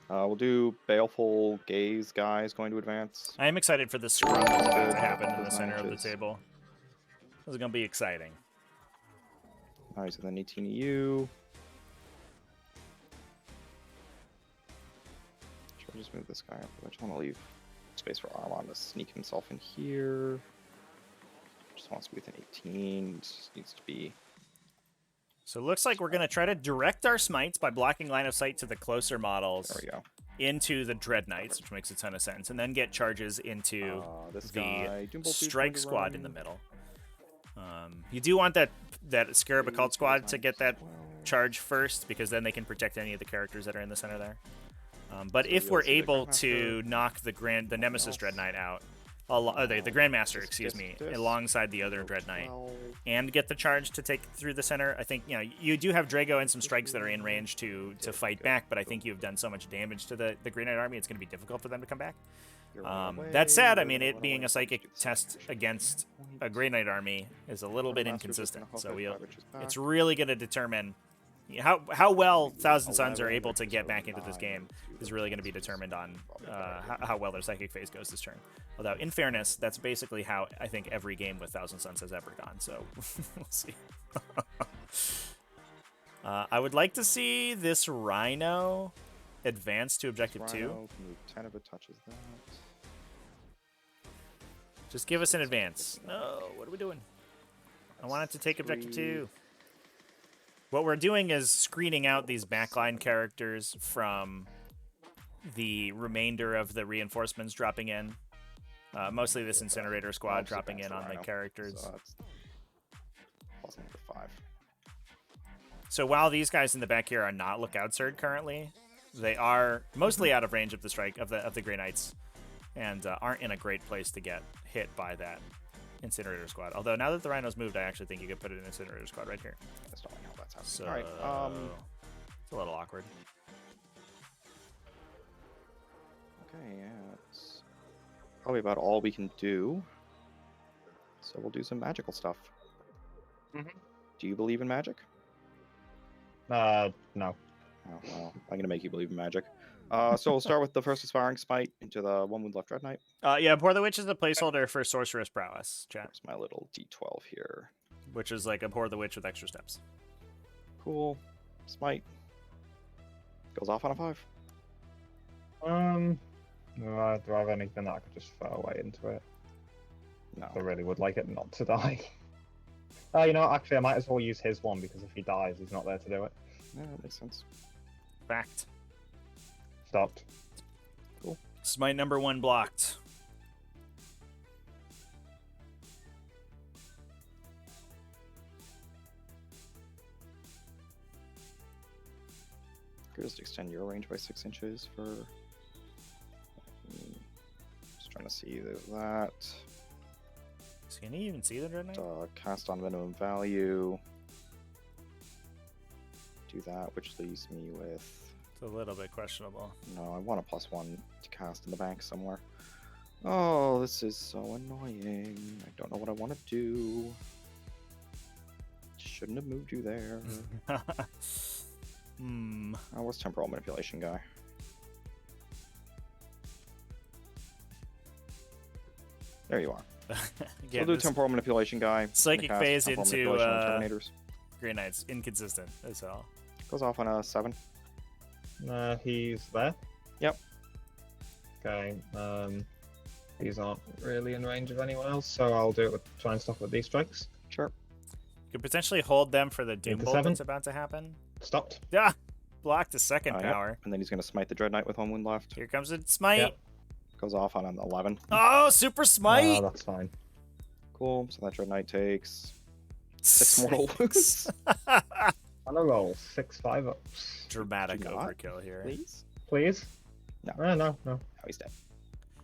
We'll do Baleful Gaze guys going to advance. I am excited for the scrum that's about to happen in the Those center of the matches. table. This is going to be exciting. Nice, and then 18 EU. Should I just move this guy up? I just want to leave space for Armon to sneak himself in here. Just wants to be within 18. Just needs to be. So it looks like we're going to try to direct our smites by blocking line of sight to the closer models There we go. into the Dread Knights, which makes a ton of sense, and then get charges into This the guy, Doombolt dude's strike going to squad in run. the middle. You do want that Scarab Occult squad to get that charge first, because then they can protect any of the characters that are in the center there. But So if you'll we're see the able Grandmaster. to knock the Nemesis Dread Knight out, the Grandmaster, excuse me, alongside the other Dread Knight, and get the charge to take through the center, I think, you know, you do have Drago and some strikes that are in range to fight back, but I think you've done so much damage to the Green Knight army, it's going to be difficult for them to come back. That said, I mean, it being a psychic test against a Grey Knight army is a little bit inconsistent, so it's really going to determine how well Thousand Suns are able to get back into this game is really going to be determined on how well their psychic phase goes this turn. Although, in fairness, that's basically how I think every game with Thousand Suns has ever gone, so we'll see. I would like to see this Rhino advance to Objective 2. Move 10 if it touches that. Just give us an advance. No, what are we doing? I want it to take Objective 2. What we're doing is screening out these backline characters from the remainder of the reinforcements dropping in. Mostly this Incinerator squad dropping in on the characters. So that's plus number 5. So while these guys in the back here are not lookout surd currently, they are mostly out of range of the strike of the Grey Knights, and aren't in a great place to get hit by that Incinerator squad. Although now that the Rhino's moved, I actually think you could put an Incinerator squad right here. That's not how that's happening. So All right. it's a little awkward. Okay, yeah, that's probably about all we can do. So we'll do some magical stuff. Mhm. Do you believe in magic? No. Oh, well, I'm gonna make you believe in magic. So we'll start with the first Aspiring Smite into the one wound left Dread Knight. Yeah, Abhor the Witch is the placeholder for Sorceress Prowess, chat, There's my little D12 here. which is like Abhor the Witch with extra steps. Cool. Smite. Goes off on a 5. Do I have anything that I could just throw away into it? No. I really would like it not to die. You know what, actually I might as well use his one, because if he dies, he's not there to do it. Yeah, that makes sense. Fact. Stopped. Smite number 1 blocked. Could just extend your range by 6 inches for. Just trying to see that. So can he even see the Dread Knight? Cast on minimum value. Do that, which leaves me with. It's a little bit questionable. No, I want a +1 to cast in the bank somewhere. Oh, this is so annoying. I don't know what I want to do. Shouldn't have moved you there. Hmm. Oh, what's temporal manipulation guy? There you are. Again, We'll do this temporal manipulation guy. psychic Cast phase temporal into manipulation on Terminators. Grey Knight's inconsistent as hell. Goes off on a 7. He's there. Yep. Okay. These aren't really in range of anyone else, so I'll do it with try and stop with these strikes. Sure. You could potentially hold them for the Doom Into Bolt 7. that's about to happen. Stopped. Yeah, blocked the second Yep. power. And then he's going to smite the Dread Knight with 1 wound left. Here comes a smite. Yep. Goes off on an 11. Oh, super smite! Oh, that's fine. Cool. So that Dread Knight takes 6 mortal wounds. On a roll, 6 5-ups. Dramatic Do not, overkill here. Please. Please? No. No. Oh, he's dead.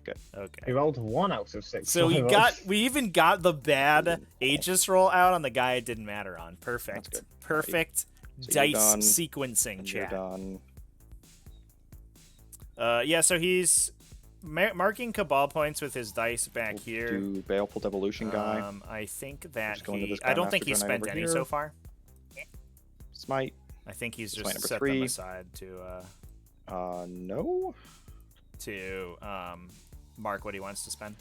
Good. He Okay. rolled 1 out of 6. So 5-ups. we even got the bad Aegis roll out on the guy it didn't matter on. Perfect. That's good. Perfect So you're dice done, sequencing, And you're chat. done. Yeah, so he's marking Cabal points with his dice back We'll here. Do Baleful Devolution guy. I think that just go into he... this I don't Grandmaster think he's Dread Knight spent over any here. so far. Smite. I think he's Smite just number set 3. them aside No. to mark what he wants to spend.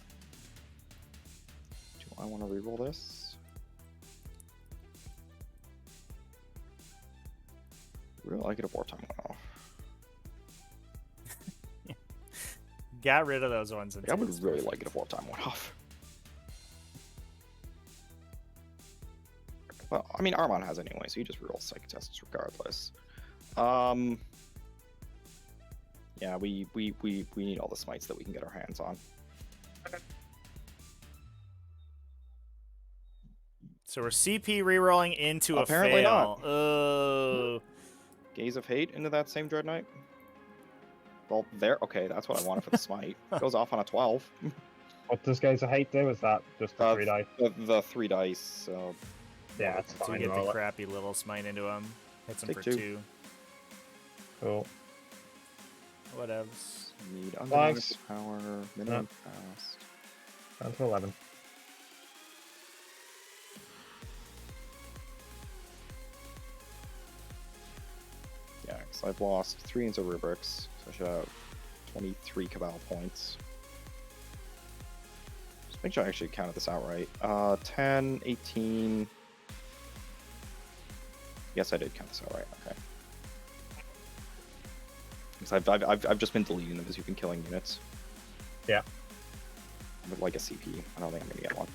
Do I want to reroll this? Really like it if wartime went off. Got rid of those ones. I would really like it if wartime went off. Well, I mean, Armon has anyway, so you just reroll psychic tests regardless. Yeah, we need all the smites that we can get our hands on. So we're CP rerolling into Apparently a fail. not. Oh. Gaze of Hate into that same Dread Knight. Well, there. Okay, that's what I wanted for the smite. Goes off on a 12. What does Gaze of Hate do? Is that just the 3 die? The 3 dice. So Yeah, it's So we fine. get roll the it. crappy little smite into him. Hits him Take for 2. 2. Cool. Whatevs. need Nice. undeniable power, minimum fast. Down to 11. Yeah, because I've lost 3 into rubrics, so I should have 23 Cabal points. Just make sure I actually counted this out right. 10, 18. Yes, I did count this out right. Okay. Because I've just been deleting them as you've been killing units. Yeah. With like a CP. I don't think I'm gonna get one.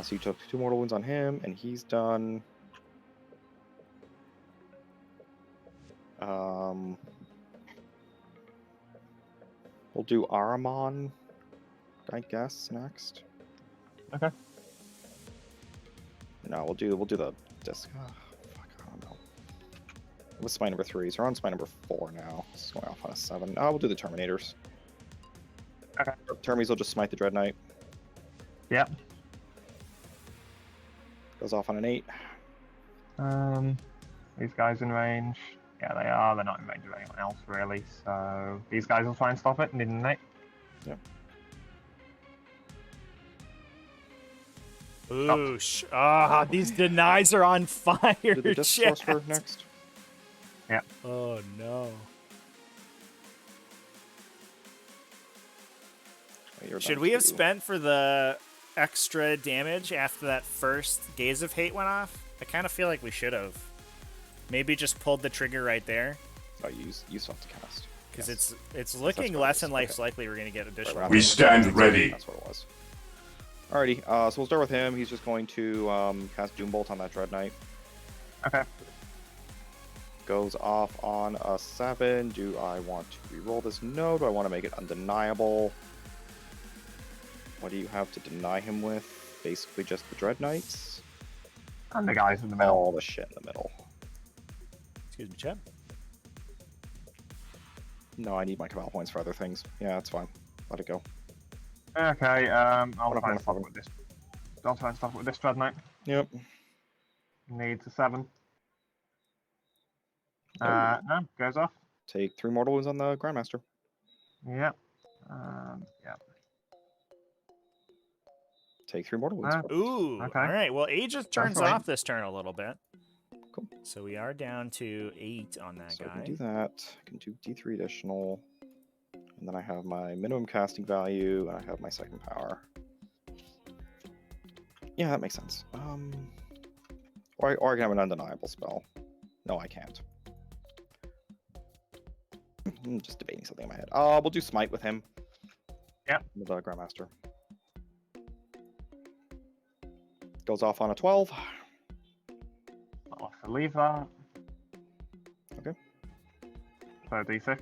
So you took 2 mortal wounds on him, and he's done. We'll do Aramon, I guess, next. Okay. No, we'll do the disc. Oh, fuck, I don't know. What's spine number 3? So we're on spine number 4 now. This is going off on a 7. Oh, we'll do the Terminators. Okay. Termies will just smite the Dread Knight. Yep. Goes off on an 8. These guys in range. Yeah, they are. They're not in range of anyone else, really. So these guys will try and stop it. Need an 8. Yep. Ooh, these denies are on fire. Do the Disc chat. Sorcerer next. Oh no. Oh, you're Should done we have too. spent for the extra damage after that first Gaze of Hate went off? I kind of feel like we should have. Maybe just pulled the trigger right there. Oh, you still have to cast. Because Yes. it's looking what it less is. and less Okay. likely we're going to get additional. Right, We damage. stand ready. That's what it was. Alrighty, so we'll start with him. He's just going to cast Doombolt on that Dread Knight. Okay. Goes off on a 7. Do I want to reroll this? No. Do I want to make it undeniable? What do you have to deny him with? Basically just the Dread Knights? And the guys in the middle. All the shit in the middle. Excuse me, Chad. No, I need my Cabal points for other things. Yeah, that's fine. Let it go. Okay, I'll What try and if stop I'm- it with this. I'll try and stop it with this Dread Knight. Yep. Needs a 7. Oh. No, goes off. Take 3 mortal wounds on the Grandmaster. Yep. Yep. Take 3 mortal wounds. Ooh. Okay. All right. Well, Aegis turns right. off this turn a little bit. Cool. So we are down to 8 on that So I guy. can do that. I can do D3 additional. And And then I have my minimum casting value, and I have my second power. Yeah, that makes sense. Or I can have an undeniable spell. No, I can't. I'm just debating something in my head. We'll do Smite with him. Yep. With the Grandmaster. Goes off on a 12. I'll have to leave that. Okay. So D6.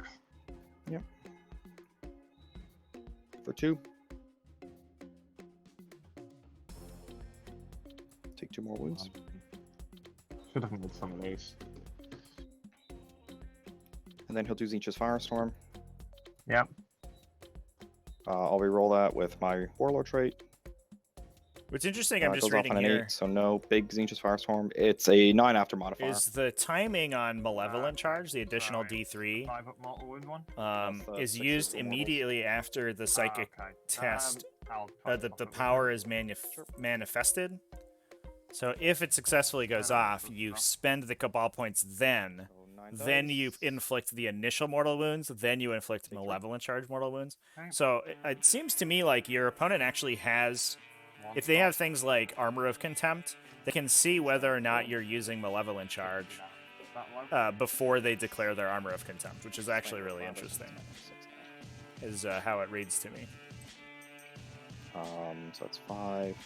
Yep. For 2. Take 2 more wounds. Should have made some of these. And then he'll do Zinch's Firestorm. Yep. I'll re-roll that with my Warlord trait. What's interesting, I'm just goes off reading on an here, 8, so no big Zinch's Firestorm. It's a 9 after modifier. is the timing on Malevolent Charge, the additional D3, 5 up mortal wound one. That's the is 6 used for mortals. immediately after the psychic test, I'll try that to the pop it power is manifested. So if it successfully goes off, you spend the Cabal points then. So 9 Then dice. you inflict the initial mortal wounds, then you inflict Malevolent Charge mortal wounds. So it seems to me like your opponent actually has, if they have things like Armor of Contempt, they can see whether or not you're using Malevolent Charge before they declare their Armor of Contempt, which is actually really interesting, is how it reads to me. So it's 5,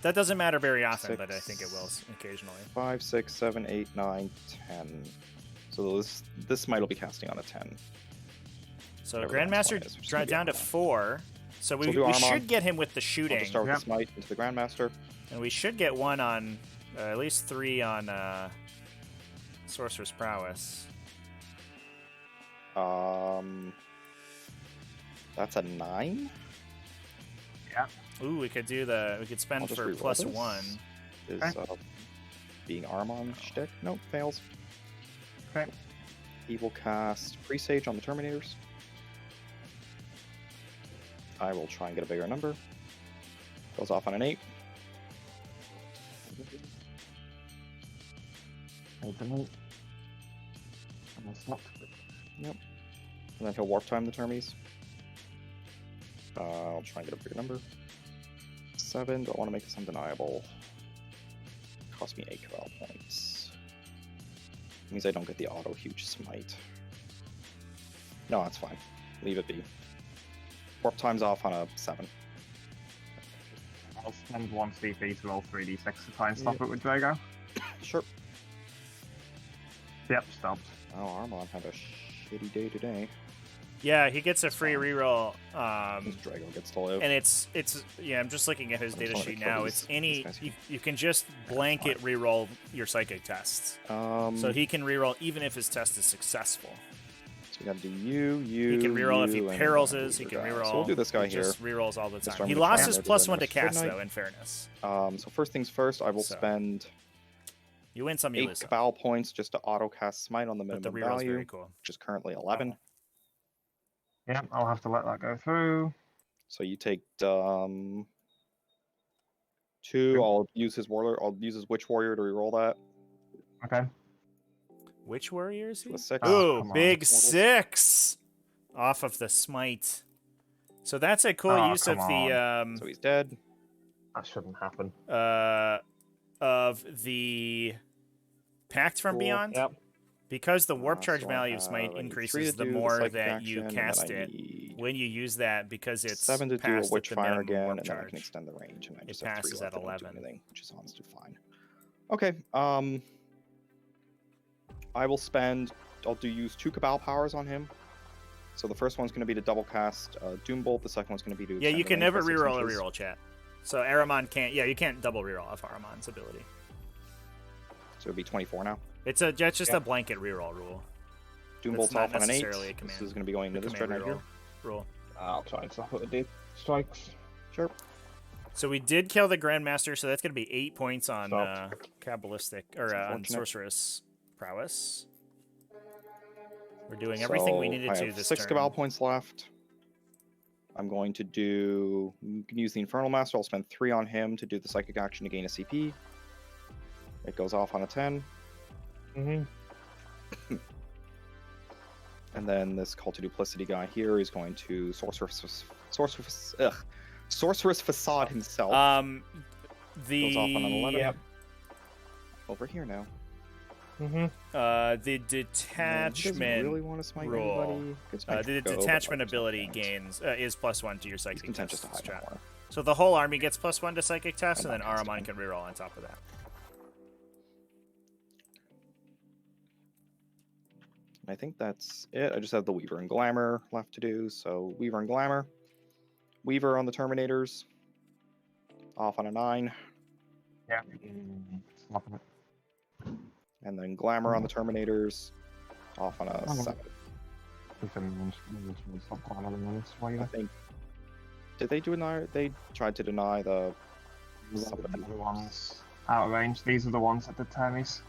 That doesn't matter very often, but I 6, think it will occasionally. 5, 6, 7, 8, 9, 10. So this Smite will be casting on a 10. So Whatever the next one Grandmaster is, which is gonna be down to Armor. 4. So we'll we do Armor. should get him with the I'll shooting. just start with Yep. the Smite into the Grandmaster. And we should get one on, at least 3 on Sorcerer's Prowess. That's a 9. Ooh, we could I'll spend just for re-roll plus this. 1. Is Okay. being Armon shtick? Nope, fails. Okay. He will cast Presage on the Terminators. I will try and get a bigger number. Goes off on an 8. Yep. And then he'll Warp Time the Termies. I'll try and get a bigger number. 7. Do I want to make this undeniable? Cost me 8 Cabal points. Means I don't get the auto huge smite. No, that's fine. Leave it be. Warp time's off on a 7. I'll spend 1 CP to roll 3d6 to try and stop it with Drago. Sure. Yep, stopped. Oh, Armon had a shitty day today. Yeah, he gets a free reroll. This Drago gets to live. And it's yeah, I'm just looking at his I'm just data wanna sheet make sure now. these- It's any these guys- you can just blanket reroll your psychic tests. So he can reroll even if his test is successful. So we gotta do you. He can reroll if he and then perils one his. He can guy. reroll. So we'll do this guy He here. just rerolls all the This time. He time lost I'm his gonna plus do 1 to the Nurse cast Midnight. though. In fairness, So first things first, I will So, spend you win some, you 8 lose some. Cabal points just to auto cast Smite on the But the minimum reroll's value, very cool. which is currently 11. Yep, I'll have to let that go through. So you take 2. I'll use his warlord. I'll use his Witch Warrior to reroll that. Okay. Which warrior is he? To a 6. Ooh, come on. big Mortals. 6 off of the smite. So that's a cool Oh, use of come the So he's dead. That shouldn't happen. of the Pact from Cool. Beyond. Yep. Because the warp charge So I value of have- smite I need 3 increases to the do more psychic that you action, and cast then I it. need When you use that, because it's 7 to do a passed at Witch the Fire minimum again, warp and then I charge. can extend the range, and I It just have 3 passes left at that don't do 11. anything, which is honestly fine. Okay, I will spend. I'll use 2 Cabal powers on him. So the first one's going to be to double cast Doom Bolt. The second one's going to be to Yeah, extend you the can range never by 6 reroll a inches. reroll chat. So Aramon can't. Yeah, you can't double reroll off Aramon's ability. So it'll be 24 now. That's just a blanket reroll rule. Doom That's Bolt's not off on an 8. necessarily a This command- is going to be going into this command Dreadnought here. rule. I'll try and stop it with the strikes. Sure. So we did kill the Grandmaster, so that's going to be 8 points on Stopped. Kabbalistic or on unfortunate. Sorceress Prowess. We're doing everything we So needed I to have this 6 turn. Cabal points left. I'm going to do. You can use the Infernal Master. I'll spend 3 on him to do the psychic action to gain a CP. It goes off on a 10. Mm-hmm. And then this Call to Duplicity guy here is going to Sorceress Facade himself. Goes off on an 11. Over here now. The detachment really want to smite roll. anybody. Good smite The Draco, but detachment like, ability not. gains is +1 to your He's psychic content test. just to hide more. So the whole army gets +1 to psychic test, and then I'm not Aramon casting. can reroll on top of that. I think that's it. I just have the Weaver and Glamour left to do. So Weaver and Glamour. Weaver on the Terminators. Off on a 9. Yeah. Slapping it. And then Glamour on the Terminators. Off on a 7. We can stop glamoring on this way. I think. Did they deny? They tried to deny the. The ones out of range. These are the ones at the Termies.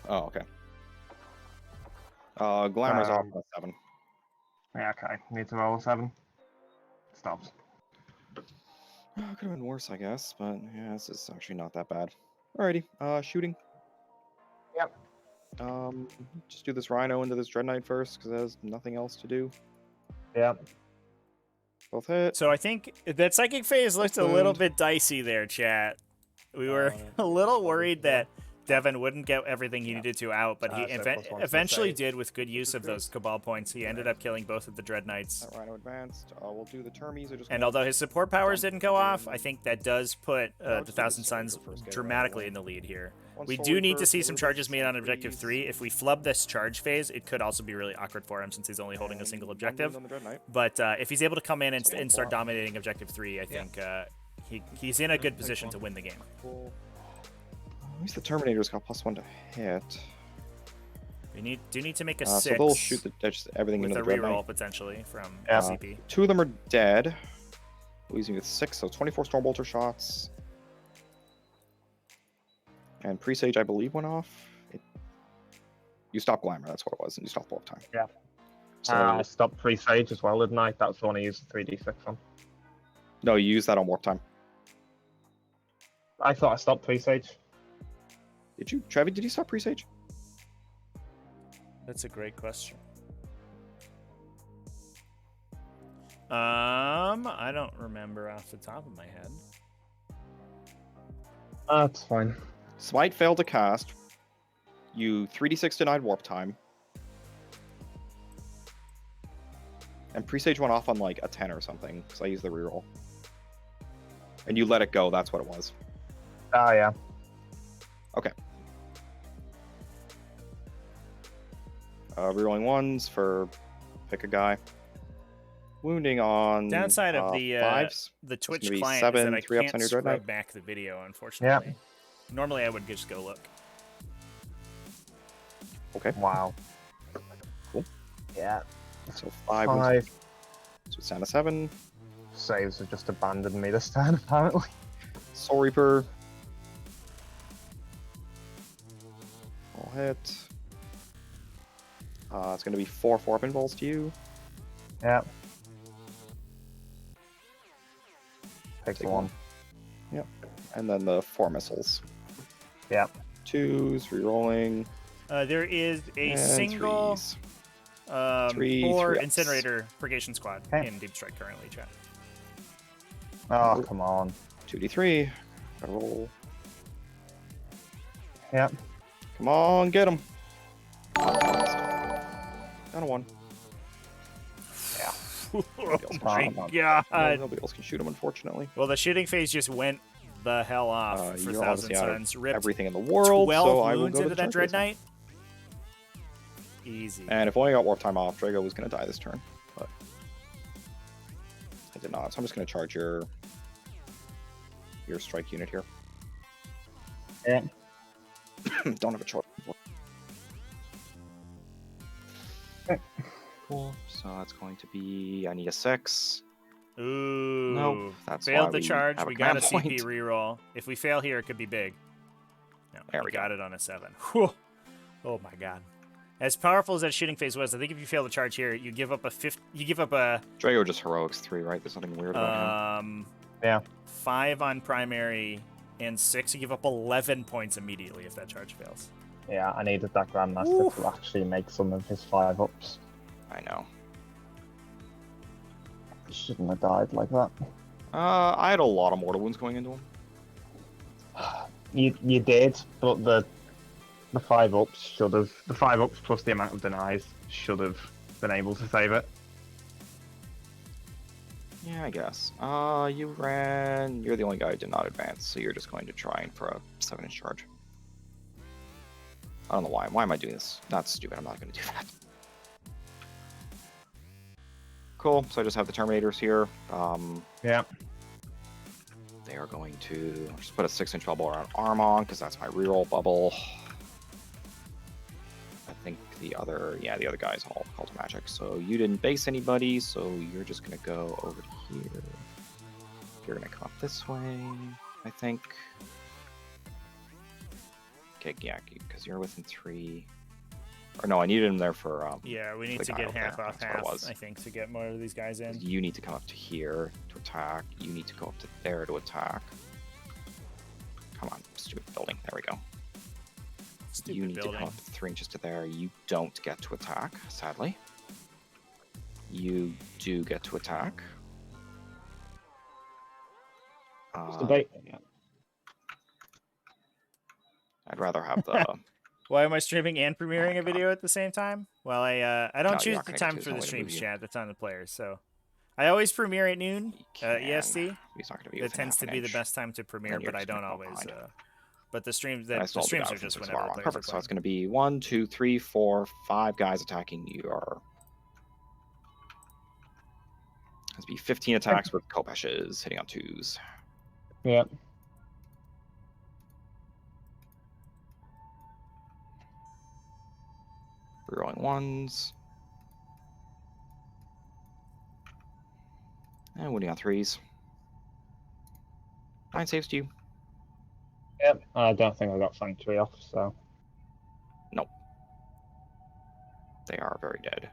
Oh, okay. Glamour's off on a 7. Yeah, okay. Need to roll a 7. Stops. Could have been worse, I guess, but yeah, this is actually not that bad. Alrighty, shooting. Yep. Just do this Rhino into this Dread Knight first, because it has nothing else to do. Yep. Both hit. So I think that psychic phase looked a little bit dicey there, chat. We were a little worried that Devin wouldn't get everything he needed to out, but he eventually did with good use of those Cabal points. He ended up killing both of the Dread Knights. That Rhino advanced. We'll do the Termies. And although his support powers didn't go off, I think that does put the Thousand Suns dramatically in the lead here. We do need to see some charges made on Objective 3. If we flub this charge phase, it could also be really awkward for him since he's only holding a single objective. But if he's able to come in and start dominating Objective 3, I think he's in a good position to win the game. At least the Terminator's got +1 to hit. We do need to make a 6. So they'll shoot everything with into a the Dread reroll Knight. potentially from Yeah. CP. 2 of them are dead. Leaves me with 6, so 24 Stormbolter shots. And Presage, I believe, went off. You stopped Glamour, that's what it was, and you stopped Warp Time. Yeah. So, I stopped Presage as well, didn't I? That was the one I used the 3d6 on. no, you used that on Warp Time. I thought I stopped Presage. Did you? Trevi, did you stop Presage? That's a great question. I don't remember off the top of my head. That's fine. Smite failed to cast. You 3d6 denied Warp Time. And Presage went off on like a 10 or something, because I used the reroll. And you let it go, that's what it was. Ah, yeah. Okay. Rerolling 1s for pick a guy. Wounding on Downside of the 5s. Twitch gonna be client 7, is that I 3 ups can't on your Dread scrub Knight. back the video, unfortunately. Normally I would just go look. Okay. Wow. Cool. Yeah. So 5. 5. So it's down to 7. Saves have just abandoned me this time, apparently. Soul Reaper. All hit. It's going to be 4 pinballs to you. Yeah. Takes Take 1. Yep. And then the 4 missiles. Yeah. 2s, rerolling. There is a and single 3s. 3 4 3-ups. Incinerator Purgation Squad Okay. in Deep Strike currently, chat. Oh, come on. 2d3. Gotta roll. Yeah. Come on, get him. Down to 1. Oh my my god. Nobody else can shoot him, unfortunately. Well, the shooting phase just went the hell off for You're Thousand obviously out of Suns. Ripped everything in the world, 12 so I will wounds go to into the that turn Dread phase now. Knight. Easy. And if I only got Warp Time off, Drago was going to die this turn. But I did not, so I'm just going to charge your strike unit here. Yeah. Don't have a choice. Okay. Cool. So that's going to be, I need a 6. Ooh. Nope, that's why Failed the we charge. have a We got a command CP point. reroll. If we fail here, it could be big. No, There we we got it on a 7. Whew. Oh my god. As powerful as that shooting phase was, I think if you fail the charge here, you give up a Drago just heroics 3, right? There's nothing weird about him. Yeah. 5 on primary and 6. You give up 11 points immediately if that charge fails. Yeah, I needed that Grandmaster to actually make some of his 5-ups. I know. Shouldn't have died like that. I had a lot of mortal wounds going into him. You did, but the 5-ups should have. The 5-ups plus the amount of denies should have been able to save it. Yeah, I guess. You ran. You're the only guy who did not advance, so you're just going to try and for a 7-inch charge. I don't know why. Why am I doing this? That's stupid. I'm not going to do that. Cool. So I just have the Terminators here. Yeah. They are going to just put a 6-inch bubble around Armon because that's my reroll bubble. I think the other guys all called to magic. So you didn't base anybody, so you're just gonna go over to here. You're gonna come up this way, I think. Okay, yeah, because you're within 3. Or no, I needed him there for. Yeah, we need the to guy get over half there. off That's what it half, was. I think, to get more of these guys in. You need to come up to here to attack. You need to go up to there to attack. Come on, stupid building. There we go. Stupid You need building. to come up 3 inches to there. You don't get to attack, sadly. You do get to attack. Just debate. Yeah. I'd rather have the. Why am I streaming and premiering a video at the same time? Well, I No, don't you're choose not the gonna get time to. There's for no the way to streams, move you. chat. That's on the players. So I always premiere at noon You can. EST. He's not going to be. That within tends half to an be the inch. best time to premiere, Then you're but I just gonna don't go always. behind. But the streams And I the still streams do are that just since it's whenever the Armon. players Perfect. are So playing. it's going to be 1, 2, 3, 4, 5 guys attacking your. It's be 15 attacks with Kopeshes hitting on 2s. Yeah. Rerolling 1s. And winning on 3s. 9 saves to you. Yep. I don't think I got Sanctuary off, so. Nope. They are very dead.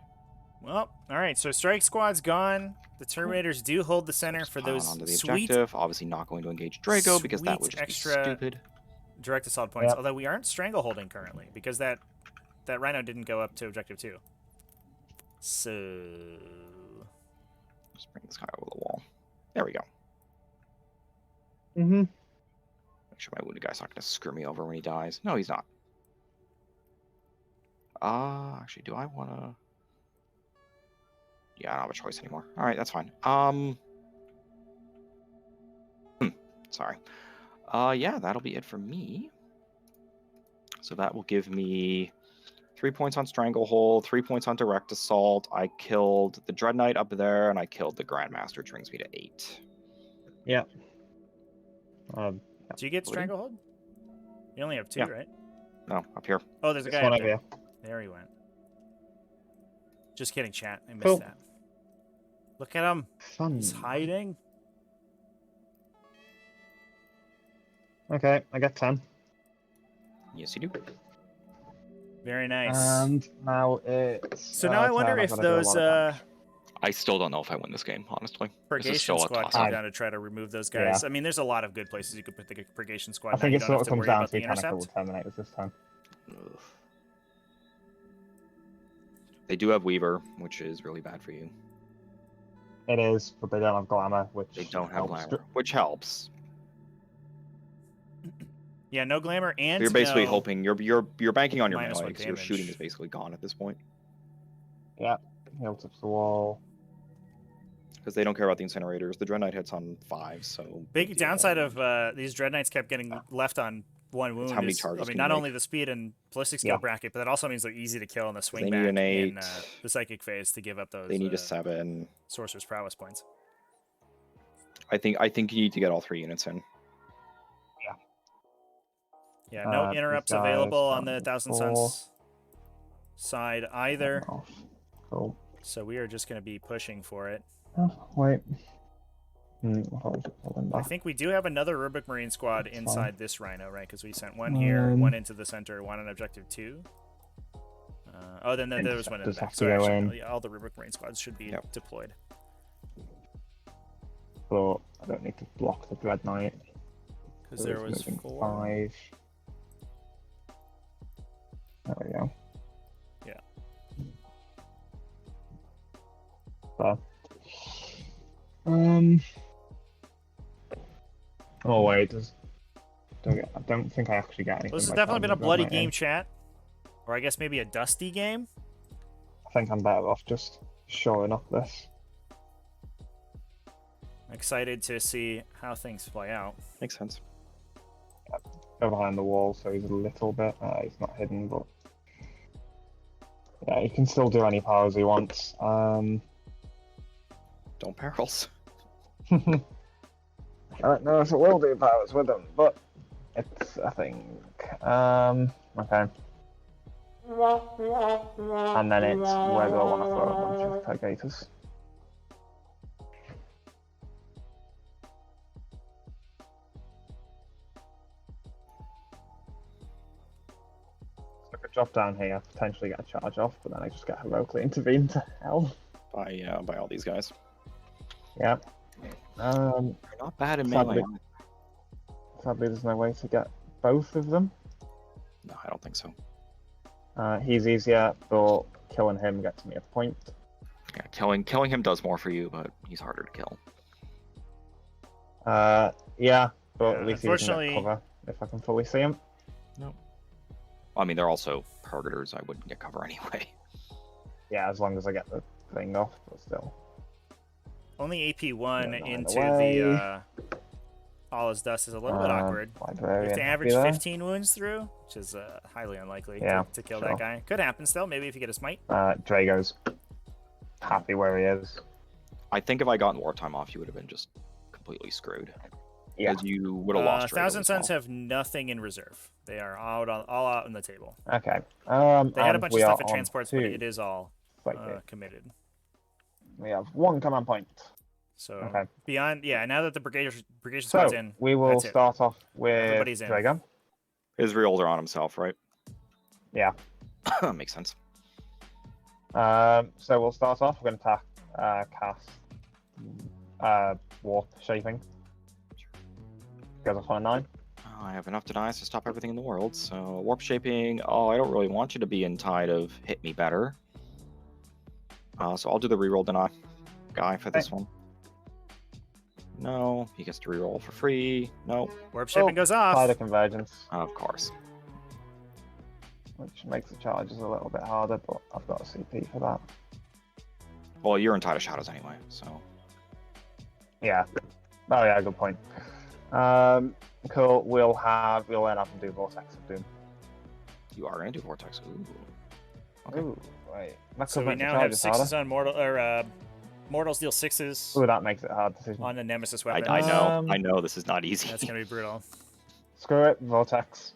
Well, all right. So strike squad's gone. The Terminators do hold the center Just for pile those onto the sweet objective. Obviously not going to engage Drago because that would sweet just extra- be stupid. direct assault points. Yep. Although we aren't strangle holding currently because that Rhino didn't go up to objective 2. So Just bring this guy over the wall. There we go. Mm-hmm. Make sure my wounded guy's not going to screw me over when he dies. No, he's not. Actually, do I want to... Yeah, I don't have a choice anymore. All right, that's fine. Sorry. Yeah, that'll be it for me. So that will give me 3 points on Stranglehold, 3 points on Direct Assault. I killed the Dread Knight up there, and I killed the Grandmaster, which brings me to 8. Yeah. do you get Woody? stranglehold? You only have 2, Yeah. right? No, up here. Oh, there's a This guy one up over there. here. There he went. Just kidding, chat. I missed Cool. that. Look at him. Fun. He's hiding. Okay, I got 10. Yes, you do. Very nice. And now it's. So now I wonder 10. I've if gotta do a those lot of damage. I still don't know if I win this game, honestly. This is purgation still a squad toss-up. come down to try to remove those guys. I mean, there's a lot of good places you could put the purgation squad. I Now think you it don't sort have of to comes worry down about to the mechanical intercept. Terminators this time. They do have Weaver, which is really bad for you. It is, but they don't have Glamour, which They don't have helps. Glamour, which helps. Yeah, no glamour and So you're basically no... hoping you're banking on your minus melee 1 because your damage. shooting is basically gone at this point. Yeah, he'll tips the wall. Because they don't care about the incinerators. The Dread Knight hits on 5, so Big deal. downside of these Dread Knights kept getting left on 1 wound how many is, I charges mean, can not you only the speed and ballistic skill Yeah. bracket, but that also means they're easy to kill in the swing They back need an in 8. the psychic phase to give up those They need a 7. sorcerer's prowess points. I think you need to get all 3 units in. Yeah, no These interrupts guys available on down the to Thousand 4. Suns side either, Off. Cool. so we are just going to be pushing for it. Oh, wait. Hold him I back. think we do have another Rubric Marine squad That's inside this Rhino, right? Because we sent 1 here, 1 into the center, 1 on objective 2. Then there was 1 in the Interceptors back. have to So go actually, in. no, yeah, all the Rubric Marine squads should be Yep. deployed. But I don't need to block the Dread Knight. Because there was moving 4. 5. There we go. Yeah. So. Oh wait, I don't think I actually get anything. This has by definitely been a charging bloody my game, aim. chat. Or I guess maybe a dusty game. I think I'm better off just shoring up this. Excited to see how things play out. Makes sense. Go behind the wall, so he's a little bit. He's not hidden, but yeah, he can still do any powers he wants. Don't perils. I don't know if it will do powers with him, but it's I think. Okay. And then it's where do I want to throw a bunch of Pegators? So I could drop down here, potentially get a charge off, but then I just get heroically intervened to hell. By all these guys. Yeah. They're not bad in Sadly- melee. Sadly, there's no way to get both of them. No, I don't think so. He's easier, but killing him gets me a point. Yeah, killing him does more for you, but he's harder to kill. Yeah, but at least he doesn't unfortunately- get cover if I can fully see him. No. I mean, they're also purgators. I wouldn't get cover anyway. Yeah, as long as I get the thing off, but still. Only AP1 Yeah, into away. the All Is Dust is a little bit awkward. You Librarian, have to average happy there. 15 wounds through, which is highly unlikely Yeah, to kill sure. that guy. Could happen still, maybe if you get a smite. Drago's happy where he is. I think if I gotten wartime off, you would have been just completely screwed. Yeah. Because you would have lost. Drago Thousand as Suns well. have nothing in reserve. They are all out on the table. Okay. They had a and bunch of we stuff are at on transports, but to it is all Psychic. committed. We have one command point. So Okay. beyond, now that the brigade So squad's in, we will that's it. start off with Everybody's in. Drago. His reels are on himself, right? Yeah. Makes sense. So we'll start off. We're going to cast warp shaping. Goes off on a 9. Oh, I have enough denies to stop everything in the world. So warp shaping. Oh, I don't really want you to be in tide of hit me better. So I'll do the reroll deny guy for this one. No, he gets to reroll for free. No, warp shaping goes off. Tide of convergence, of course. which makes the charges a little bit harder, but I've got a CP for that. Well, you're in tide of shadows anyway, so Yeah. Oh yeah, good point. Cool. We'll then have him do Vortex of Doom. you are gonna do vortex. Ooh. Okay. Ooh, wait. That So could we make the now have charges harder. 6s on mortal, or mortals deal 6s Ooh, that makes it a hard decision. on the nemesis I weapon. know, I know. This is not easy. That's gonna be brutal. Screw it, Vortex.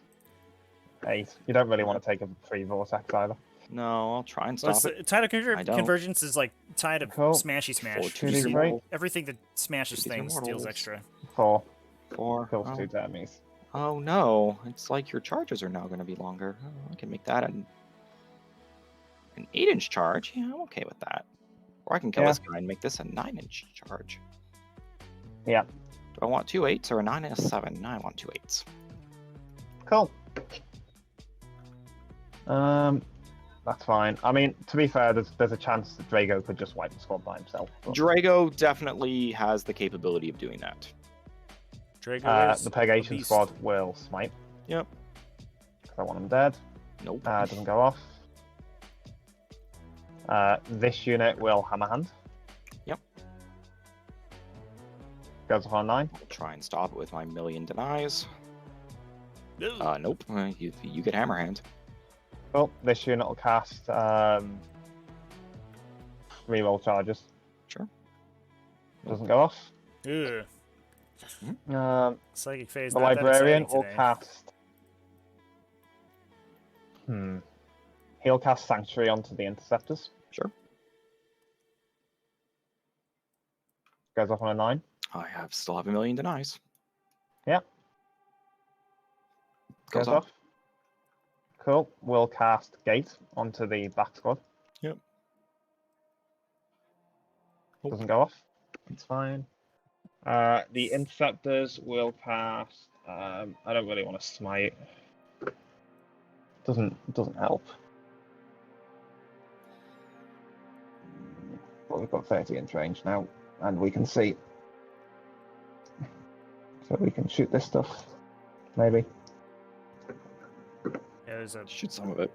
8. You don't really want to take a free Vortex either. No, I'll try and Well, stop it. tide of I don't. convergence is like tide of Cool. smashy smash. 2d3. Everything that smashes 2d3 things deals mortals. extra. 4. 4. Kills Oh. 2 enemies. Oh no, it's like your charges are now going to be longer. Oh, I can make that an 8-inch charge. Yeah, I'm okay with that. Or I can kill Yeah. this guy and make this a 9-inch charge. Yeah. Do I want 2 8s or a 9 and a 7? No, I want 2 8s. Cool. That's fine. I mean, to be fair, there's a chance that Drago could just wipe the squad by himself. But, Drago definitely has the capability of doing that. Drago is the a Pegation beast. squad will smite. Yep. 'Cause I want him dead. Nope. Doesn't go off. This unit will hammer hand. Yep. Goes off on 9. I'll try and stop it with my million denies. Ugh. Nope. You get hammer hand. Well, this unit will cast reroll charges. Sure. Doesn't go off. Ugh. Psychic phase. The not that librarian exciting will today. cast. He'll cast Sanctuary onto the interceptors. Sure. Goes off on a 9. Still have a million denies. Yeah. Goes Goes off. off. Cool. We'll cast Gate onto the back squad. Yep. Doesn't go off. It's fine. The interceptors will cast. I don't really want to smite. Doesn't help. But we've got 30 inch range now, and we can see. So we can shoot this stuff, maybe. Yeah, there's a... Shoot some of it.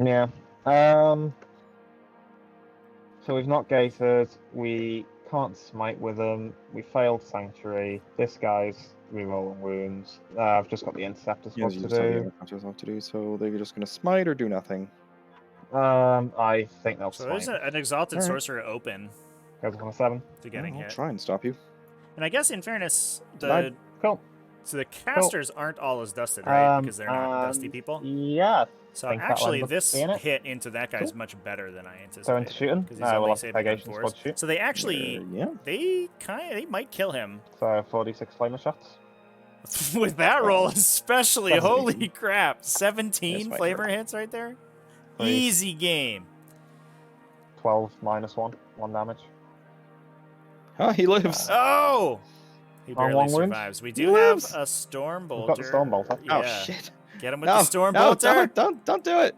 Yeah. So we've not gated. We can't smite with them. We failed Sanctuary. This guy's rerolling wounds. I've just got the Interceptor squad to do. So they're just going to smite or do nothing. I think they'll So there's smite. an Exalted All right. Sorcerer open Goes on a 7. to getting I'll hit. try and stop you. And I guess in fairness, Right. Cool. so the casters aren't all as dusted, right? Because they're not dusty people. Yeah. So think that'll actually, end up this being it. hit into that guy is much better than I anticipated. So into shooting? 'cause he's We'll only have saving on Pegation 4s. squad shoot. So they actually, Yeah. they might kill him So 46 flamer shots. with that roll, especially. 17. Holy crap! 17 That's my flavor turn. hits right there. Three. Easy game. 12 minus 1. 1 damage. Huh, he lives. Oh, he On barely one wound? survives. We do have a Storm Bolter. We've got the Storm Bolter. Yeah. Oh, shit. Get him with No, the Storm no, Bolter. don't do it.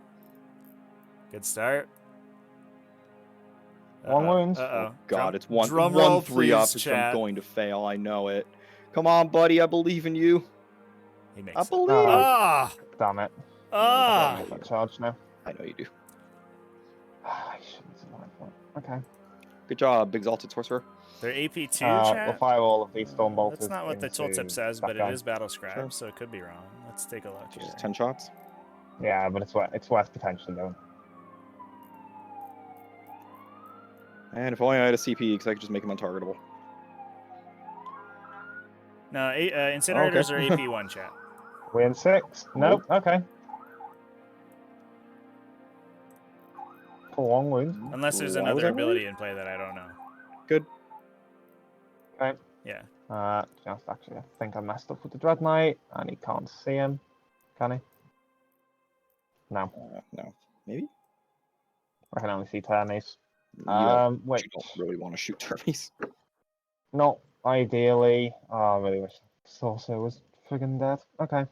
Good start. One wound. Uh-oh. God, it's one drum roll, 3 please, up, which chat. I'm going to fail. I know it. Come on, buddy. I believe in you. He makes I it. believe. Ah! Damn it. Ah! I've got charge now. I know you do. I shouldn't survive that. Okay. Good job, Exalted Sorcerer. They're AP2, We'll chat? fire all of these Storm Bolters. That's not what the into tooltip says, that but guy. it is Battle Scribe, Sure. so it could be wrong. Let's take a look here. Just 10 shots. Yeah, but it's worth potentially doing. And if only I had a CP, because I could just make him untargetable. No, Incinerators Okay. are AP1, chat. We're in 6. Nope. Okay. For 1 wound. Unless there's Why was another I ability in play that I don't know. Good. Okay. Yeah. Just actually, I think I messed up with the Dread Knight, and he can't see him. Can he? No. No. Maybe? I can only see Termes. You Wait. don't really want to shoot Termes. Not ideally. Oh, I really wish Sorcerer was friggin' dead. Okay.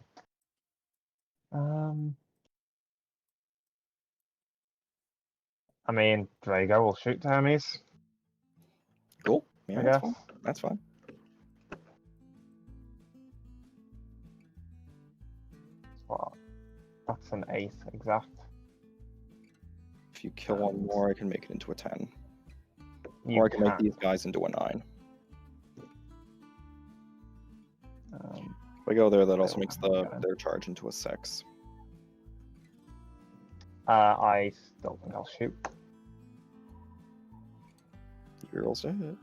I mean, Drago will shoot Termes. Cool. Yeah, I that's guess. fine. That's fine. What? That's an 8 exact. If you kill one more, I can make it into a 10. You Or I can make can. these guys into a 9. Um, If I go there, that also don't makes have that. their charge into a 6. I still think I'll shoot. You're all set. 2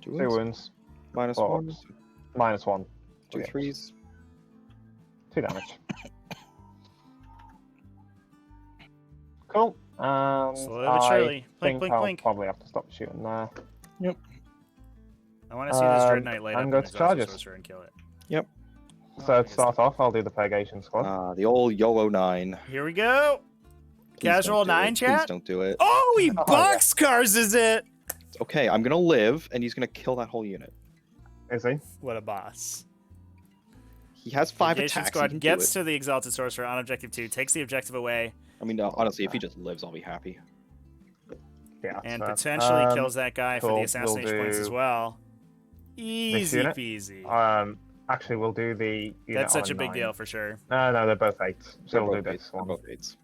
2 wounds. wounds. Minus Oh, 1. Minus 1. 2 Okay. 3s. 2 damage. Cool. Slowly but surely. Blink, think blink, I'll blink. probably have to stop shooting there. I want to see this Dread Knight light and up go in to Exalted charges. Sorcerer and kill it. Yep. So I to start off, I'll do the Purgation squad. The old YOLO 9. Here we go. Please Casual don't do 9, it. chat? Please don't do it. Oh, he Oh, boxcars is it? It's okay, I'm gonna live, and he's gonna kill that whole unit. Is he? What a boss. He has 5 Purgation attacks. He Squad can gets do it. to the Exalted Sorcerer on objective 2, takes the objective away, I mean, honestly, if he just lives, I'll be happy. Yeah. and so, potentially kills that guy for cool, the we'll assassination points as do well. Easy unit. peasy. Actually, we'll do the. unit That's on such a big 9. deal for sure. No, they're both 8s. So They're we'll do both this eights. They're one. both 8s.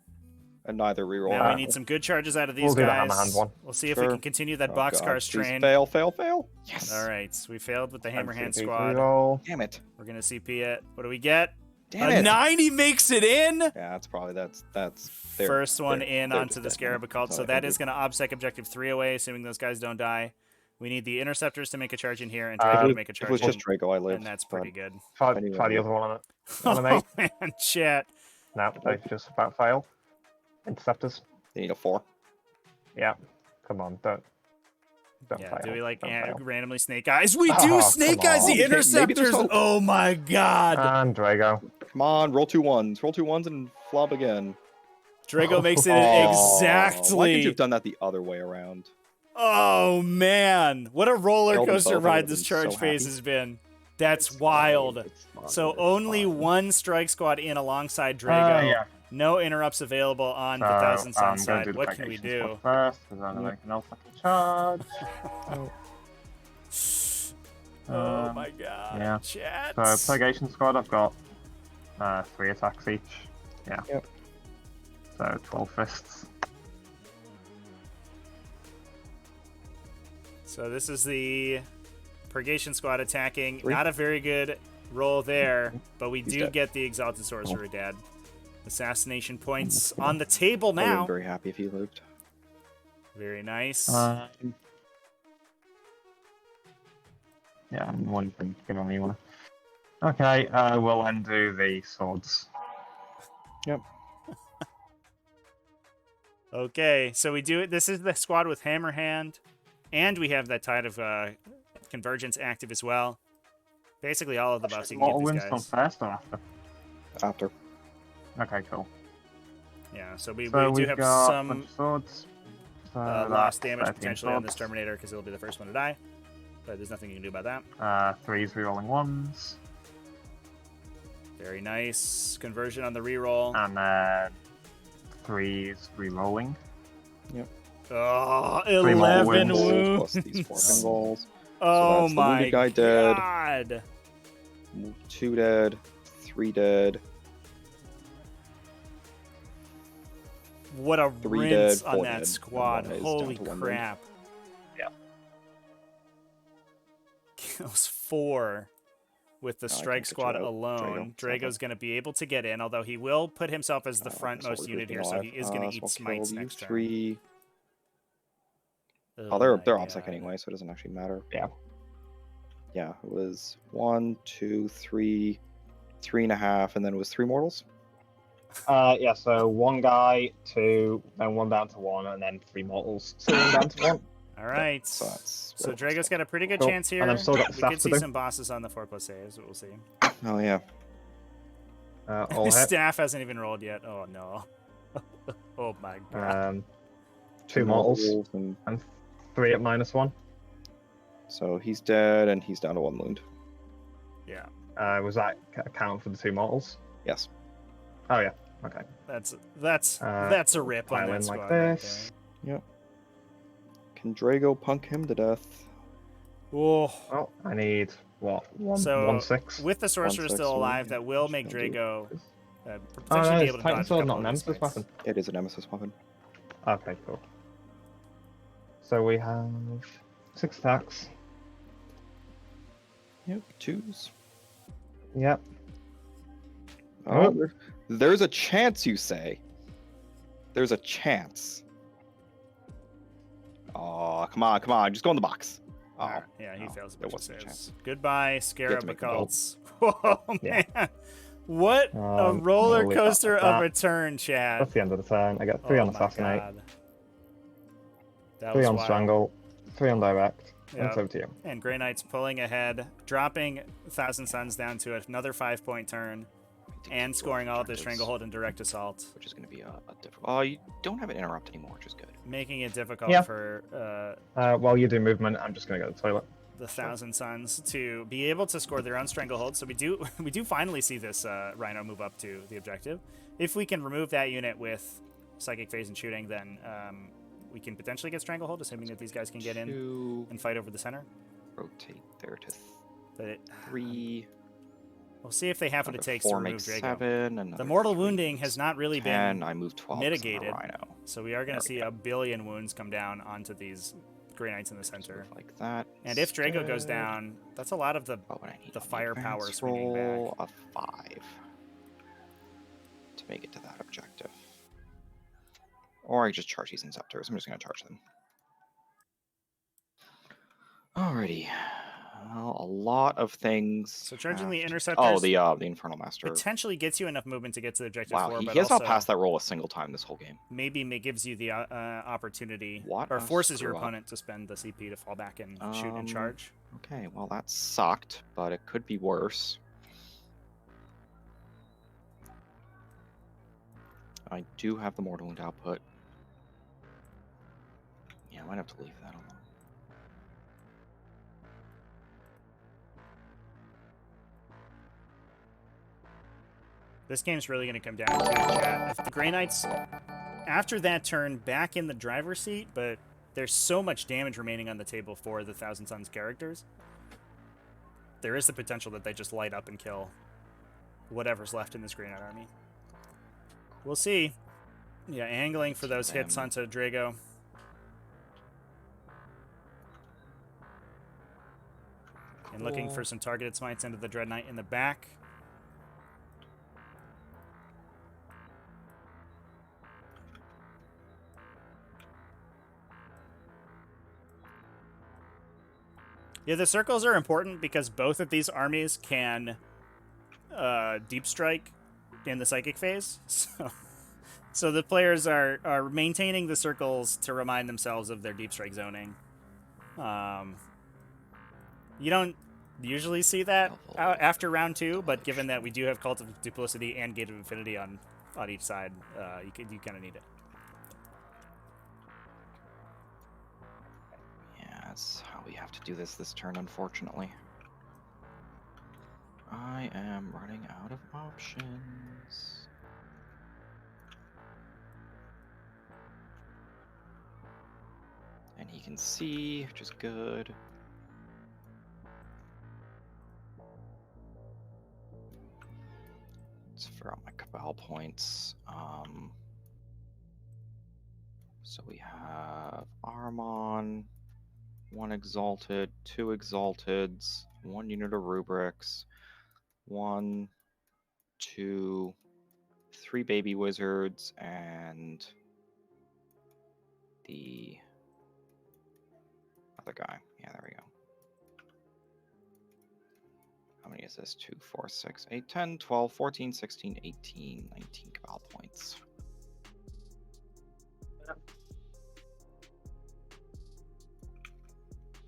And neither reroll. Now we Uh, need some good charges out of these we'll do the guys. hammer hand one. We'll see if we Sure. can continue that Oh, boxcar God, please strain. Fail, fail, fail. Yes. All right, so we failed with the hammer hand MCP squad. reroll. Damn it. We're gonna CP it. What do we get? Damn A it. 90 makes it in. Yeah, that's probably that's their- First one they're- in they're onto just the dead. Scarab Occult. That's So all I that can is do. going to obsec objective 3 away, assuming those guys don't die. We need the Interceptors to make a charge in here and Drago to make a If it charge was in, just Draco, I lived. and that's but pretty good. Try Anyway, the yeah. other one on it. On an Oh 8. man, chat. No, they've just about failed. Interceptors. They need a 4. Yeah. Come on, don't Yeah, fail. do we like Don't fail. randomly Snake Eyes? We Oh, do come Snake Eyes on. the Okay, maybe there's Interceptors. hope. Oh my god. And Drago. Come on, roll 2 1s. Roll 2 1s and flop again. Drago makes it Oh, Why couldn't exactly. you have done that the other way around? Oh man, what a roller Killed them coaster both, I ride would've this been charge so phase happy. has been. That's wild. It's fine, So it's only fine. one strike squad in alongside Drago. Yeah. No interrupts available on the So, Thousand Sun I'm going to side. do the What can we purgation do? squad first, because then anything else I can charge. Oh my god. Yeah. Chat. So, purgation squad, I've got 3 attacks each. Yeah. Yep. So, 12 fists. So this is the Purgation Squad attacking. 3. Not a very good roll there, but we He's do dead. get the Exalted Sorcerer dead. Assassination points on the table I would have now. been very happy if he lived. Very nice. Yeah, I'm wondering, give me one. Okay, we'll undo the swords. Yep. Okay, so we do it. This is the squad with Hammer Hand, and we have that Tide of Convergence active as well. Basically, all of the buffs you can Mortal give wounds these come guys. first or after? After. Okay, cool. Yeah, so we So do we've have got a some bunch of swords. So lost that's damage 13 potentially on this swords. Terminator because it'll be the first one to die. But there's nothing you can do about that. 3s rerolling 1s. Very nice conversion on the reroll. And then 3s rerolling. Oh, 3 mortal 11 wounds. wounds. Plus these 4 pinballs. Oh that's the my wounded guy dead. god. 2 dead. 3 dead. What a 3 rinse dead, on 4 that dead, squad. and 1 is Holy down to 1 crap. Yeah. Kills 4 with the I strike can't get squad you out, alone. Drago. Drago's going to be able to get in, although he will put himself as the So frontmost we're unit grouping here, so he alive. is going to So eat I'll smites kill you next turn. 3. Oh, Oh, they're my OPSEC God. anyway, so it doesn't actually matter. Yeah. Yeah, it was 1, 2, 3, 3.5, and then it was 3 mortals. Yeah, so 1 guy, 2, then 1 down to 1, and then 3 mortals. So 1 down to 1. All right. So that's So what it Drago's looks got a pretty good Cool. chance here. And I've still got We stuff could to see do. some bosses on the 4+ saves, but we'll see. like. Oh yeah. All hit. Staff hasn't even rolled yet. Oh no. Oh my god. 2 mortals. And And 3 at -1. so he's dead, and he's down to 1 wound. Yeah. Was that count for the 2 mortals? Yes. Oh yeah. Okay. That's a rip on Pile that in squad like right this. Can Drago punk him to death? there. Oh. Well, I need what? So, 1/6. With the sorcerer 1/6 still alive, wound. that will Which make I'll do. Drago Oh potentially no, be it's able to Titan dodge a Sword, couple not of Nemesis these weapon. fights. It is a nemesis weapon. Okay, cool. So we have 6 attacks. Yep. 2s. Yep. Oh, there's a chance, you say. There's a chance. Oh, come on. Just go in the box. Oh, Yeah, he no, fails a there bunch of wasn't a saves. chance. Goodbye, to Scarab make the roll. occults. Oh Yeah. man. What a I'll roller leave that coaster like of that. a turn, Chad. That's the end of the turn. I get 3 on Oh my Assassinate, God. That 3 was on wild. Strangle, 3 on Direct, and Yeah. it's over to you. And Grey Knight's pulling ahead, dropping Thousand Suns down to another 5-point turn, and scoring all of his Stranglehold and Direct Assault, Which is going to be a difficult. Oh, you don't have an interrupt anymore, which is good. making it difficult Yeah. for While you do movement, I'm just going to go to the toilet. the Thousand Suns to be able to score their own Stranglehold. So we do finally see this Rhino move up to the objective. If we can remove that unit with Psychic Phase and Shooting, then we can potentially get Stranglehold, assuming that these guys can get in 2, and fight over the center. rotate there to But 3. we'll see if they have what it Another takes 4 to remove makes Drago. 7. Another The mortal 3 wounding makes has not really 10. been I moved 12 mitigated. Rhino. So we are going There to we see go. a billion wounds come down onto these Grey Knights in the center. Like that. And if Drago goes instead. down, that's a lot of the What would I need? the On firepower advance swinging roll, a 5 to make it to that objective. Or I just charge these Inceptors. I'm just going to charge them. Alrighty. Well, a lot of things. So charging have the to- Interceptors Oh, the Infernal Master. potentially gets you enough movement to get to the objective Wow, 4, he but has also not passed that roll a single time this whole game. maybe gives you the opportunity What or a forces your screw up. opponent to spend the CP to fall back and shoot and Um, charge. Okay, well that sucked, but it could be worse. I do have the mortal wound output. Yeah, I might have to leave that alone. This game's really going to come down to chat. If the Grey Knights, after that turn, back in the driver's seat, but there's so much damage remaining on the table for the Thousand Suns characters. There is the potential that they just light up and kill whatever's left in this Grey Knight army. We'll see. Yeah, angling for those hits onto Drago. And looking for some targeted smites into the Dread Knight in the back. Yeah, the circles are important because both of these armies can deep strike in the psychic phase. So the players are maintaining the circles to remind themselves of their deep strike zoning. You don't usually see that after round 2, but given that we do have Cult of Duplicity and Gate of Infinity on each side, you kind of need it. Yeah, that's how we have to do this turn, unfortunately. I am running out of options. And he can see, which is good. Let's figure out my Cabal points. So we have Armon, 1 Exalted, 2 Exalteds, 1 unit of Rubrics, 1, 2, 3 Baby Wizards, and the other guy. Yeah, there we go. How many is this? 2, 4, 6, 8, 10, 12, 14, 16, 18, 19 Cabal points.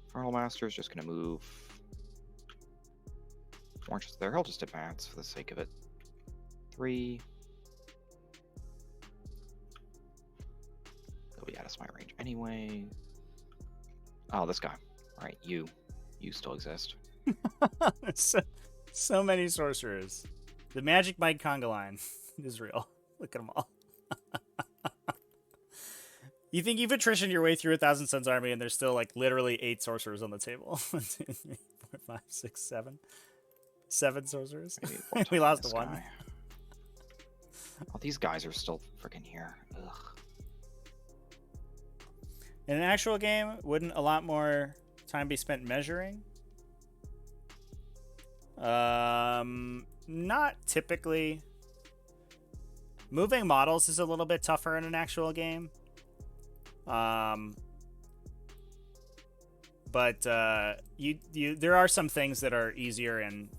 Infernal Master is just going to move Orange is there. He'll just advance for the sake of it. 3. He'll be out of smite range anyway. Oh, this guy. All right, you still exist. so many sorcerers. The Magic Mike conga line is real. Look at them all. You think you've attritioned your way through a Thousand Suns army and there's still like literally 8 sorcerers on the table? 1, 2, 3, 4, 5, 6, 7. 7 sorcerers. We lost 1. Guy. Oh, these guys are still freaking here. Ugh. In an actual game, wouldn't a lot more time be spent measuring? Not typically. Moving models is a little bit tougher in an actual game. But there are some things that are easier and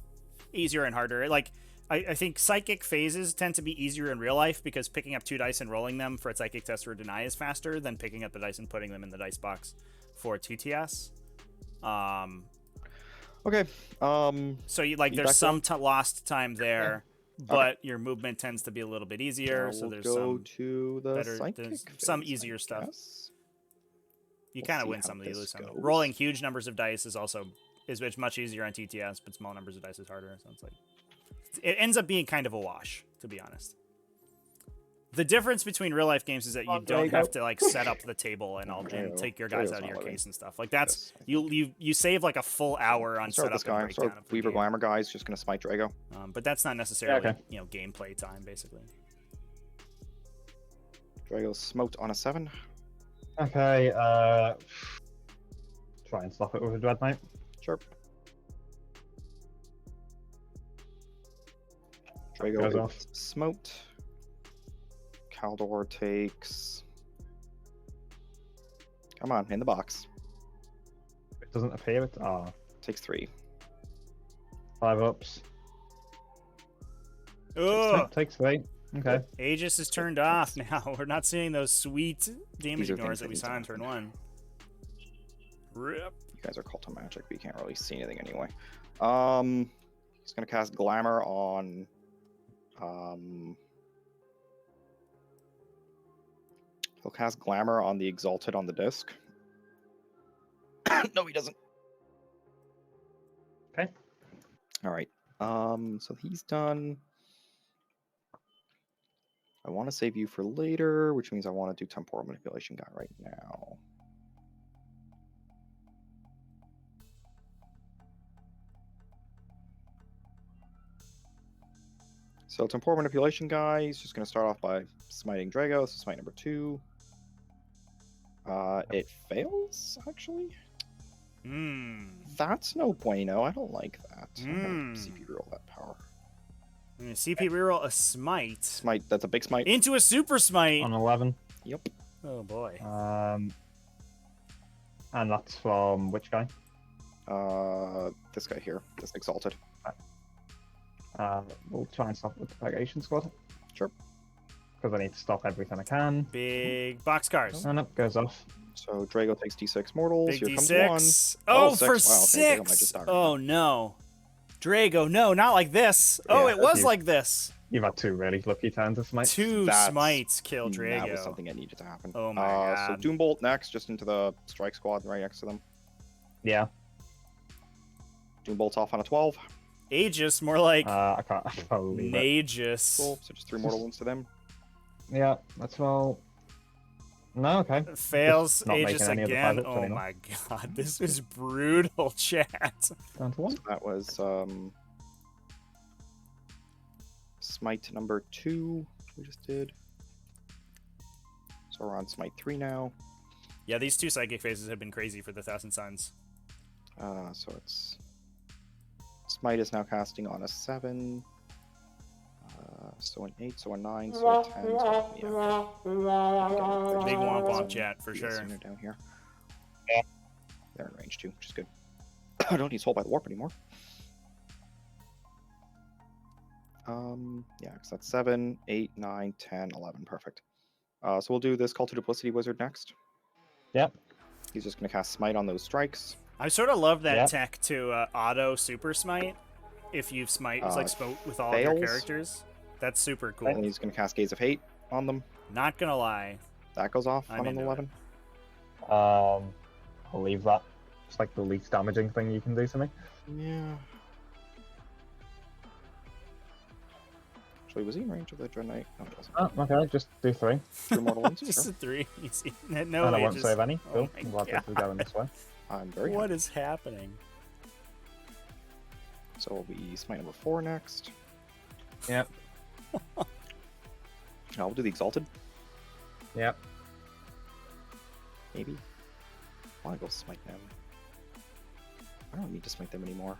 harder. Like I think psychic phases tend to be easier in real life because picking up 2 dice and rolling them for a psychic test or deny is faster than picking up the dice and putting them in the dice box for TTS. Okay. So there's some lost time there, but your movement tends to be a little bit easier. So there's some to the better, there's some easier stuff. You kind of win some, you lose some. Rolling huge numbers of dice is much easier on TTS, but small numbers of dice is harder. So it's like it ends up being kind of a wash, to be honest. The difference between real life games is that you don't have to like set up the table and take your guys out of your case and stuff. Like that's you save like a full hour on setup and breakdown of the Weaver game. Glamour guy's just gonna smite Drago. But that's not necessarily gameplay time, basically. Drago's smoked on a 7. Okay, try and stop it with a Dread Knight. Sure. Goes Drago off. is smoked. Kaldor takes. Come on, in the box. It doesn't appear. Takes 3. 5 ups. Ugh. Takes 3. Okay. Aegis is turned off now. We're not seeing those sweet damage These are ignores things that we that saw in need to turn 1. Rip. You guys are cult of magic, but you can't really see anything anyway. He's gonna cast Glamour on. He'll cast Glamour on the Exalted on the disc. No, he doesn't. Okay. All right. So he's done. I want to save you for later, which means I want to do temporal manipulation guy right now. So temporal manipulation guy, he's just going to start off by smiting Drago. This is smite number 2. It fails, actually. That's no bueno. I don't like that. I'm going to CP reroll that power. I'm going to CP reroll a smite. Smite, that's a big smite. Into a super smite. On 11. Yep. Oh, boy. And that's from which guy? This guy here. This exalted. We'll try and stop with the purgation squad. Sure. Because I need to stop everything I can. Big boxcars. And up goes off. So Drago takes D6 mortals. Big Here comes D6. 1. Oh, six. for Wow, okay, Drago might 6. just die right Oh, no. Drago, no, not like this. Oh, Yeah, it was you- like this. You've had 2 really lucky turns of smite. 2 That's- smites kill That was Drago. something that needed to happen. Oh my god. So Doombolt next, just into the strike squad right next to them. Yeah. Doombolt's off on a 12. Aegis, more like I can't believe it. Nagus. Cool. So just 3 mortal wounds to them. Yeah, that's well. No, okay. Fails Just not making Aegis any of the again. pilots Oh anymore. my god, this is brutal, chat. Down to 1. So that was smite number 2 we just did. So we're on smite 3 now. Yeah, these 2 psychic phases have been crazy for the Thousand Suns. So it's smite is now casting on a 7. So an 8, so a 9, so a 10. So, yeah. Big womp womp chat for Yeah, sure. sooner down here. Yeah. They're in range too, which is good. I don't need Soul by the Warp anymore. Yeah, because that's 7, 8, 9, 10, 11. Perfect. So we'll do this Call to Duplicity Wizard next. Yep. He's just going to cast Smite on those strikes. I sort of love that Yep. tech to auto super smite. If you've smite, it's like smote with all of fails. your characters. That's super And cool. he's going to cast Gaze of Hate on them. Not gonna lie. That goes off I'm on an into 11. I'll leave that. It's like the least damaging thing you can do to me. Yeah. Actually, was he in range of the Dread Knight? No, he wasn't. Oh, okay, just do 3. 3 mortal wounds. Just Sure. a 3. Easy. No, And I won't Aegis. save any. Oh Cool. my I'm glad God. this is going this way. I'm very What happy. is happening? So we'll be Smite number 4 next. Yep. We'll do the Exalted. Yep. Maybe. I want to go smite them. I don't need to smite them anymore.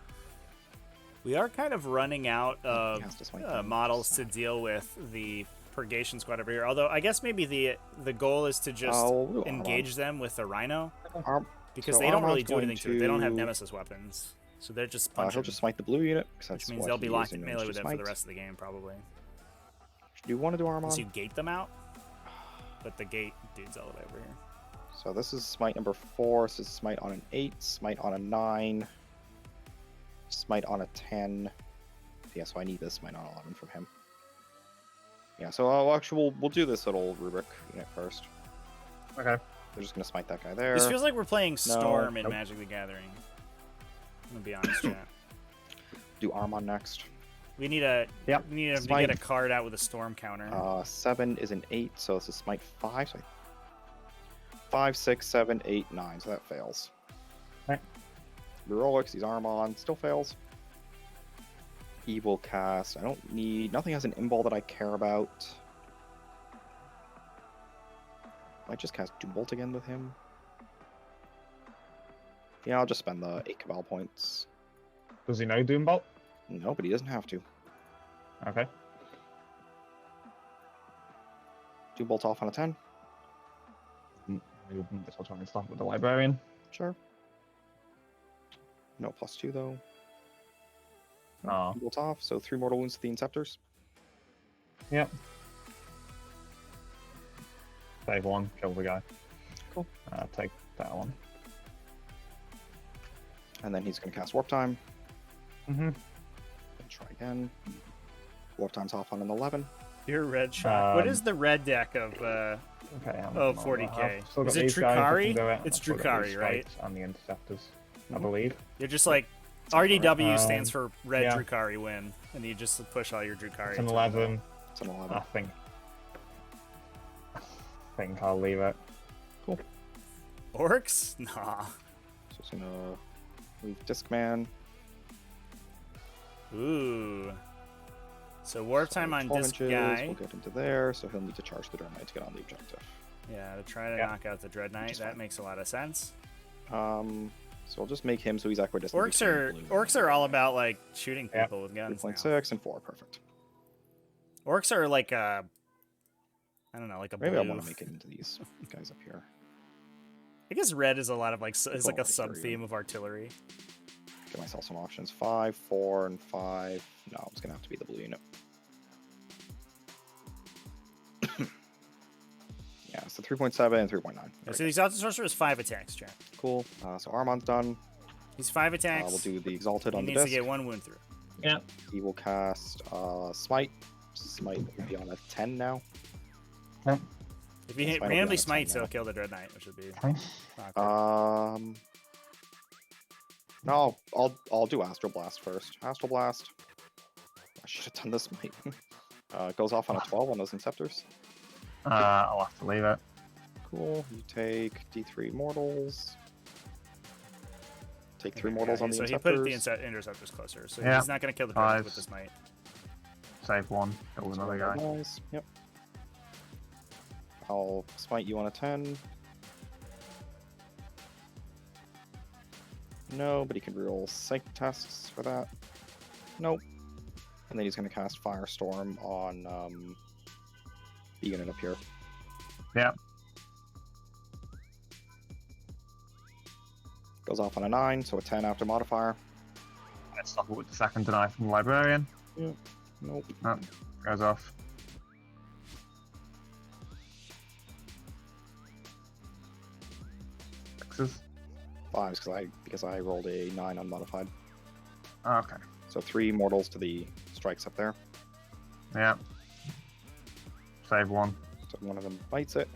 We are kind of running out of has to smite them. models to deal with the purgation squad over here. Although I guess maybe the goal is to just We'll do engage them with the Rhino Arm- because so they don't really Armon's do anything to it. They don't have going to- Nemesis weapons, so they're just he'll punching. just smite the blue unit. Which means they'll be locked in melee with it for the rest of the game, probably. Do you want to do Armon? Unless you gate them out, but the gate dude's all the way over here. So this is smite number 4. So this is smite on an 8, smite on a 9, smite on a 10. Yeah, so I need this smite on 11 from him. Yeah, so actually we'll do this little rubric unit first. Okay. They're just gonna smite that guy there. This feels like we're playing Storm in nope. Magic the Gathering. I'm gonna be honest, chat. Do Armon next. We need a Yep. we need to Smite. get a card out with a Storm counter. 7 is an 8, so this is smite 5. So 5, 6, 7, 8, 9. So that fails. Right. Reroll because he's Armon. Still fails. Evil cast. I don't need. Nothing has an imball that I care about. Might just cast Doombolt again with him. Yeah, I'll just spend the 8 Cabal points. Does he know Doombolt? No, but he doesn't have to. Okay. Doombolt off on a 10. Guess I'll try and stop with the Librarian. Sure. No +2 though. Oh. Doombolt off, so 3 mortal wounds to the Inceptors. Yep. Save 1, kill the guy. Cool. Take that one. And then he's going to cast Warp Time. Mm-hmm. Try again. Warp Time's off on an 11. Your red shot. What Um, is the red deck of Okay. Oh, 40k. I've still got Is it these guys that Drukhari? can do it. It's I've still got these Drukhari, right? Sprites and the Interceptors, I believe. You're just like RDW Um, stands for Red yeah. Drukhari win, and you just push all your Drukhari. It's an into 11, It's an I 11. think. think I'll leave it. Cool. Orcs? Nah. So just gonna leave Discman. Ooh. So warp time on 12 Disc inches, guy. We'll get into there, so he'll need to charge the Dread Knight to get on the objective. Yeah, to try to Yeah. knock out the Dread Knight. That makes a lot of sense. So I'll just make him so he's equidistant. Orcs are all about like shooting Yeah. people with guns. now. 3.6 and 4, perfect. Orcs are like a, I don't know, like a Maybe blue. I want to make it into these guys up here. I guess red is a lot of like is like a Right sub here, theme of artillery. Get myself some options. 5, 4, and 5. No, it's gonna have to be the blue unit. Yeah, so 3.7 and 3.9. Yeah, so the Exalted Sorcerer is 5 attacks, chat. Cool. So Armand's done. He's 5 attacks. We'll do the Exalted he on the needs disc. to get 1 wound through. Yeah. He will cast Smite. Smite will be on a 10 now. If he Smite will be randomly on a 10 smites, now. he'll kill the Dread Knight, which would be Okay. awkward. No, I'll do Astral Blast first. Astral Blast. I should have done this Smite. It goes off on a 12 on those Inceptors. I'll have to leave it. Cool. You take D3 Mortals. Take 3 Okay, Mortals on the so Inceptors. he put the Interceptors closer, so Yeah. he's not going to kill the Dread Knight 5. with this might. Save 1. Kill another guy. Nice. Yep. I'll smite you on a 10. No, but he can reroll psych tests for that. Nope. And then he's going to cast Firestorm on the unit up here. Yeah. Goes off on a 9, so a 10 after modifier. Let's stop it with the second deny from the Librarian. Nope. No, goes off. Sixes. 5s because I rolled a 9 unmodified. Okay. So 3 mortals to the strikes up there. Yeah. Save 1. So one of them bites it.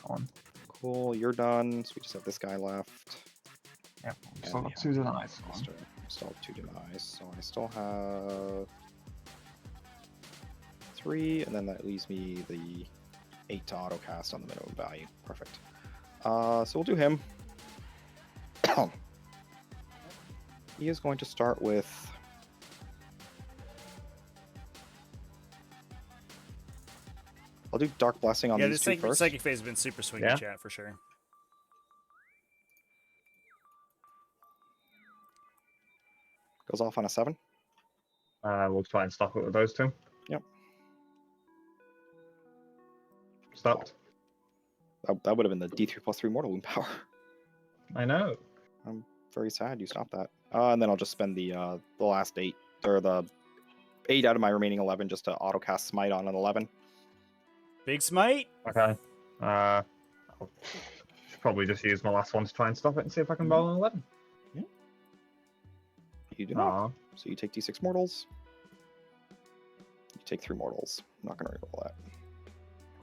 Go on. Cool, you're done. So we just have this guy left. Yep. And Still we got have 2 the denies. Master. Still have 2 denies. So I still have 3, and then that leaves me the 8 to auto cast on the minimum value. Perfect. So we'll do him. He is going to start with I'll do Dark Blessing on Yeah, these this two first. psychic phase has been super swingy, Yeah. chat, for sure. Goes off on a 7. We'll try and stop it with those 2. Yep. Stopped. That would have been the D3 plus 3 mortal wound power. I know. I'm very sad you stopped that. And then I'll just spend the last 8 or the 8 out of my remaining 11 just to auto cast Smite on an 11. Big smite? Okay. I'll should probably just use my last one to try and stop it and see if I can roll an 11. You do not. Aw. So you take D6 mortals. You take 3 mortals. I'm not gonna reroll that.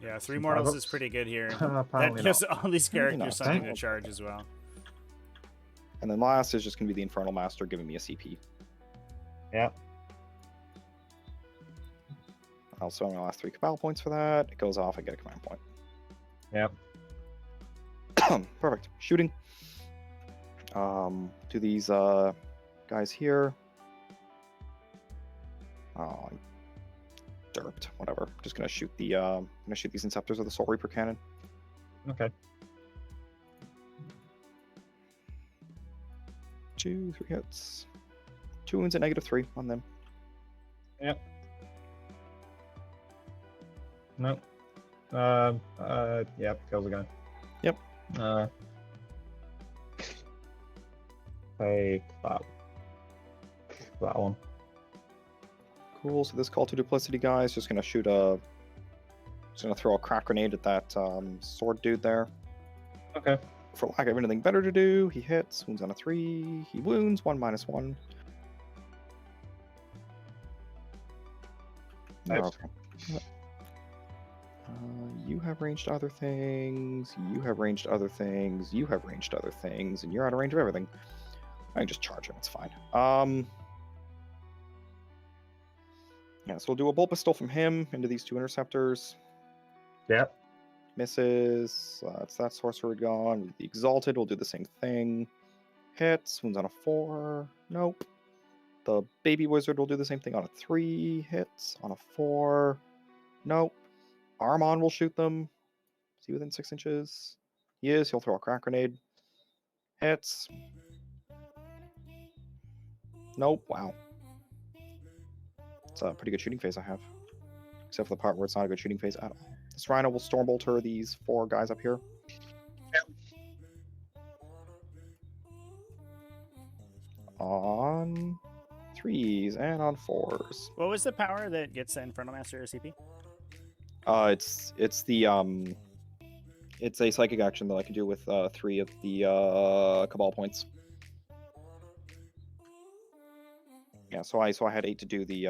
Yeah, 3 Some mortals is five-ups. pretty good here. That Apparently gives not. all these Apparently characters not. something to Okay. charge as well. And then last is just gonna be the Infernal Master giving me a CP. Yeah. I'll spend my last 3 Cabal points for that. It goes off, I get a command point. Yep. Perfect. Shooting. To these guys here. Oh, I'm derped. Whatever. Just gonna shoot the these Inceptors with the Soul Reaper cannon. Okay. 2, 3 hits. 2 wounds at -3 on them. Yep. Nope. Yep, kills again. Yep. Take that one. Cool. So this Call to Duplicity guy is just gonna shoot just gonna throw a crack grenade at that sword dude there. Okay. For lack of anything better to do, he hits. Wounds on a 3. He wounds 1 -1. Nice. Okay. Yep. You have ranged other things. You have ranged other things. You have ranged other things, and you're out of range of everything. I can just charge him. It's fine. Yeah, so we'll do a Bolt Pistol from him into these 2 Interceptors. Yep. Misses. That's that sorcerer gone. The Exalted will do the same thing. Hits. Wounds on a 4. Nope. The Baby Wizard will do the same thing on a 3. Hits. On a 4. Nope. Armon will shoot them. Is he within 6 inches? He is. He'll throw a crack grenade. Hits. Nope. Wow. It's a pretty good shooting phase I have. Except for the part where it's not a good shooting phase at all. This Rhino will Stormbolter these 4 guys up here. On 3s and on 4s. What was the power that gets the Infernal Master CP? It's a psychic action that I can do with 3 of the Cabal points. Yeah, so I had 8 to do the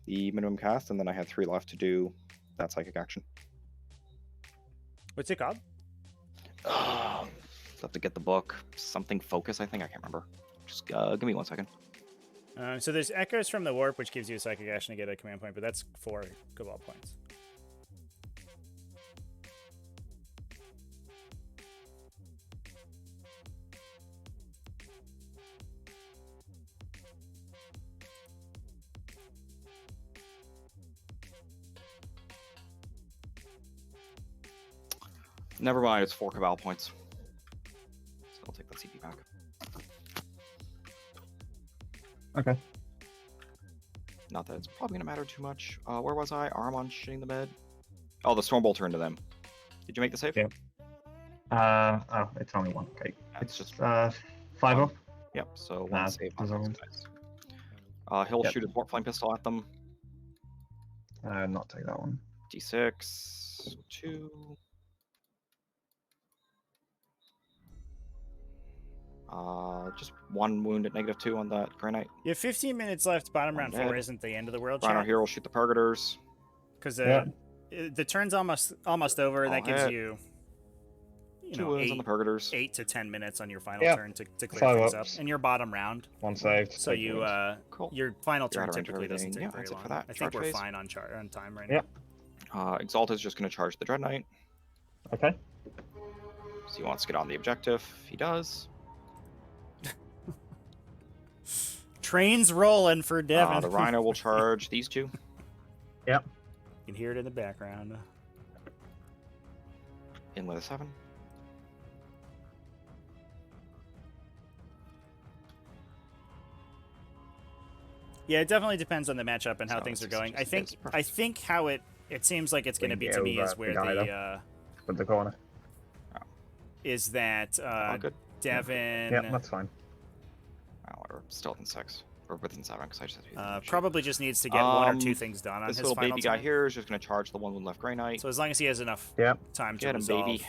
minimum cast, and then I had 3 left to do that psychic action. What's it called? I'll have to get the book. Something focus, I think. I can't remember. Just give me 1 second. So there's Echoes from the Warp, which gives you a psychic action to get a command point, but that's 4 Cabal points. Never mind, it's 4 Cabal points. So I'll take that CP back. Okay. Not that it's probably going to matter too much. Where was I? Armon shitting the bed. Oh, the Stormbolter into them. Did you make the save? Yeah. Oh, it's only 1. Okay. It's just 5 off. Yep, so 1 Nah, save on doesn't those guys. He'll Yep. shoot his Warp Flame Pistol at them. Not take that one. D6. 2. Just 1 wound at -2 on that Grey Knight. You have 15 minutes left. Bottom round 4 isn't the end of the world, Rhino chat. here will shoot the Purgators. Because Yeah. the turn's almost over. All That gives hit. you 2 wounds on the Purgators. 8 to 10 minutes on your final Yeah. turn to clear 5 things ups. up. And your bottom round. 1 saved. So take you wounds. Cool. your final You're turn out of range of typically doesn't everything. take Yeah, very that's it long. for that. I think Charge we're phase. fine on time right Yep. now. Exalt is just going to charge the Dread Knight. Okay. So he wants to get on the objective. He does. Train's rolling for Devin. The Rhino will charge these 2. Yep. You can hear it in the background. In with a 7. Yeah, it definitely depends on the matchup and how So things are it's going. just- I think it's perfect. I think how it seems like it's going to be to me is where With the corner. is that All good. Devin Yeah, that's fine. Or still within 6. Or within 7, because I just had to probably just needs to get 1 or 2 Um, things done on This his little final baby guy turn. here is just going to charge the 1 wound left Grey Knight. So as long as he has enough Yep. time to Get him, resolve, baby.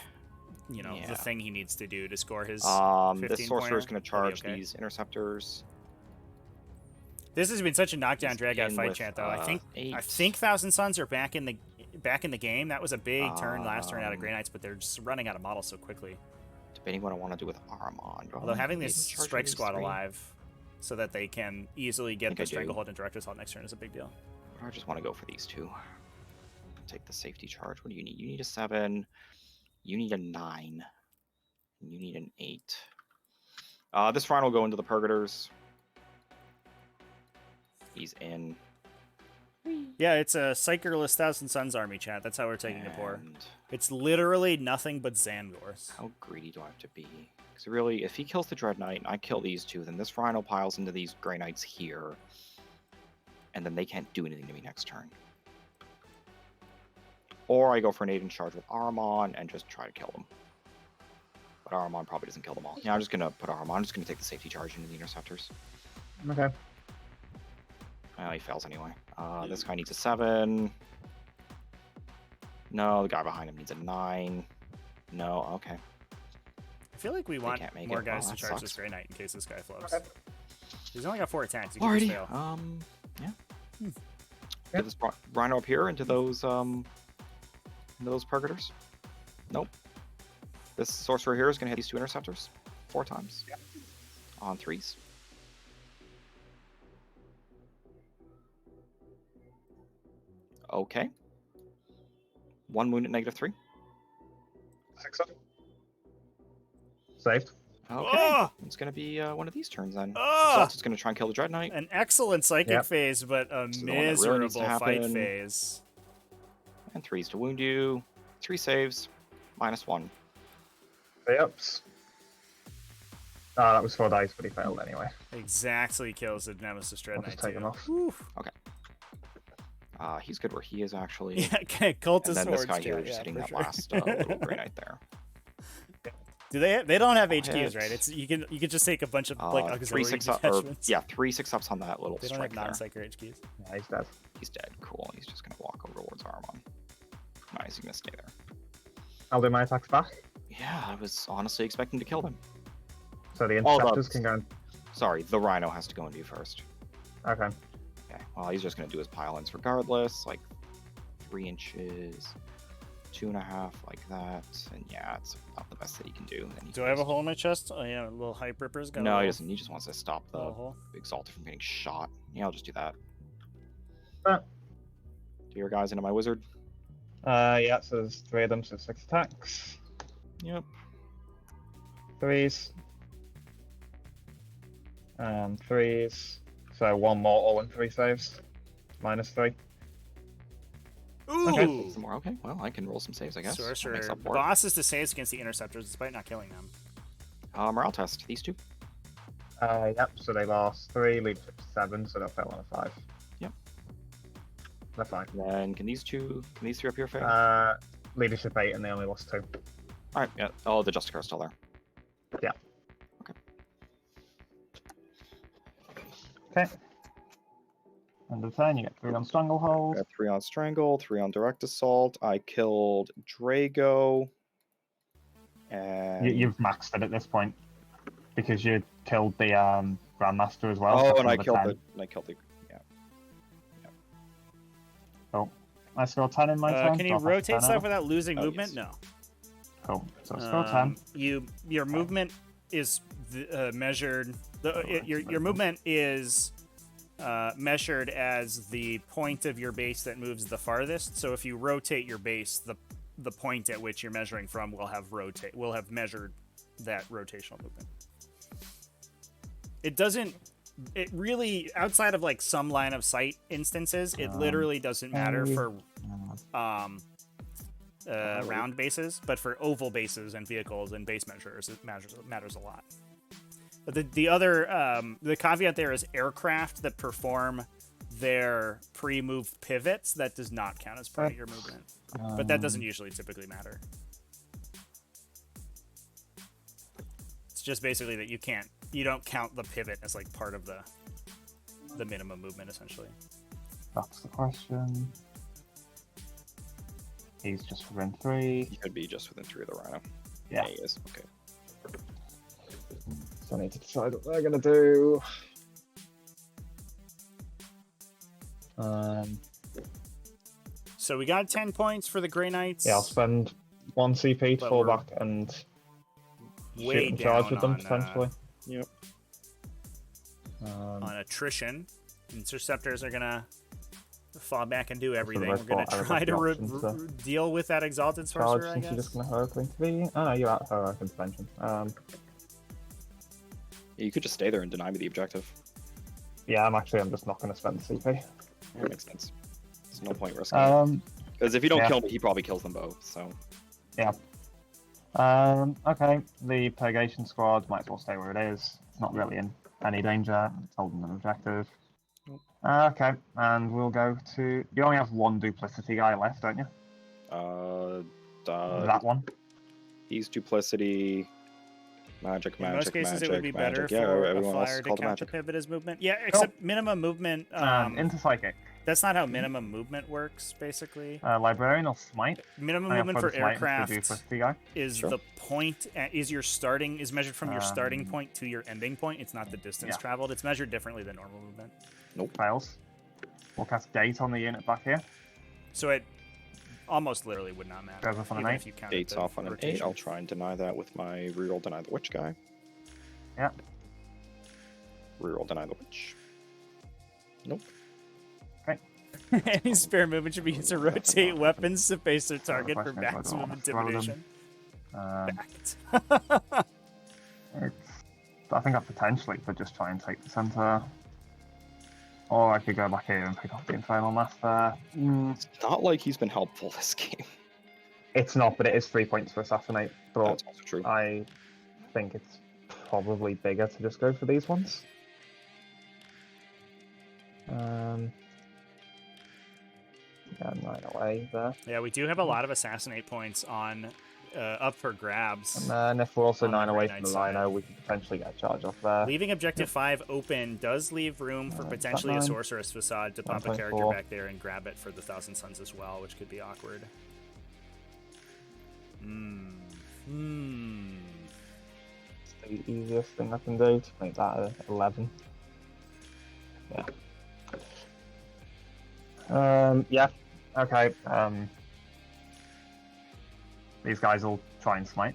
the Yeah. thing he needs to do to score his This 15 sorcerer is pointer, going to he'll be charge okay. these interceptors. This has been such a knockdown He's drag out in fight, with, chat. Though I 8. think Thousand Suns are back in the game. That was a big turn last turn out of Grey Knights, but they're just running out of models so quickly. Debating what I want to do with Armand. Although having Maybe this charge strike these squad 3. alive, so that they can easily get think the I do. Stranglehold and Director's Halt next turn is a big deal. I just want to go for these 2. Take the safety charge. What do you need? You need a 7. You need a 9. And you need an 8. This Rhino will go into the Purgators. He's in. Yeah, it's a Psykerless Thousand Suns army, chat. That's how we're taking the poor. And It's literally nothing but Zangors. how greedy do I have to be? Because really, if he kills the Dread Knight and I kill these 2, then this Rhino piles into these Grey Knights here. And then they can't do anything to me next turn. Or I go for an 8 and charge with Aramon and just try to kill them. But Aramon probably doesn't kill them all. Yeah, I'm just going to put Aramon. I'm just going to take the safety charge into the interceptors. Okay. Well, he fails anyway. This guy needs a 7. No, the guy behind him needs a 9. No, okay. I feel like we want can't make more it. guys Wow, to that charge this sucks. Grey Knight in case this guy floats. Okay. He's only got 4 attacks. He can just Alrighty. fail. Yeah. Yep. Get this Rhino up here into those Purgators. Nope. This sorcerer here is going to hit these 2 interceptors 4 times. Yep. On 3s. Okay. 1 wound at -3. 6 up. Saved. Okay. Oh! It's going to be one of these turns then. Oh! Exalted's going to try and kill the Dread Knight. An excellent psychic Yep. phase, but a This is the one that really needs to miserable fight happen. phase. And 3s to wound you. 3 saves. -1. 3 ups. Ah, that was 4 dice, but he failed anyway. Exactly kills the Nemesis Dread I'll Knight just take too. him off. Whew. He's good where he is, actually. Yeah, okay, Cultist And then this Hordes guy here chat, just yeah, hitting for that sure. last little Grey Knight there. Do they don't have Oh, HQs, hit. right? It's you can just take a bunch of like 3 auxiliary 6 up, or, detachments. yeah, 3 6 ups on that little They don't have strike there. non-psyker HQs. Yeah, he's dead. He's dead. Cool. He's just gonna walk over towards Armon. Nice. He's gonna stay there. I'll do my attacks back. Yeah, I was honestly expecting to kill them. So the All interceptors the- can go. Sorry, the Rhino has to go into you first. Okay. Okay. Well, he's just gonna do his pile-ins regardless, like 3 inches, 2.5, like that, and yeah, it's not the best that he can do. And he Do I have a hole in my chest? Oh yeah, a little hype ripper's got a No, he little- doesn't. He just wants to stop the little hole. Exalted from getting shot. Yeah, I'll just do that. Ah. Do your guys into my wizard? Yeah, so there's 3 of them, so 6 attacks. Yep. 3s. 3s. So 1 mortal and 3 saves. -3. Ooh! Okay. Some more. Okay, well, I can roll some saves, I guess. That Sorcerer. makes The up for it. boss is to saves against the interceptors despite not killing them. Morale test. These 2. Yep, so they lost 3, leadership 7, so they'll fail on a 5. Yep. They're fine. Then can these 3 up here fail? Leadership 8, and they only lost 2. All right. Yeah. Oh, the Justicar is still there. Yeah. Okay. Okay. End of turn, you get 3 on Stranglehold. Got 3 on Strangle, 3 on Direct Assault. I killed Drago. And You've maxed it at this point because you killed the Grandmaster as well. so oh, that's and I another killed 10. yeah. I scored 10 in my turn. Can so you I'll pass rotate 10 stuff over. without losing Oh, movement? yes. No. Cool. So I scored 10. Your movement is measured. Your movement is measured as the point of your base that moves the farthest. So if you rotate your base, the point at which you're measuring from will have measured that rotational movement. It doesn't. It really, outside of like some line of sight instances, it literally doesn't matter for round bases, but for oval bases and vehicles and base measures, it matters a lot. But the other the caveat there is aircraft that perform their pre-moved pivots, that does not count as part of your movement. But that doesn't usually typically matter. It's just basically that you don't count the pivot as like part of the minimum movement essentially. That's the question. He's just within 3. He could be just within 3 of the Rhino. Yeah. He is. Okay. So I need to decide what they're going to do. So we got 10 points for the Grey Knights. Yeah, I'll spend 1 CP to But fall we're back and way shoot and charge down with them, on, potentially. Yep. on attrition. Interceptors are gonna fall back and do everything. red We're gonna ball, I would try like to the option to deal with that exalted Charge, sorcerer, I since you're guess. just going to heroic intervene. Oh no, you're at heroic intervention. Yeah, you could just stay there and deny me the objective. Yeah, I'm just not going to spend the CP. That makes sense. There's no point risking it. Because if you don't yeah. kill me, he probably kills them both, so... Yeah. Okay, the Purgation Squad might as well stay where it is. It's not really in any danger. It's holding an objective. Okay, and we'll go to... You only have 1 Duplicity guy left, don't you? That one? He's Duplicity, Magic, In most cases, it would be better magic. Yeah, for a everyone else flyer is to called count the Magic. pivot as movement. Yeah, except minimum movement. Into Psychic. That's not how minimum movement works, basically. Librarian or Smite. Minimum I have movement for Smite as the aircraft Duplicity guy. is Sure. the point, is measured from your starting point to your ending point. It's not the distance yeah. traveled. It's measured differently than normal movement. Fails. We'll cast Gate on the unit back here. So it almost literally would not matter. Goes off on an even 8. if you count Gates off on an 8. rotation. I'll try and deny that with my reroll deny the witch guy. Yeah. Reroll deny the witch. Nope. Any spare movement should be used to rotate weapons to face their target for question is whether I maximum wanna throw them. intimidation. Fact. I think I potentially could just try and take the center. Or I could go back here and pick up the Infernal Master. It's not like he's been helpful this game. It's not, but it is 3 points for Assassinate. But That's also true. I think it's probably bigger to just go for these ones. Yeah, 9 away there. Yeah, we do have a lot of Assassinate points on up for grabs. And then if we're also On the 9 away Grey from the Knight side. Rhino, we could potentially get a charge off there. Leaving Objective 5 open does leave room for potentially a 9. Sorceress Facade to pop a 9.4. character back there and grab it for the Thousand Suns as well, which could be awkward. It's the easiest thing I can do to make that a 11. Yeah. Yeah. Okay. These guys will try and smite.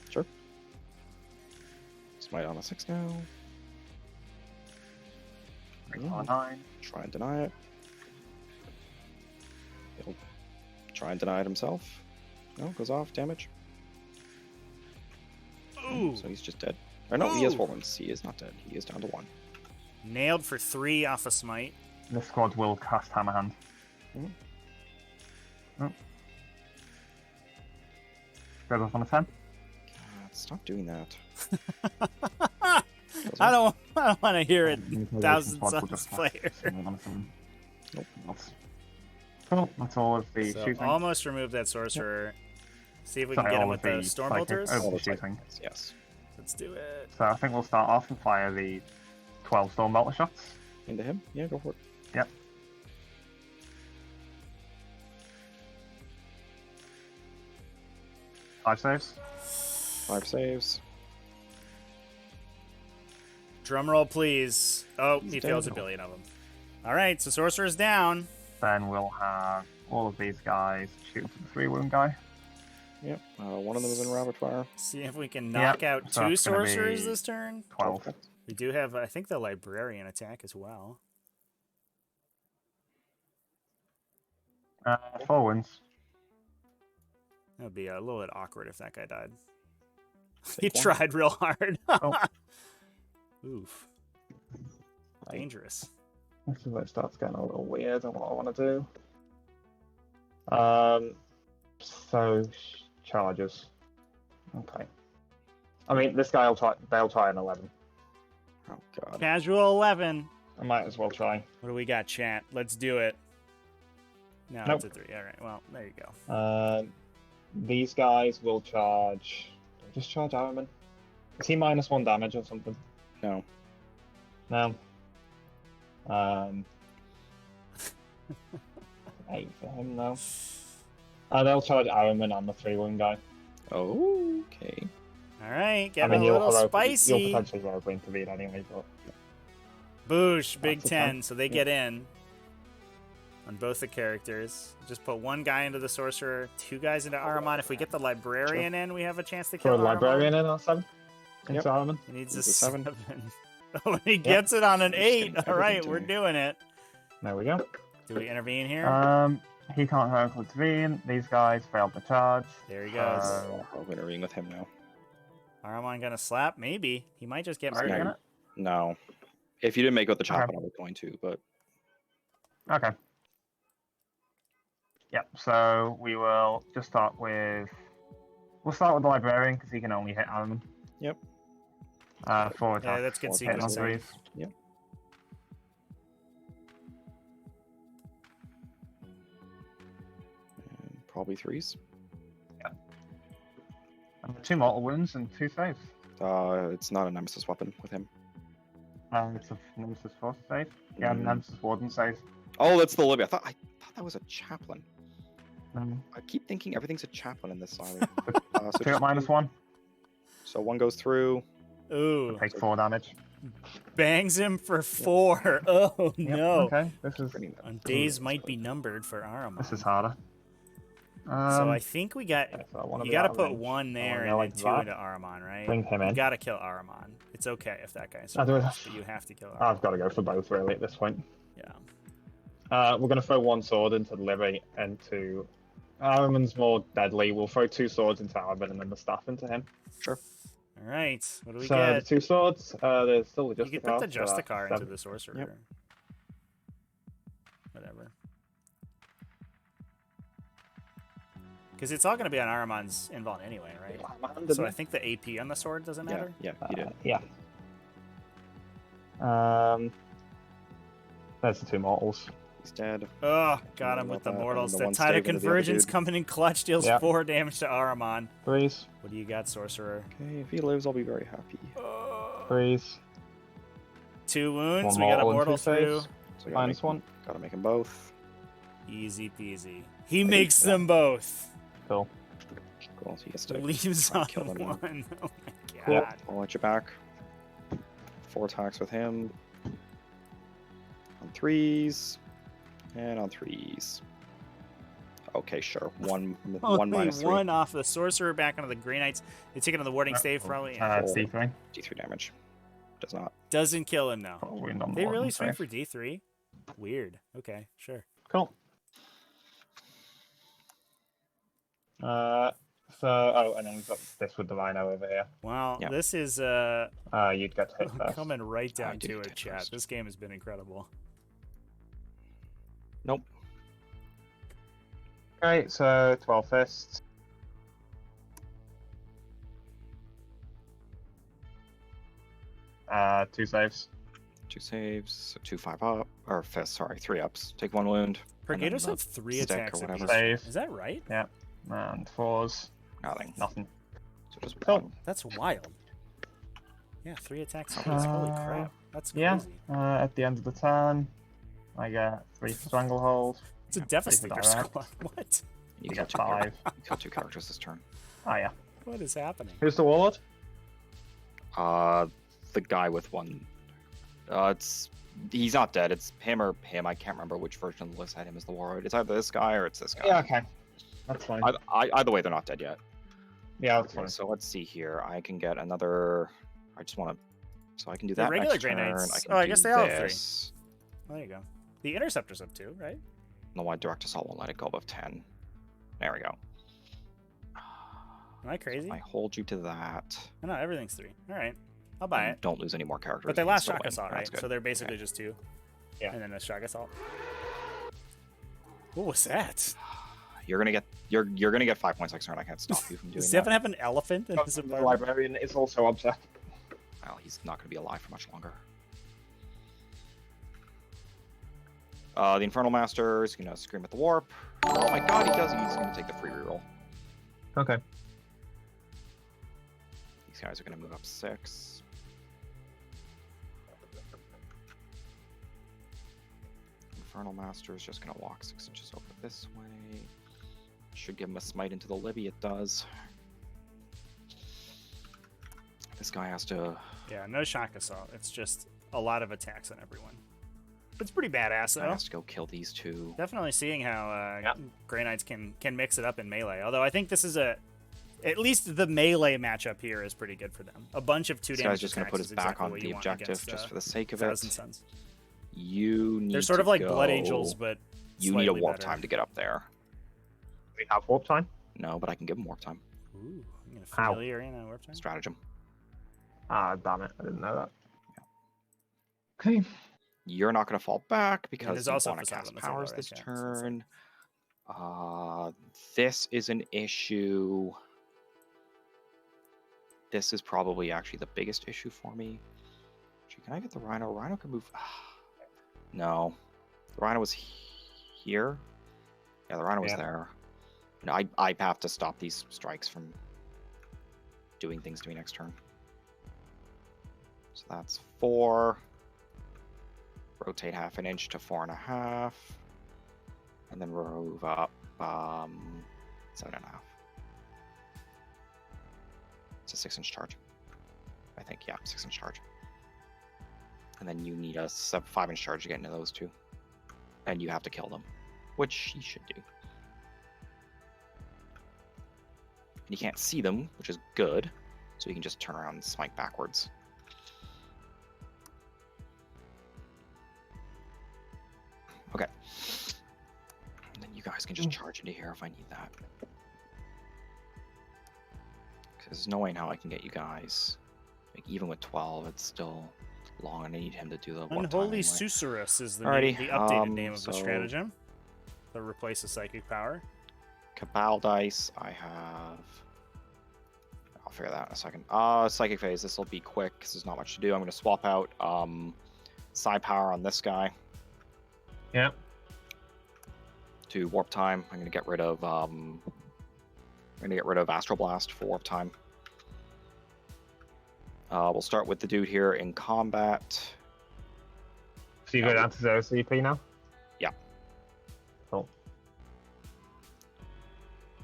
Sure. Smite on a 6 now. On 9. Try and deny it. He'll try and deny it himself. No, goes off. Damage. Ooh! So he's just dead. Or no, he has 4 wounds. He is not dead. He is down to 1. Nailed for 3 off a smite. This squad will cast Hammer Hand. Mhm. Oh. Goes off on a 10. God, stop doing that. I don't want to hear it. Intimidation Thousand squad will Suns just player. cast Singing on a 7. Nope. Cool. That's all of the So shooting. almost remove that sorcerer. See if we can Sorry, get him all with of the the storm psychic- bolters. oh. All the shooting. psychics, yes. Let's do it. So I think we'll start off and fire the 12 Storm Bolter shots. Into him? Yeah, go for it. Yep. Five saves. 5 saves. Drum roll, please. Oh, He's he fails a down. billion of them. All right, so sorcerer's down. Then we'll have all of these guys shooting for the 3 wound guy. Yep. One of them is in rapid fire. See if we can knock out so 2 it's gonna sorcerers be this turn. 12. We do have, I think, the librarian attack as well. 4 wounds. That would be a little bit awkward if that guy died. He Take one. tried real hard. Oh. Oof. Dangerous. This is where it starts getting a little weird on what I want to do. So charges. Okay. I mean, this guy will try. They'll try an 11. Oh, God. Casual 11. I might as well try. What do we got, chat? Let's do it. No, Nope. it's a 3. All right, well, there you go. These guys will charge. Just charge Araman. Is he -1 damage or something? No. No. 8 for him now. They'll charge Araman and the 3 wound guy. Okay. All right, I getting mean, a you'll little you'll spicy. potentially rogue intervene anyway, but Boosh, big That's a 10, 10. so they get in on both the characters. Just put 1 guy into the sorcerer, 2 guys into Aramon. If we get the librarian in, we have a chance to kill throw the librarian Aramon. in on 7. Into Yep. Araman. He needs He's a a 7. 7. Oh, he gets it on an He's 8. getting All right, everything we're to me. doing it. There we go. Do we intervene here? He can't heroically intervene. These guys failed the charge. There he goes. I'll intervene with him now. Aramon gonna slap? Maybe. He might just get Are you murdered. gonna- No. If you didn't make it with the chop, Okay. I was going to, but Okay. Yep, so we will just start with... We'll start with the librarian, because he can only hit Araman. Yep. 4 attacks. Yeah, that's good 4 Hitting on attacks. sequencing. 3s. Yep. And probably 3s. And 2 mortal wounds and 2 saves. It's not a nemesis weapon with him. It's a Nemesis Force save. Yeah, Mm. Nemesis Warden save. Oh, that's the Libby. I thought that was a chaplain. Um, I keep thinking everything's a chaplain in this song. 2 at -1. So 1 goes through. Ooh, Take 4 damage. bangs him for 4. Oh Yep, no. Okay, this is Days might be numbered for Aramon. this is harder. So I think we got. yeah, so I wanna You be got to out of put range. 1 there I and know then like 2 that. into Aramon, right? Bring him You in. got to kill Aramon. It's okay if that guy's I'll do it. but you have to kill Aramon. I've got to go for both really at this point. Yeah. We're going to throw 1 sword into the Libby and to Ahriman's more deadly. We'll throw 2 swords into Ahriman and then the staff into him. Sure. All right. What do we So get? the 2 swords, there's still the You could put the Justicar into the sword. sorcerer. Yep. Whatever. Because it's all going to be on Ahriman's invuln anyway, right? So I think the AP on the sword doesn't matter. Yeah, you do. Yeah. There's the 2 mortals. He's dead. Oh, got him What with the about that? mortals. And The the one tide of stave into the other convergence dude. coming in clutch deals Yeah. 4 damage to Ahriman. 3s. What do you got, sorcerer? Okay, if he lives, I'll be very happy. 3s. 2 wounds. 1 We got a mortal and mortal 2 through. saves. So Minus 1. Gotta make them both. Easy peasy. He makes them both. Cool. Cool, so he gets to Leaves try on and kill them. 1. Oh my Cool. god. I'll let you back. 4 attacks with him. On 3s. And on 3s. Okay, sure. One Only minus 3. 1 off the sorcerer back onto the Grey Knights. They take it on the warding stave probably. Yeah. It's D3. D3 damage. Does not. Doesn't kill him though. Probably not They more really than swing 5. for D3? Weird. Okay, sure. Cool. And then we've got this with the rhino over here. Well, Yeah. this is You'd get hit first. coming right I down do to get it, hit chat. first. This game has been incredible. Nope. Okay, so 12 fists. Two saves. 2 saves. So 2 5 up. Or fist, sorry. 3 ups. Take 1 wound. and then Pergators the have 3 stick or attacks whatever. apiece. Save. Is that right? And 4s. Nothing. Nothing. So just Cool. 1. That's wild. Yeah, 3 attacks apiece. Holy crap. That's crazy. Yeah. At the end of the turn, I get 3 for Stranglehold. It's a Three for Devastator direct. squad. What? You I kill get 2 5. characters. You kill 2 characters this turn. Oh yeah. What is happening? Who's the warlord? The guy with 1. He's not dead. It's him or him. I can't remember which version of the list had him as the warlord. It's either this guy or it's this guy. Yeah. Okay. That's fine. Either way, they're not dead yet. Yeah, that's Okay, fine. so let's see here. I can get another. I just want to. So I can do The that. regular next Grey turn. Knights- can oh, I do guess they all have 3. this. Oh, there you go. The Interceptor's up 2, right? No, why direct assault won't let it go above 10. There we go. Am I crazy? I hold you to that. No, no, everything's 3. All right. I'll buy And it. Don't lose any more characters. But they you can last still shock win. assault, That's right? good. So they're basically Okay. just 2. Yeah. And then a shock assault. What was that? You're gonna get 5 points next turn. I can't stop you from doing Does that. Devin have an elephant in his The apartment? librarian is also upset. Well, he's not gonna be alive for much longer. The Infernal Master is gonna scream at the warp. Oh my god, he does. He's gonna take the free reroll. Okay. These guys are gonna move up 6. Infernal Master is just gonna walk 6 inches over this way. Should give him a smite into the Libby. It does. This guy has to. Yeah, no shock assault. It's just a lot of attacks on everyone. It's pretty badass, though. Has to go kill these 2. Definitely seeing how Yep. Grey Knights can mix it up in melee. Although I think this is at least the melee matchup here is pretty good for them. A bunch of 2 This damage guy's just gonna attacks put is his back exactly on what the you want objective against, just for the sake of it. Thousand Suns. You need. They're sort of to like go... Blood Angels, but You need a slightly warp better. time to get up there. We have warp time. No, but I can give him warp time. Ooh, I'm gonna Ow. familiar in a warp time. Stratagem. Ah, damn it! I didn't know that. Okay. You're not going to fall back because there's you also want to facade cast on the powers table, this right? Yeah, so it's turn. This is an issue. This is probably actually the biggest issue for me. Actually, can I get the Rhino? Rhino can move. No. The Rhino was here. Yeah, the Rhino was Yeah. there. You know, I have to stop these strikes from doing things to me next turn. So that's 4. Rotate half an inch to 4.5. And then move up 7.5. It's a 6-inch charge. I think, yeah, 6-inch charge. And then you need a 5-inch charge to get into those 2. And you have to kill them, which you should do. And you can't see them, which is good. So you can just turn around and smite backwards. Okay. And then you guys Sharks can just charge into here if I need that. There's no way in how I can get you guys. Like, even with 12, it's still long, and I need him to do the warp time Unholy anyway. Susurrus is the, Alrighty, name, the updated name of so- the stratagem. To replace the psychic power. Cabal dice, I have... I'll figure that out in a second. Psychic phase, this will be quick, because there's not much to do. I'm going to swap out Psi power on this guy. Yeah. To warp time. I'm going to get rid of Astral Blast for warp time. We'll start with the dude here in combat. So you go down to 0 CP now? Yeah. Cool.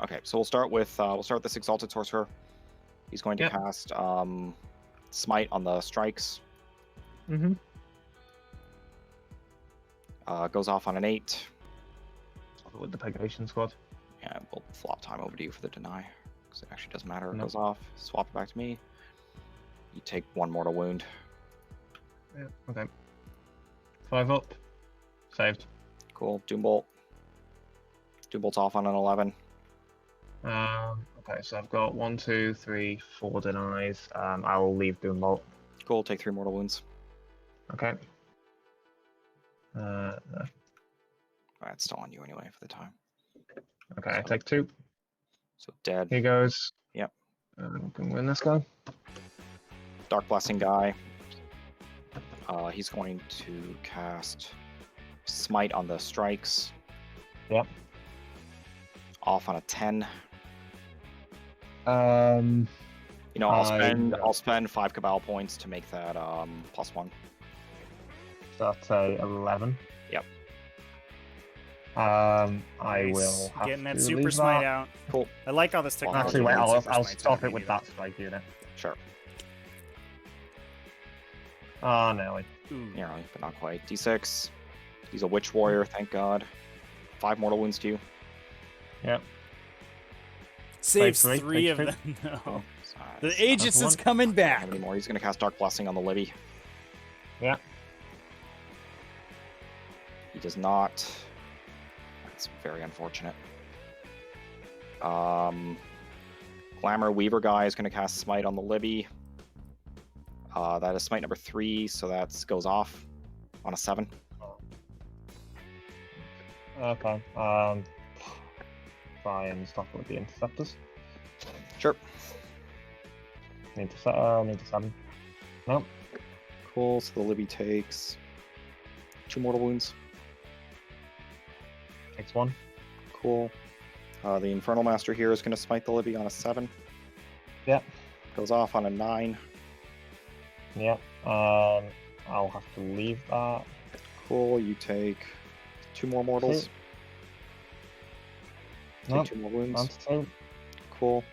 Okay, so we'll start with this Exalted Sorcerer. He's going to cast Smite on the strikes. Mm-hmm. Goes off on an 8. With the Pegation squad. Yeah, we'll flop time over to you for the deny, because it actually doesn't matter. It No. goes off. Swap it back to me. You take 1 mortal wound. Yeah, okay. 5 up. Saved. Cool. Doombolt. Doombolt's off on an 11. Okay, so I've got 1, 2, 3, 4 denies. I'll leave Doombolt. Cool. Take 3 mortal wounds. Okay. It's still on you anyway for the time. Okay, I take 2. So dead. Here goes. Yep. I can win this guy. Dark Blessing guy. He's going to cast Smite on the strikes. Yep. Off on a 10. Um, You know, I'll spend 5 Cabal points to make that +1. so that's a 11. Yep. I Nice. will have Getting that to super leave smite that. out. Cool. I like all this technology. Actually, wait, with I'll super smites, stop I it with need that strike unit. Sure. Oh, no. Ooh. Nearly, but not quite. D6. He's a Witch Warrior, thank God. 5 mortal wounds to you. Yep. Saves Take 3 of take them. No. The The Aegis is coming back. anymore. He's going to cast Dark Blessing on the Libby. Yeah. He does not. That's very unfortunate. Glamour Weaver guy is going to cast Smite on the Libby. That is Smite number 3, so that goes off on a 7. Okay. Try and stop it with the interceptors. Sure. Need to 7. Nope. Cool, so the Libby takes 2 mortal wounds. Takes 1. Cool. The Infernal Master here is going to smite the Libby on a 7. Yep. Goes off on a 9. Yep. I'll have to leave that. Cool, you take 2 more mortals. Take Nope. 2 more wounds. That's 2. Cool.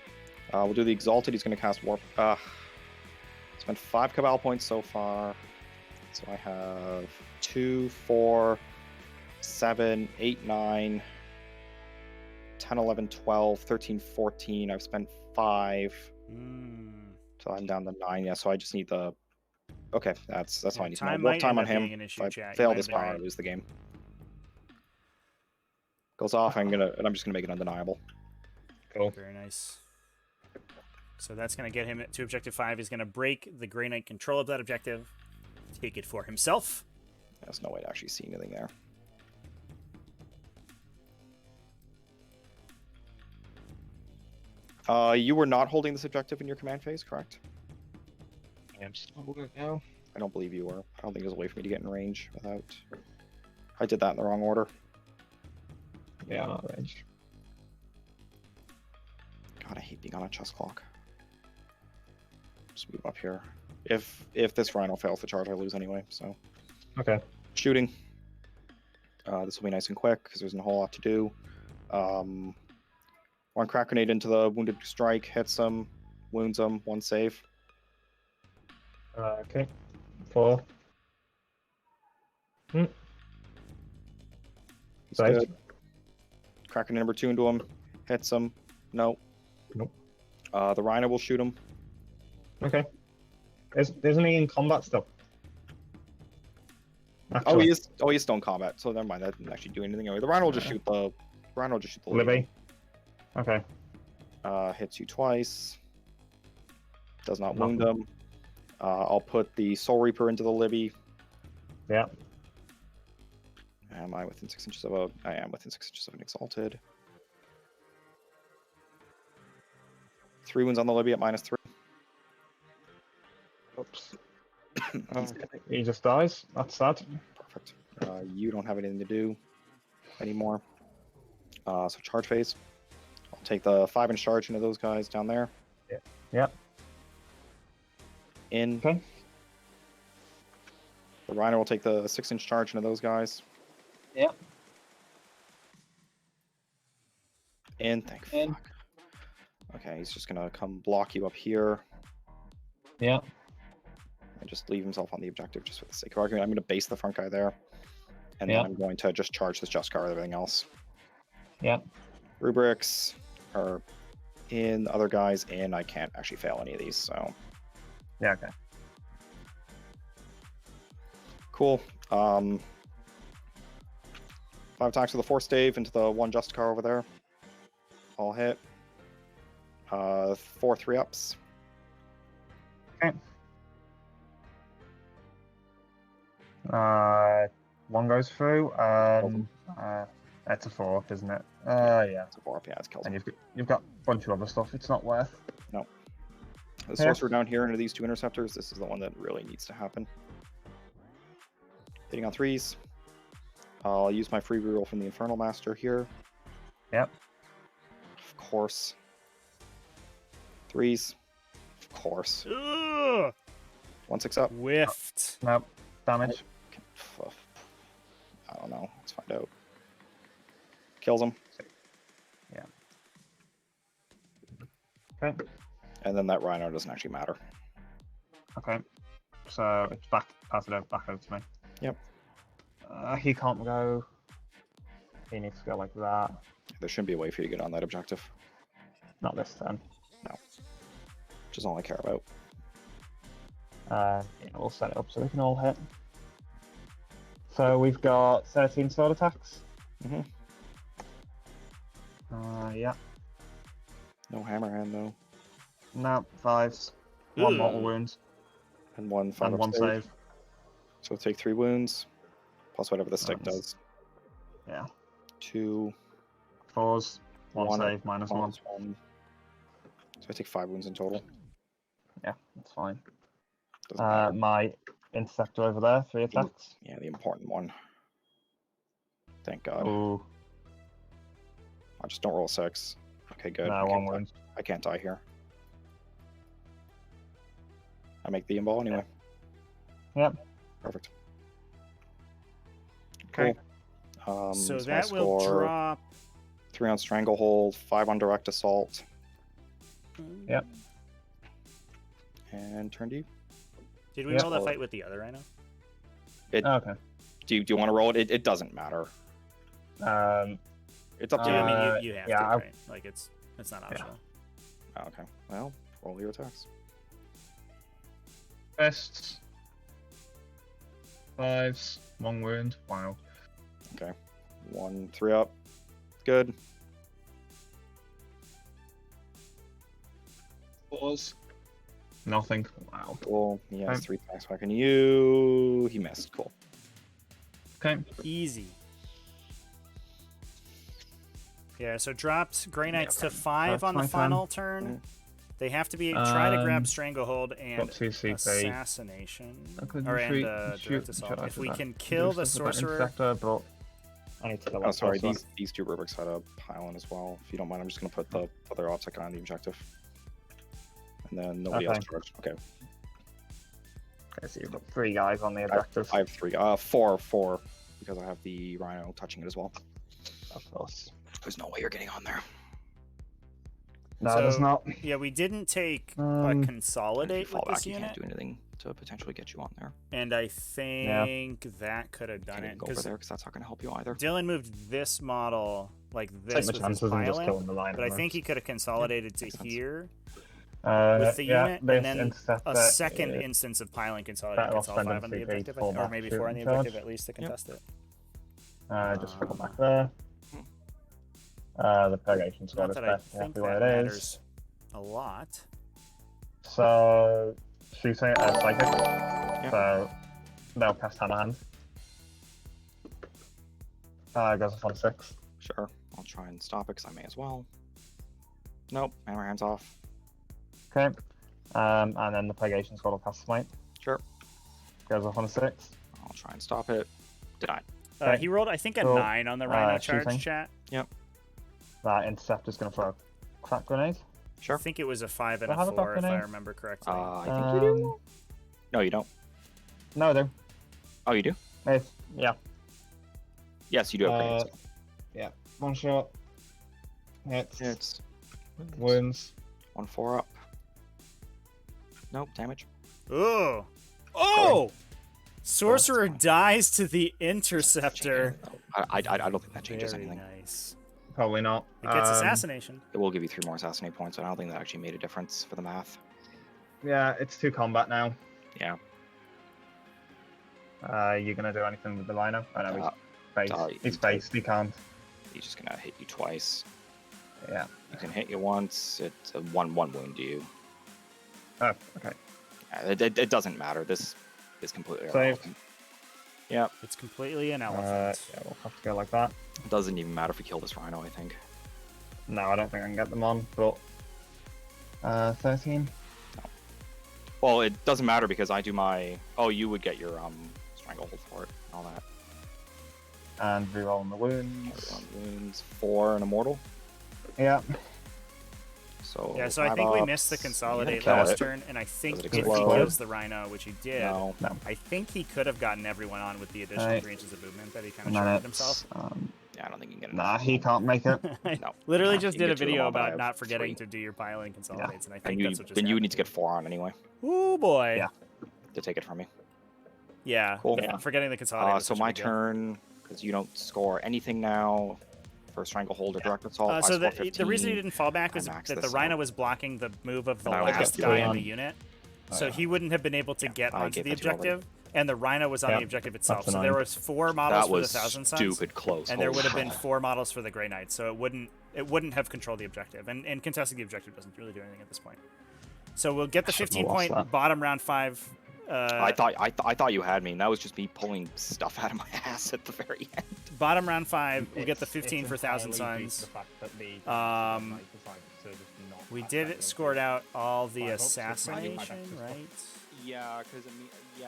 We'll do the Exalted. He's going to cast Warp. Spent 5 Cabal points so far. So I have 2, 4, 7, 8, 9, 10, 11, 12, 13, 14. I've spent 5. So I'm down to 9. Yeah, so I just need the... Okay, that's all I need to know. Time Warp might time end on up being him. an issue, If chat. I You fail might this have been power, I right. lose the game. Goes off, I'm just gonna make it undeniable. Cool. Very nice. So that's going to get him to objective 5. He's going to break the Grey Knight control of that objective, take it for himself. There's no way to actually see anything there. You were not holding this objective in your command phase, correct? I'm just holding it now. I don't believe you were. I don't think there's a way for me to get in range without... I did that in the wrong order. Yeah, I'm out of range. God, I hate being on a chess clock. Just move up here. If this Rhino fails the charge, I lose anyway, so... Okay. Shooting. This will be nice and quick, because there's a whole lot to do. 1 crack grenade into the wounded strike, hits him, wounds him, 1 save. Okay. 4. He's Saved. good. Crack grenade number 2 into him, hits him. No. Nope. The Rhino will shoot him. Okay. Isn't he in combat still? Oh, he is still in combat, so never mind. That didn't actually do anything anyway. The Rhino will just shoot the Rhino just shoot the Libby. Okay. Hits you twice. Does not Nothing. wound him. I'll put the Soul Reaper into the Libby. Yeah. Am I within 6 inches of a? I am within 6 inches of an Exalted. 3 wounds on the Libby at -3. Oops. Okay. He just dies. That's sad. Perfect. You don't have anything to do anymore. So charge phase. I'll take the 5-inch charge into those guys down there. Yeah. In. Okay. The Rhino will take the 6-inch charge into those guys. Yeah. In. Thank In. fuck. Okay, he's just gonna come block you up here Yeah. and just leave himself on the objective just for the sake of argument. I'm gonna base the front guy there. And Yeah. then I'm going to just charge this Just Car with everything else. Yeah. Rubrics are in, the other guys in. I can't actually fail any of these, so Yeah. Okay. cool. 5 attacks with the Force Stave into the 1 Just Car over there. All hit. 4 3-ups. Okay. One goes through. It's a 4-up, isn't it? Yeah. It's a 4-up, yeah, it's killed. And you've got a bunch of other stuff. It's not worth. The Sorcerer down here into these 2 Interceptors. This is the one that really needs to happen. Hitting on 3s. I'll use my free reroll from the Infernal Master here. Yep. Of course. 3s. Of course. Ugh, 1 6 up. whiffed. Nope. Damage. I don't know. Let's find out. Kills him. Yeah. Okay. And then that Rhino doesn't actually matter. Okay. So it's back. Pass it over, back over to me. Yep. He can't go. He needs to go like that. There shouldn't be a way for you to get on that objective. Not this turn. Which is all I care about. Yeah, we'll set it up so we can all hit. So we've got 13 sword attacks. Mhm. Yeah. No Hammerhand though. No, 5s. 1 Ugh. mortal wound. And 1 5 And 1 save. So take 3 wounds. Plus whatever the stick Nice. does. Yeah. 2. 4s. 1 One- save, -1. -1. So I take 5 wounds in total. Yeah, that's fine. Doesn't matter. My interceptor over there, 3 attacks. Yeah, the important one. Thank God. Ooh, I just don't roll 6. Okay, good. no, I 1 can't die. wound. I can't die here. I make the imball anyway. Yep. Perfect. Okay. Cool. So my that will score, drop. 3 on Stranglehold, 5 on Direct Assault, Yep. and turn to you. Did we Yeah. roll that fight with the other Rhino? Okay. Do you want to roll it? It doesn't matter. It's up to Yeah, you. I mean, you have yeah, to, right? Like, it's not optional. Oh, okay. Well, roll your attacks. Fists. 5s. 1 wound. Wow. 1 3 up. Good. 4s. Nothing. Wow. Cool. He has Okay. 3 attacks back on you. He missed. Cool. Okay. Easy. Yeah, so dropped Grey Knights to okay. 5 That's on the my final turn. turn. They have to be try to grab Um, Stranglehold and got 2 CP. Assassination. I could Or and shoot Direct Assault. charge If with we that. can I kill do the stuff with that Sorcerer. Interceptor, but I need to go Oh, like sorry. this These 2 rubrics had a pile in as well. If you don't mind, I'm just going to put the other optic on the objective. And then nobody else Okay. charged. Okay. Okay, so you've got 3 guys on the objective. I have 3. 4 because I have the Rhino touching it as well. Of course. There's no way you're getting on there. No, So- there's not. Yeah, we didn't take a Um, If you consolidate fall with back, this you unit, can't do anything to potentially get you on there. and I think that could have done Can't it even go over because there because that's not going to help you either. Dylan moved this model like Take this my with his chances and just pylon, killing the line. but I think he could have consolidated to makes sense. here with the unit, and then interceptor, a second instance of pylon consolidated better off gets all 5 spending on the 3p objective, for or that maybe 4 on the shooting objective charge. at least to contest it. Just go back there. The purgation squad Not is that I exactly think where that it matters is. a lot. So, shooting psychic. So, they'll cast Hammer Hand. Goes off on 6. Sure. I'll try and stop it because I may as well. Nope. Hammer Hand's off. Okay. And then the purgation squad will cast Smite. Sure. Goes off on a 6. I'll try and stop it. Denied. Okay. He rolled, I think, a So, 9 on the Rhino charge, shooting. chat. Yep. That Interceptor's going to throw a crack grenade. Sure. I think it was a 5 and Do I have a a 4, if I grenade? remember correctly. I think you do. No, you don't. No, I do. Oh, you do? Yeah. Yes, you do have grenades. Yeah. One shot. Hits. Hits. Wounds. 1-4 up. Nope, damage. Oh! Oh! Sorcerer dies to the Interceptor. I don't think that changes Very anything. nice. Probably not. It gets assassination. It will give you 3 more assassinate points. I don't think that actually made a difference for the math. Yeah, it's 2 combat now. Yeah. You gonna do anything with the Rhino? I know Uh, he's based. He's based. He can't. He's just gonna hit you twice. Yeah. He can hit you once. It's a 1/1 wound to you. Oh, okay. Yeah, it doesn't matter. This is completely Saved. irrelevant. Yeah. It's completely an elephant. Yeah, we'll have to go like that. It doesn't even matter if we kill this Rhino, I think. No, I don't think I can get them on, but 13. Well, it doesn't matter because I do my... Oh, you would get your stranglehold for it and all that. And reroll on the wounds. Wounds 4 and immortal. Yeah. So Yeah, so I think we missed the consolidate kill last it. turn, and I think Does it if he explode? kills the Rhino, which he did, No. No. I think he could have gotten everyone on with the additional Right. 3 inches of movement that he kind of And then charged it's, himself. Yeah, I don't think you can get Nah, he can't make it. I No. literally No, just you can did a get two of them video all, but I about have not forgetting 3. to do your piling consolidates, and I And think you, that's what just then you would need to happened. get 4 on anyway Ooh, boy. Yeah. to take it from me. Yeah. Cool. Yeah. Forgetting the consolidate. was So such a my big deal. turn, because you don't score anything now. For Stranglehold or Direct Assault, I So score the 15. reason he didn't fall back I is max that the this Rhino out. was blocking the move of the And I only last get guy three in on. the unit, Oh, so yeah. he wouldn't have been able to get I onto gave the that to you already. objective, and the Rhino was on Yeah, the objective itself. that's So a there nine. was 4 models That for the was Thousand Suns, stupid close. and there Holy would have been crap. 4 models for the Grey Knight, so it wouldn't have controlled the objective, and contesting the objective doesn't really do anything at this point. So we'll get the Shouldn't have 15 point lost that. bottom round 5. I thought you had me, and that was just me pulling stuff out of my ass at the very end. Bottom round 5, we'll get the 15 for Thousand entirely Suns. due to the fact that the Um, decided to just not We have did that scored out all the Five hooks, so it's might be my assassination, best right? Yeah, because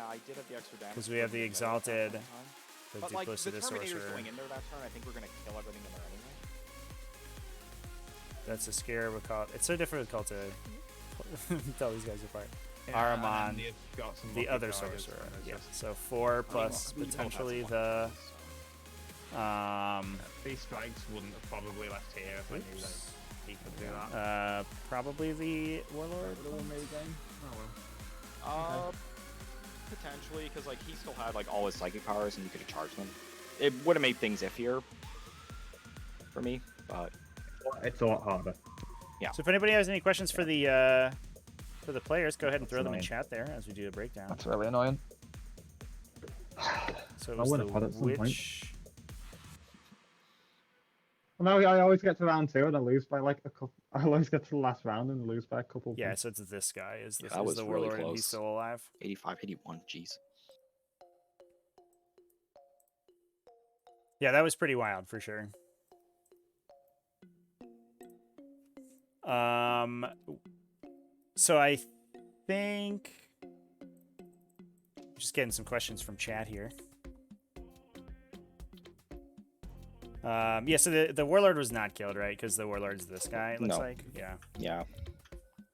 I did have the extra damage. 'Cause we have the Exalted, The But like the duplicitous Terminator's sorcerer. going in there that turn, I think we're gonna kill everything in there anyway. That's a scare with call. It's so difficult to tell these guys apart. Yeah, and Aramon, then you've got some the lucky other targets, sorcerer. and it's Yeah, just- so 4 plus potentially the These strikes wouldn't have probably left here if I knew that oops. he could do that. Probably the warlord. Potentially, because like he still had like all his psychic powers, and you could have charged them. It would have made things iffier for me, but It's a lot harder. So if anybody has any questions for the players, go ahead and That's throw them in annoying. chat there as we do a breakdown. That's really annoying. So it I was would the have had it at some point. witch. Well, no, I always get to round 2 and I lose by like a couple. I always get to the last round and lose by a couple. Yeah, points. so it's this guy is Yeah, this that is was the really warlord and he's close. still alive. 85, 81, jeez. Yeah, that was pretty wild for sure. So I think just getting some questions from chat here. Yeah, so the warlord was not killed, right? Because the warlord's this guy, it looks No. like. Yeah. Yeah.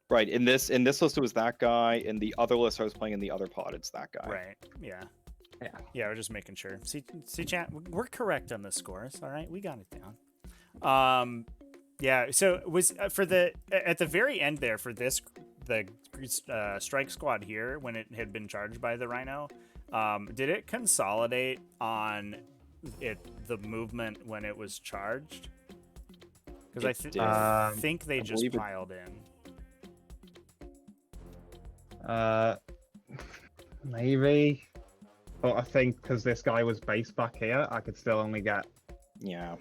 Right. In this list it was that guy. In the other list I was playing in the other pod, it's that guy. Right. Yeah. Yeah. Yeah, we're just making sure. See, chat, we're correct on the scores. All right, we got it down. Yeah. So was for the at the very end there for this the strike squad here when it had been charged by the Rhino. Did it consolidate on the movement when it was charged? Because I think they just believe it- piled in. Maybe. But I think because this guy was based back here, I could still only get Yeah.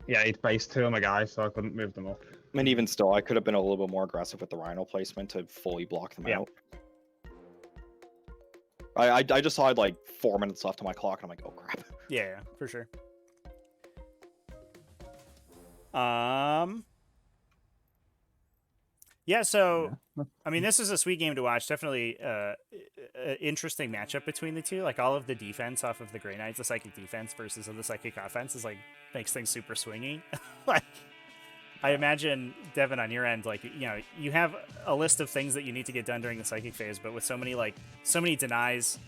Yeah, he'd base 2 on my guy, so I couldn't move them up. And even still, I could have been a little bit more aggressive with the Rhino placement to fully block them out. I just saw like 4 minutes left on my clock, and I'm like, oh crap. Yeah, for sure. Yeah, so I mean, this is a sweet game to watch. Definitely interesting matchup between the two. Like all of the defense off of the Grey Knights, the psychic defense versus the psychic offense is like makes things super swingy. Like I imagine, Devin, on your end, like, you know, you have a list of things that you need to get done during the psychic phase, but with so many denies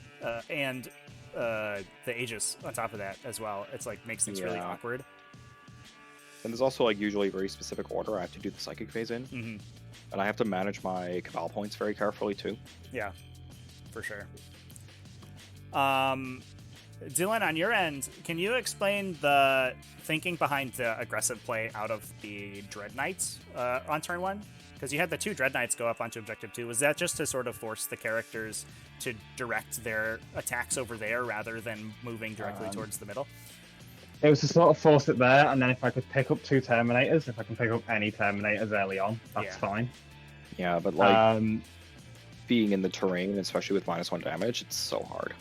and the Aegis on top of that as well, it's like makes things really awkward. And there's also like usually a very specific order I have to do the psychic phase in. Mm-hmm. And I have to manage my Cabal points very carefully too. Yeah, for sure. Dylan, on your end, can you explain the thinking behind the aggressive play out of the Dread Knights on turn 1? Because you had the 2 Dread Knights go up onto Objective 2. Was that just to sort of force the characters to direct their attacks over there rather than moving directly towards the middle? It was to sort of force it there, and then if I could pick up 2 Terminators, if I can pick up any Terminators early on, that's fine. Yeah, but like being in the terrain, especially with -1 damage, it's so hard.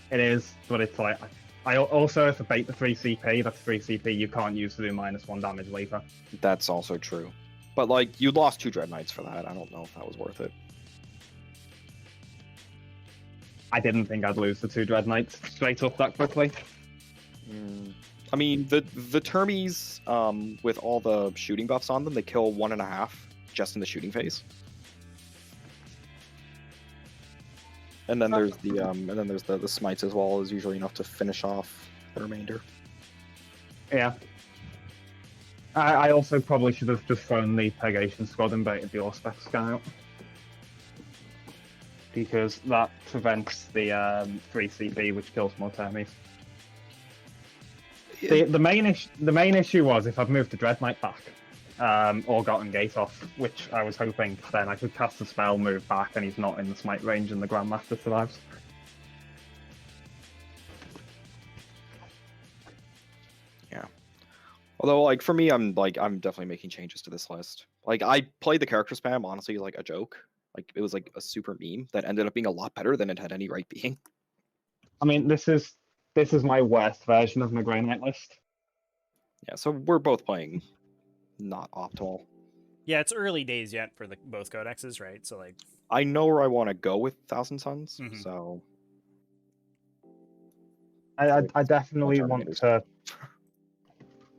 It is, but it's like I also if I bait the 3 CP, that's 3 CP you can't use to do -1 damage later. That's also true. But like you lost 2 Dread Knights for that. I don't know if that was worth it. I didn't think I'd lose the 2 Dread Knights straight up that quickly. I mean, the Termies, with all the shooting buffs on them, they kill 1.5 just in the shooting phase. And then there's the smites as well, is usually enough to finish off the remainder. Yeah. I also probably should have just thrown the Purgation Squad and baited the Auspex Scout. Because that prevents the 3 CP, which kills more Termies. The main issue was if I'd moved the Dread Knight back, or gotten Gate off, which I was hoping, then I could cast the spell, move back, and he's not in the smite range, and the Grandmaster survives. Yeah. Although, like for me, I'm definitely making changes to this list. Like I played the character spam honestly like a joke. Like it was like a super meme that ended up being a lot better than it had any right being. I mean, this is my worst version of my Grey Knight list. Yeah, so we're both playing not optimal. Yeah, it's early days yet for both codexes, right? So like, I know where I want to go with Thousand Suns, so I definitely want to.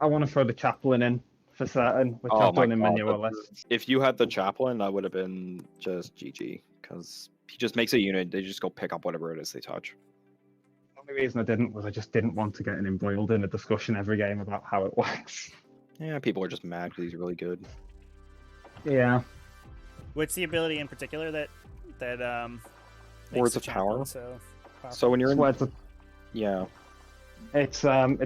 I want to throw the Chaplain in for certain, which I've done in many lists. If you had the Chaplain, I would have been just GG, because he just makes a unit. They just go pick up whatever it is they touch. The only reason I didn't was I just didn't want to get embroiled in a discussion every game about how it works. Yeah, people are just mad because he's really good. Yeah. What's the ability in particular that Words of Power? So when you're in Words of... Yeah. It's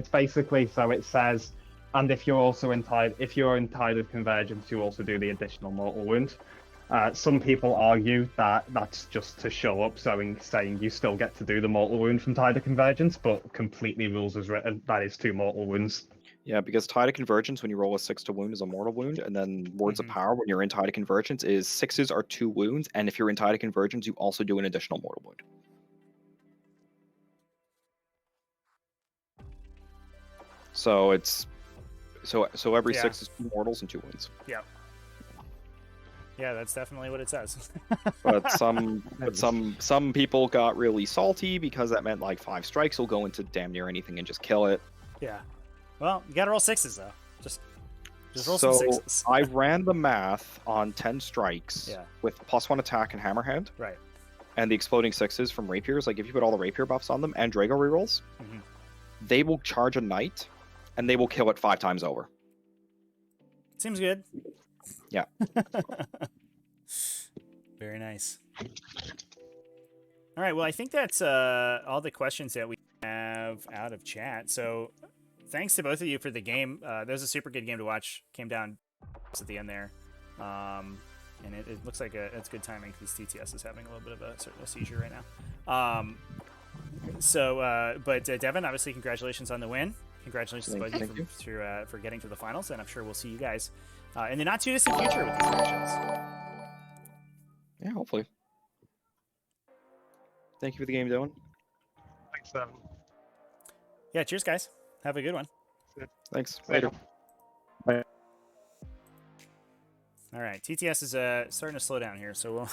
basically, so it says, and if you're in Tide of Convergence, you also do the additional mortal wound. Some people argue that that's just to show up, saying you still get to do the mortal wound from Tide of Convergence, but completely rules as written, that is 2 mortal wounds. Yeah, because Tide of Convergence, when you roll a 6 to wound, is a mortal wound, and then Words of Power, when you're in Tide of Convergence, is 6s are 2 wounds, and if you're in Tide of Convergence, you also do an additional mortal wound. So it's so every 6 is 2 mortals and 2 wounds. Yeah. Yeah, that's definitely what it says. But some people got really salty because that meant like 5 strikes will go into damn near anything and just kill it. Yeah. Well, you gotta roll 6s though. Just roll some 6s. I ran the math on 10 strikes with +1 attack and Hammerhand. Right. And the exploding 6s from rapiers, like if you put all the rapier buffs on them and Drago rerolls, they will charge a knight and they will kill it 5 times over. Seems good. Yeah. Very nice. All right, well, I think that's all the questions that we have out of chat. So thanks to both of you for the game. That was a super good game to watch. Came down at the end there. And it looks like it's good timing because TTS is having a little bit of a seizure right now. But Devin, obviously, congratulations on the win. Congratulations to both Thank you. for getting to the finals, and I'm sure we'll see you guys in the not too distant future with these matches. Yeah, hopefully. Thank you for the game, Devin. Thanks, Devin. Yeah, cheers, guys. Have a good one. Thanks. See ya. Later. All right, TTS is starting to slow down here, so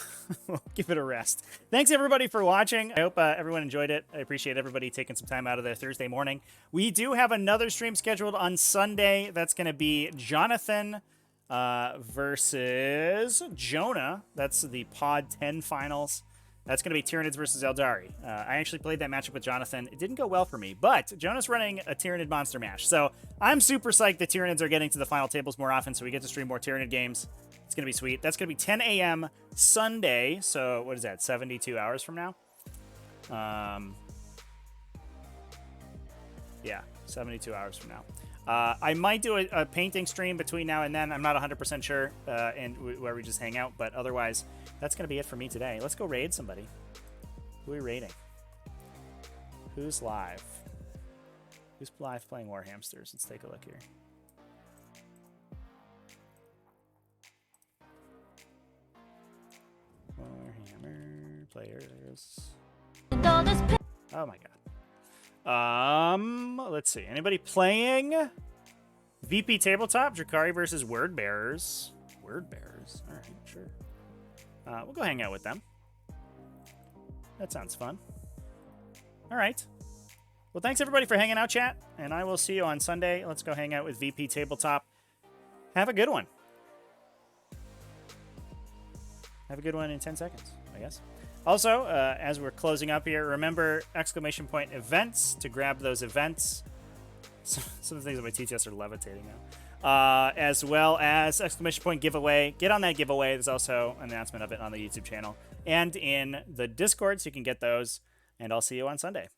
we'll give it a rest. Thanks, everybody, for watching. I hope everyone enjoyed it. I appreciate everybody taking some time out of their Thursday morning. We do have another stream scheduled on Sunday. That's going to be Jonathan versus Jonah. That's the Pod 10 finals. That's going to be Tyranids versus Eldari. I actually played that matchup with Jonathan. It didn't go well for me, but Jonah's running a Tyranid monster mash. So I'm super psyched that Tyranids are getting to the final tables more often, so we get to stream more Tyranid games. It's going to be sweet. That's going to be 10 a.m. Sunday. So what is that, 72 hours from now? Yeah, 72 hours from now. I might do a painting stream between now and then. I'm not 100% sure, where we just hang out. But otherwise, that's going to be it for me today. Let's go raid somebody. Who are we raiding? Who's live? Who's live playing War Hamsters? Let's take a look here. Warhammer players. Oh my god. Let's see. Anybody playing VP Tabletop? Drakari versus Word Bearers. Word Bearers. All right, sure. We'll go hang out with them. That sounds fun. All right. Well, thanks everybody for hanging out, chat, and I will see you on Sunday. Let's go hang out with VP Tabletop. Have a good one. Have a good one in 10 seconds, I guess. Also, as we're closing up here, remember !events to grab those events. Some of the things on my TTS are levitating now. As well as !giveaway. Get on that giveaway. There's also an announcement of it on the YouTube channel and in the Discord, so you can get those. And I'll see you on Sunday.